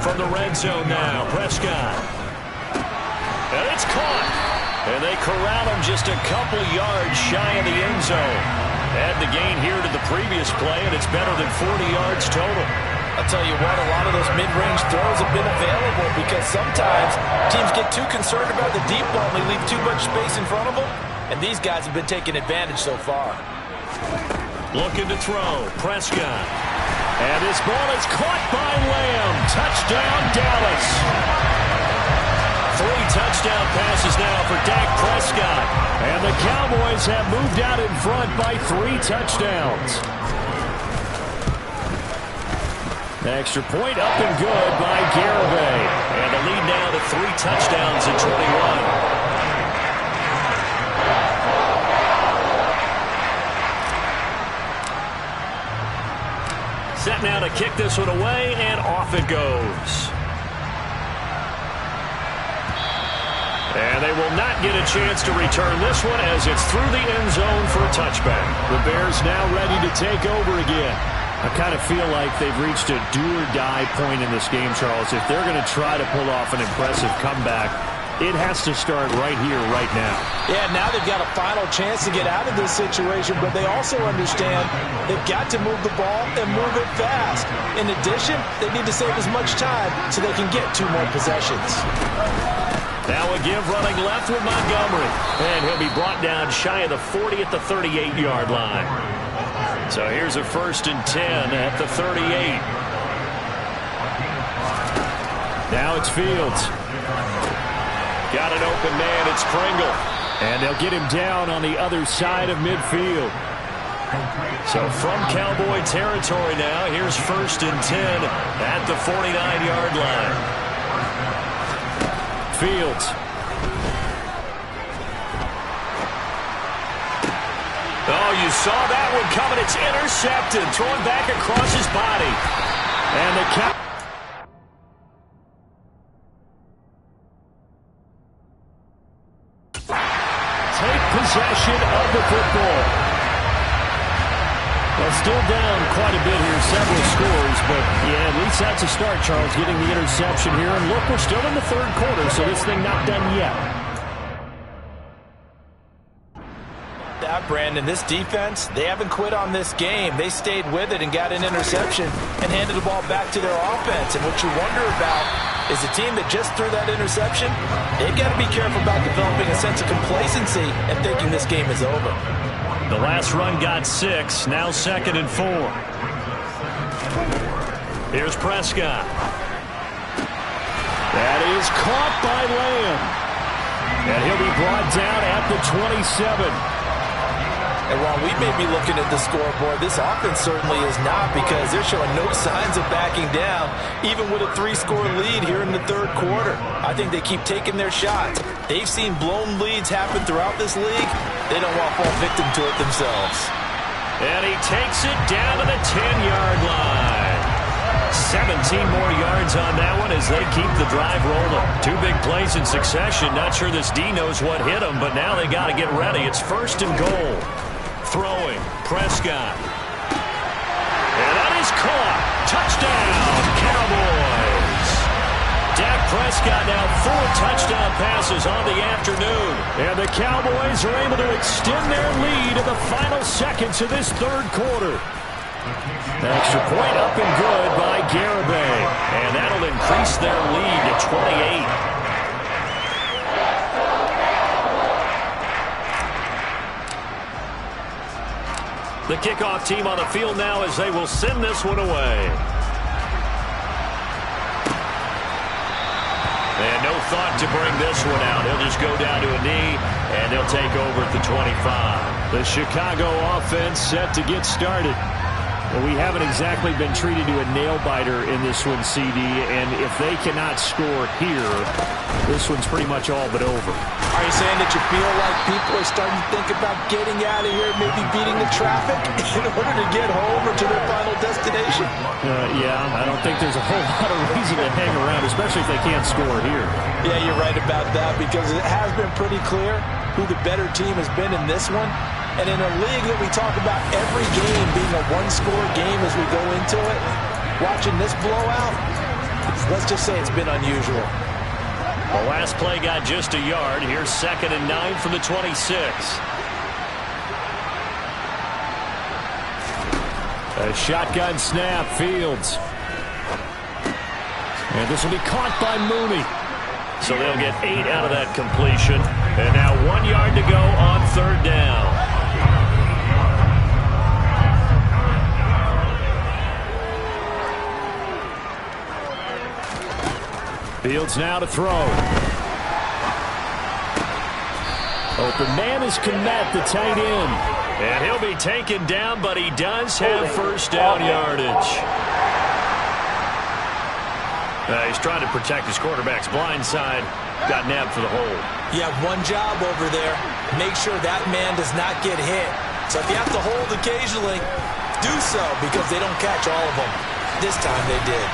A: From the red zone now, Prescott. And it's caught. And they corral him just a couple yards shy of the end zone. Add the gain here to the previous play, and it's better than 40 yards total.
L: I'll tell you what, a lot of those mid-range throws have been available because sometimes teams get too concerned about the deep ball and they leave too much space in front of them, and these guys have been taking advantage so far.
A: Looking to throw, Prescott. And this ball is caught by Lamb. Touchdown, Dallas. 3 touchdown passes now for Dak Prescott. And the Cowboys have moved out in front by 3 touchdowns. Extra point up and good by Garibay. And the lead now to 3 touchdowns at 21. Set now to kick this one away, and off it goes. And they will not get a chance to return this one as it's through the end zone for a touchback. The Bears now ready to take over again. I kind of feel like they've reached a do-or-die point in this game, Charles. If they're going to try to pull off an impressive comeback, it has to start right here, right now.
L: Yeah, now they've got a final chance to get out of this situation, but they also understand they've got to move the ball and move it fast. In addition, they need to save as much time so they can get 2 more possessions.
A: Now a give running left with Montgomery. And he'll be brought down shy of the 40 at the 38-yard line. So here's a 1st and 10 at the 38. Now it's Fields. Got an open man, it's Pringle. And they'll get him down on the other side of midfield. So from Cowboy territory now, here's 1st and 10 at the 49-yard line. Fields. Oh, you saw that one coming. It's intercepted. Thrown back across his body. And the take possession of the football. Well, still down quite a bit here, several scores, but yeah, at least that's a start, Charles, getting the interception here. And look, we're still in the third quarter, so this thing not done yet.
L: That, Brandon, this defense, they haven't quit on this game. They stayed with it and got an interception and handed the ball back to their offense. And what you wonder about is the team that just threw that interception, they've got to be careful about developing a sense of complacency and thinking this game is over.
A: The last run got 6, now 2nd and 4. Here's Prescott. That is caught by Lamb. And he'll be brought down at the 27.
L: And while we may be looking at the scoreboard, this offense certainly is not, because they're showing no signs of backing down, even with a 3-score lead here in the third quarter. I think they keep taking their shots. They've seen blown leads happen throughout this league. They don't want to fall victim to it themselves.
A: And he takes it down to the 10-yard line. 17 more yards on that one as they keep the drive rolling. 2 big plays in succession. Not sure this D knows what hit them, but now they got to get ready. It's 1st and goal. Throwing, Prescott. And that is caught. Touchdown, Cowboys. Dak Prescott now 4 touchdown passes on the afternoon. And the Cowboys are able to extend their lead in the final seconds of this third quarter. Extra point up and good by Garibay. And that'll increase their lead to 28. The kickoff team on the field now as they will send this one away. And no thought to bring this one out. He'll just go down to a knee, and they'll take over at the 25. The Chicago offense set to get started. Well, we haven't exactly been treated to a nail-biter in this one, CD, and if they cannot score here, this one's pretty much all but over.
L: Are you saying that you feel like people are starting to think about getting out of here, maybe beating the traffic in order to get home or to their final destination?
M: Yeah, I don't think there's a whole lot of reason to hang around, especially if they can't score here.
L: Yeah, you're right about that, because it has been pretty clear who the better team has been in this one. And in a league that we talk about every game being a one-score game as we go into it, watching this blowout, let's just say it's been unusual.
A: The last play got just a yard. Here's 2nd and 9 from the 26. A shotgun snap, Fields. And this will be caught by Mooney. So they'll get 8 out of that completion. And now 1 yard to go on 3rd down. Fields now to throw. Open man is Kmet, the tight end. And he'll be taken down, but he does have first down yardage. He's trying to protect his quarterback's blind side. Got nabbed for the hold.
B: You have one job over there. Make sure that man does not get hit. So if you have to hold occasionally, do so, because they don't catch all of them. This time they did.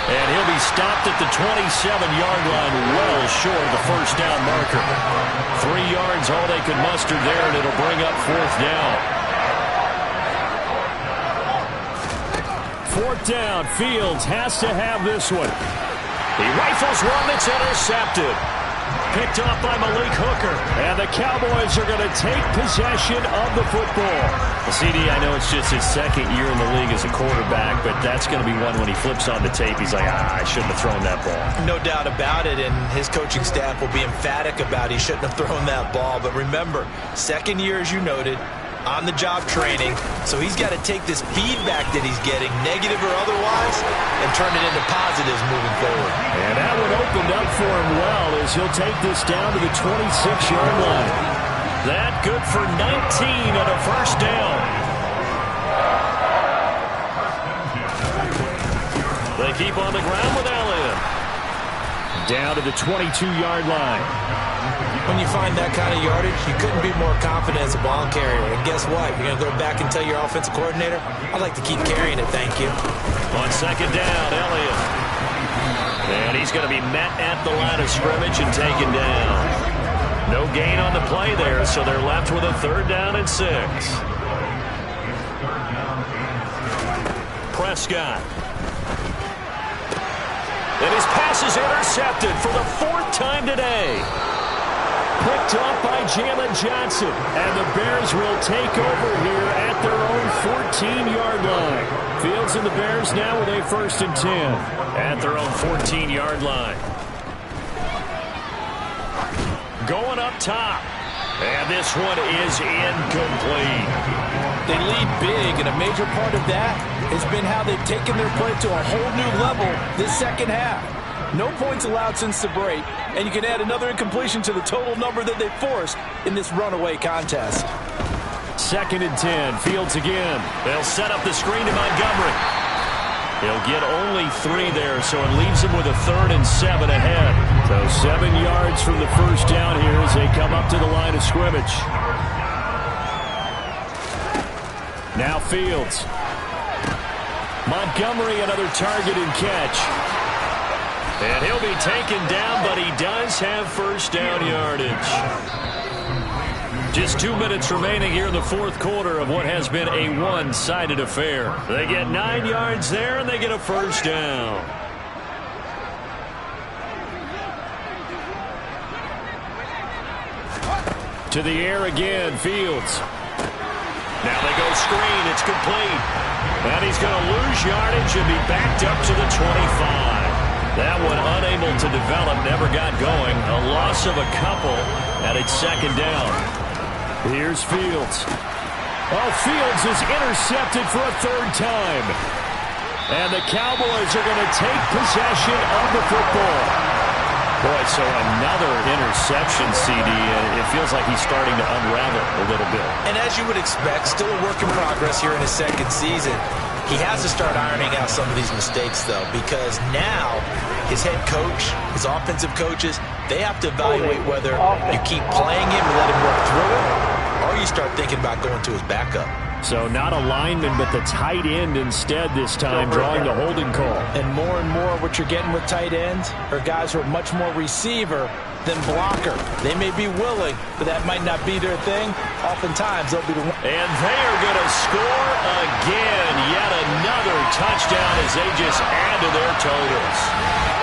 A: And he'll be stopped at the 27-yard line, well short of the first down marker. 3 yards, all they could muster there, and it'll bring up 4th down. 4th down, Fields has to have this one. He rifles one that's intercepted. Picked off by Malik Hooker. And the Cowboys are going to take possession of the football. Well, CD, I know it's just his 2nd year in the league as a quarterback, but that's going to be one when he flips on the tape. He's like, I shouldn't have thrown that ball.
B: No doubt about it, and his coaching staff will be emphatic about he shouldn't have thrown that ball. But remember, 2nd year, as you noted, on-the-job training, so he's got to take this feedback that he's getting, negative or otherwise, and turn it into positives moving forward.
A: And that one opened up for him well as he'll take this down to the 26-yard line. That good for 19 and a first down. They keep on the ground with Elliott. Down to the 22-yard line.
B: When you find that kind of yardage, you couldn't be more confident as a ball carrier. And guess what? You're going to go back and tell your offensive coordinator, I'd like to keep carrying it, thank you.
A: On 2nd down, Elliott. And he's going to be met at the line of scrimmage and taken down. No gain on the play there, so they're left with a 3rd down and 6. Prescott. And his pass is intercepted for the 4th time today. Picked off by Jalen Johnson. And the Bears will take over here at their own 14-yard line. Fields and the Bears now with a 1st and 10. At their own 14-yard line. Going up top. And this one is incomplete.
L: They lead big, and a major part of that has been how they've taken their play to a whole new level this 2nd half. No points allowed since the break, and you can add another incompletion to the total number that they forced in this runaway contest.
A: 2nd and 10, Fields again. They'll set up the screen to Montgomery. He'll get only 3 there, so it leaves him with a 3rd and 7 ahead. So 7 yards from the first down here as they come up to the line of scrimmage. Now Fields. Montgomery, another target and catch. And he'll be taken down, but he does have first down yardage. Just 2 minutes remaining here in the 4th quarter of what has been a one-sided affair. They get 9 yards there, and they get a first down.
M: To the air again, Fields.
A: Now they go screen. It's complete. And he's going to lose yardage and be backed up to the 25. That one unable to develop, never got going. A loss of a couple, and it's second down.
M: Here's Fields. Oh, Fields is intercepted for a third time. And the Cowboys are going to take possession of the football. Boy, so another interception, CD, and it feels like he's starting to unravel a little bit.
L: And as you would expect, still a work in progress here in his second season. He has to start ironing out some of these mistakes, though, because now his head coach, his offensive coaches, they have to evaluate whether you keep playing him and let him work through it, or you start thinking about going to his backup.
M: So not a lineman, but the tight end instead this time, drawing the holding call.
L: And more what you're getting with tight ends are guys who are much more receiver than blocker. They may be willing, but that might not be their thing. Oftentimes, they'll be the one.
A: And they are going to score again. Yet another touchdown as they just add to their totals.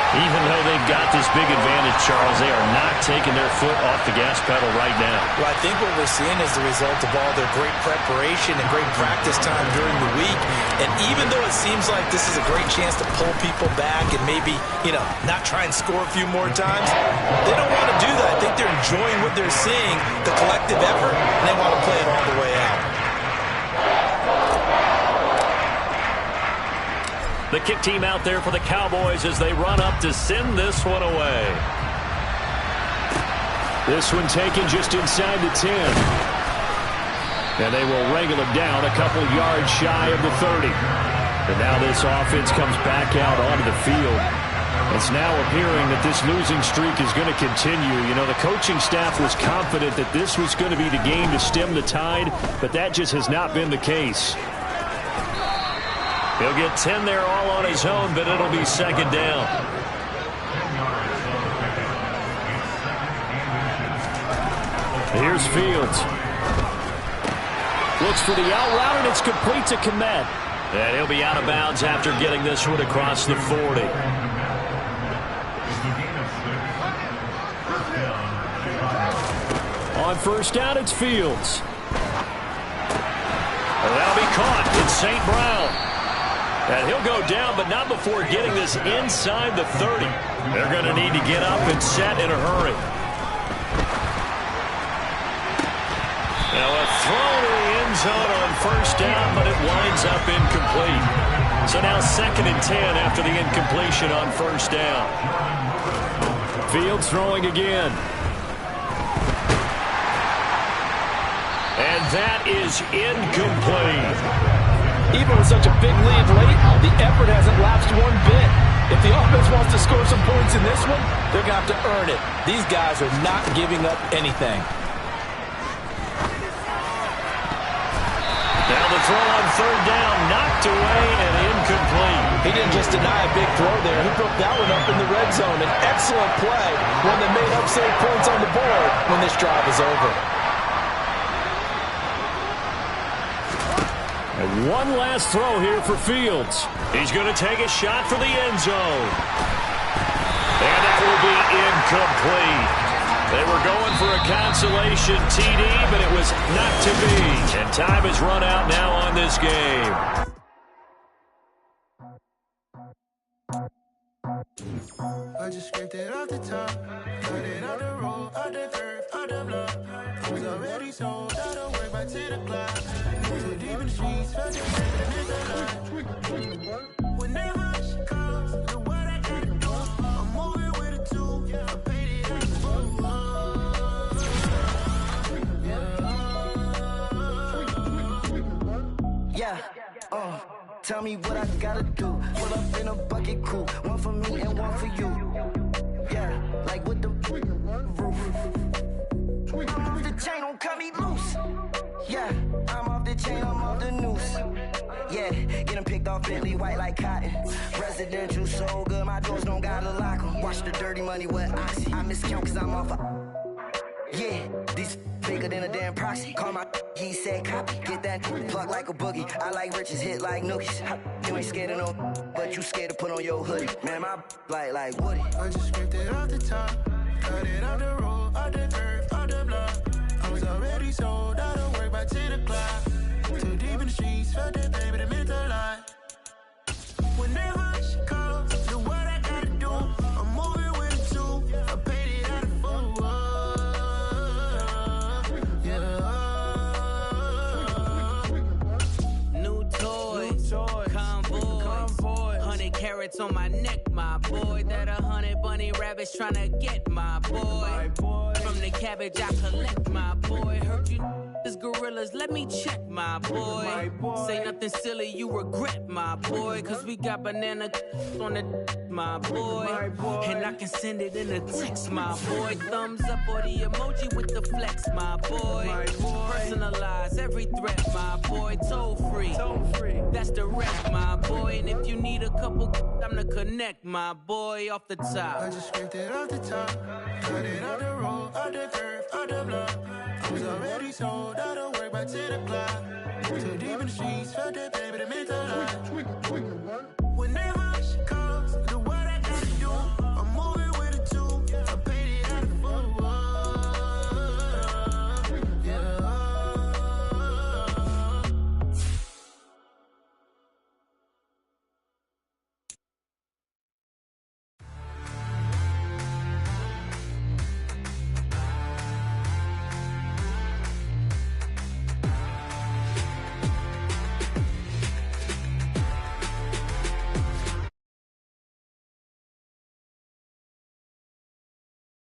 A: Even though they've got this big advantage, Charles, they are not taking their foot off the gas pedal right now.
L: Well, I think what we're seeing is the result of all their great preparation and great practice time during the week. And even though it seems like this is a great chance to pull people back and maybe, not try and score a few more times, they don't want to do that. I think they're enjoying what they're seeing, the collective effort, and they want to play it all the way out.
A: The kick team out there for the Cowboys as they run up to send this one away.
M: This one taken just inside the 10. And they will wrangle it down a couple yards shy of the 30. And now this offense comes back out onto the field. It's now appearing that this losing streak is going to continue. The coaching staff was confident that this was going to be the game to stem the tide, but that just has not been the case.
A: He'll get 10 there all on his own, but it'll be second down.
M: Here's Fields. Looks for the out route, and it's complete to Komet.
A: And he'll be out of bounds after getting this one across the 40.
M: On first down, it's Fields.
A: That'll be caught. It's St. Brown. And he'll go down, but not before getting this inside the 30. They're going to need to get up and set in a hurry. Now a throw to the end zone on first down, but it winds up incomplete. So now second and 10 after the incompletion on first down.
M: Fields throwing again.
A: And that is incomplete.
L: Even with such a big lead late, the effort hasn't lapsed one bit. If the offense wants to score some points in this one, they're going to have to earn it. These guys are not giving up anything.
A: Now the throw on third down, knocked away and incomplete.
L: He didn't just deny a big throw there. He broke that one up in the red zone. An excellent play, one that made up save points on the board when this drive is over.
M: And one last throw here for Fields.
A: He's going to take a shot for the end zone. And that will be incomplete. They were going for a consolation TD, but it was not to be. And time has run out now on this game.
K: I just scraped it off the top, cut it on the road, on the curve, on the block. I was already sold, I don't work by 10 o'clock. So deep in the streets, felt the pain, whenever she comes, look what I gotta do. I'm moving with a two, I paid it in full.
N: Yeah, tell me what I gotta do. Pull up in a bucket crew, one for me and one for you. Yeah, like with the roof. The chain don't cut me loose. Yeah, I'm off the chain, I'm off the noose. Yeah, get them picked off Bentley, white like cotton. Residential so good, my doors don't gotta lock them. Watch the dirty money with Oxy. I miscount cause I'm off a... Yeah, these bigger than a damn proxy. Call my he said copy. Get that plug like a boogie. I like riches, hit like nookies. You ain't scared of no, but you scared to put on your hoodie. Man, my like Woody.
K: I just scraped it off the top, cut it on the road, on the curve, on the block. I was
J: ice on my neck, my boy. That 100 bunny rabbits tryna get my boy. From the cabbage I collect, my boy. Heard you is gorillas, let me check, my boy. Say nothing silly, you regret, my boy. Cause we got banana on the my boy. And I can send it in a text, my boy. Thumbs up or the emoji with the flex, my boy. Personalize every threat, my boy. Toll free. That's the rep, my boy. And if you need a couple, I'm to connect, my boy, off the top.
K: I just scraped it off the top, cut it off the road, off the curve, off the block. I was already sold, I don't work by 10 o'clock. Too deep in the streets, felt that baby, the mental lie.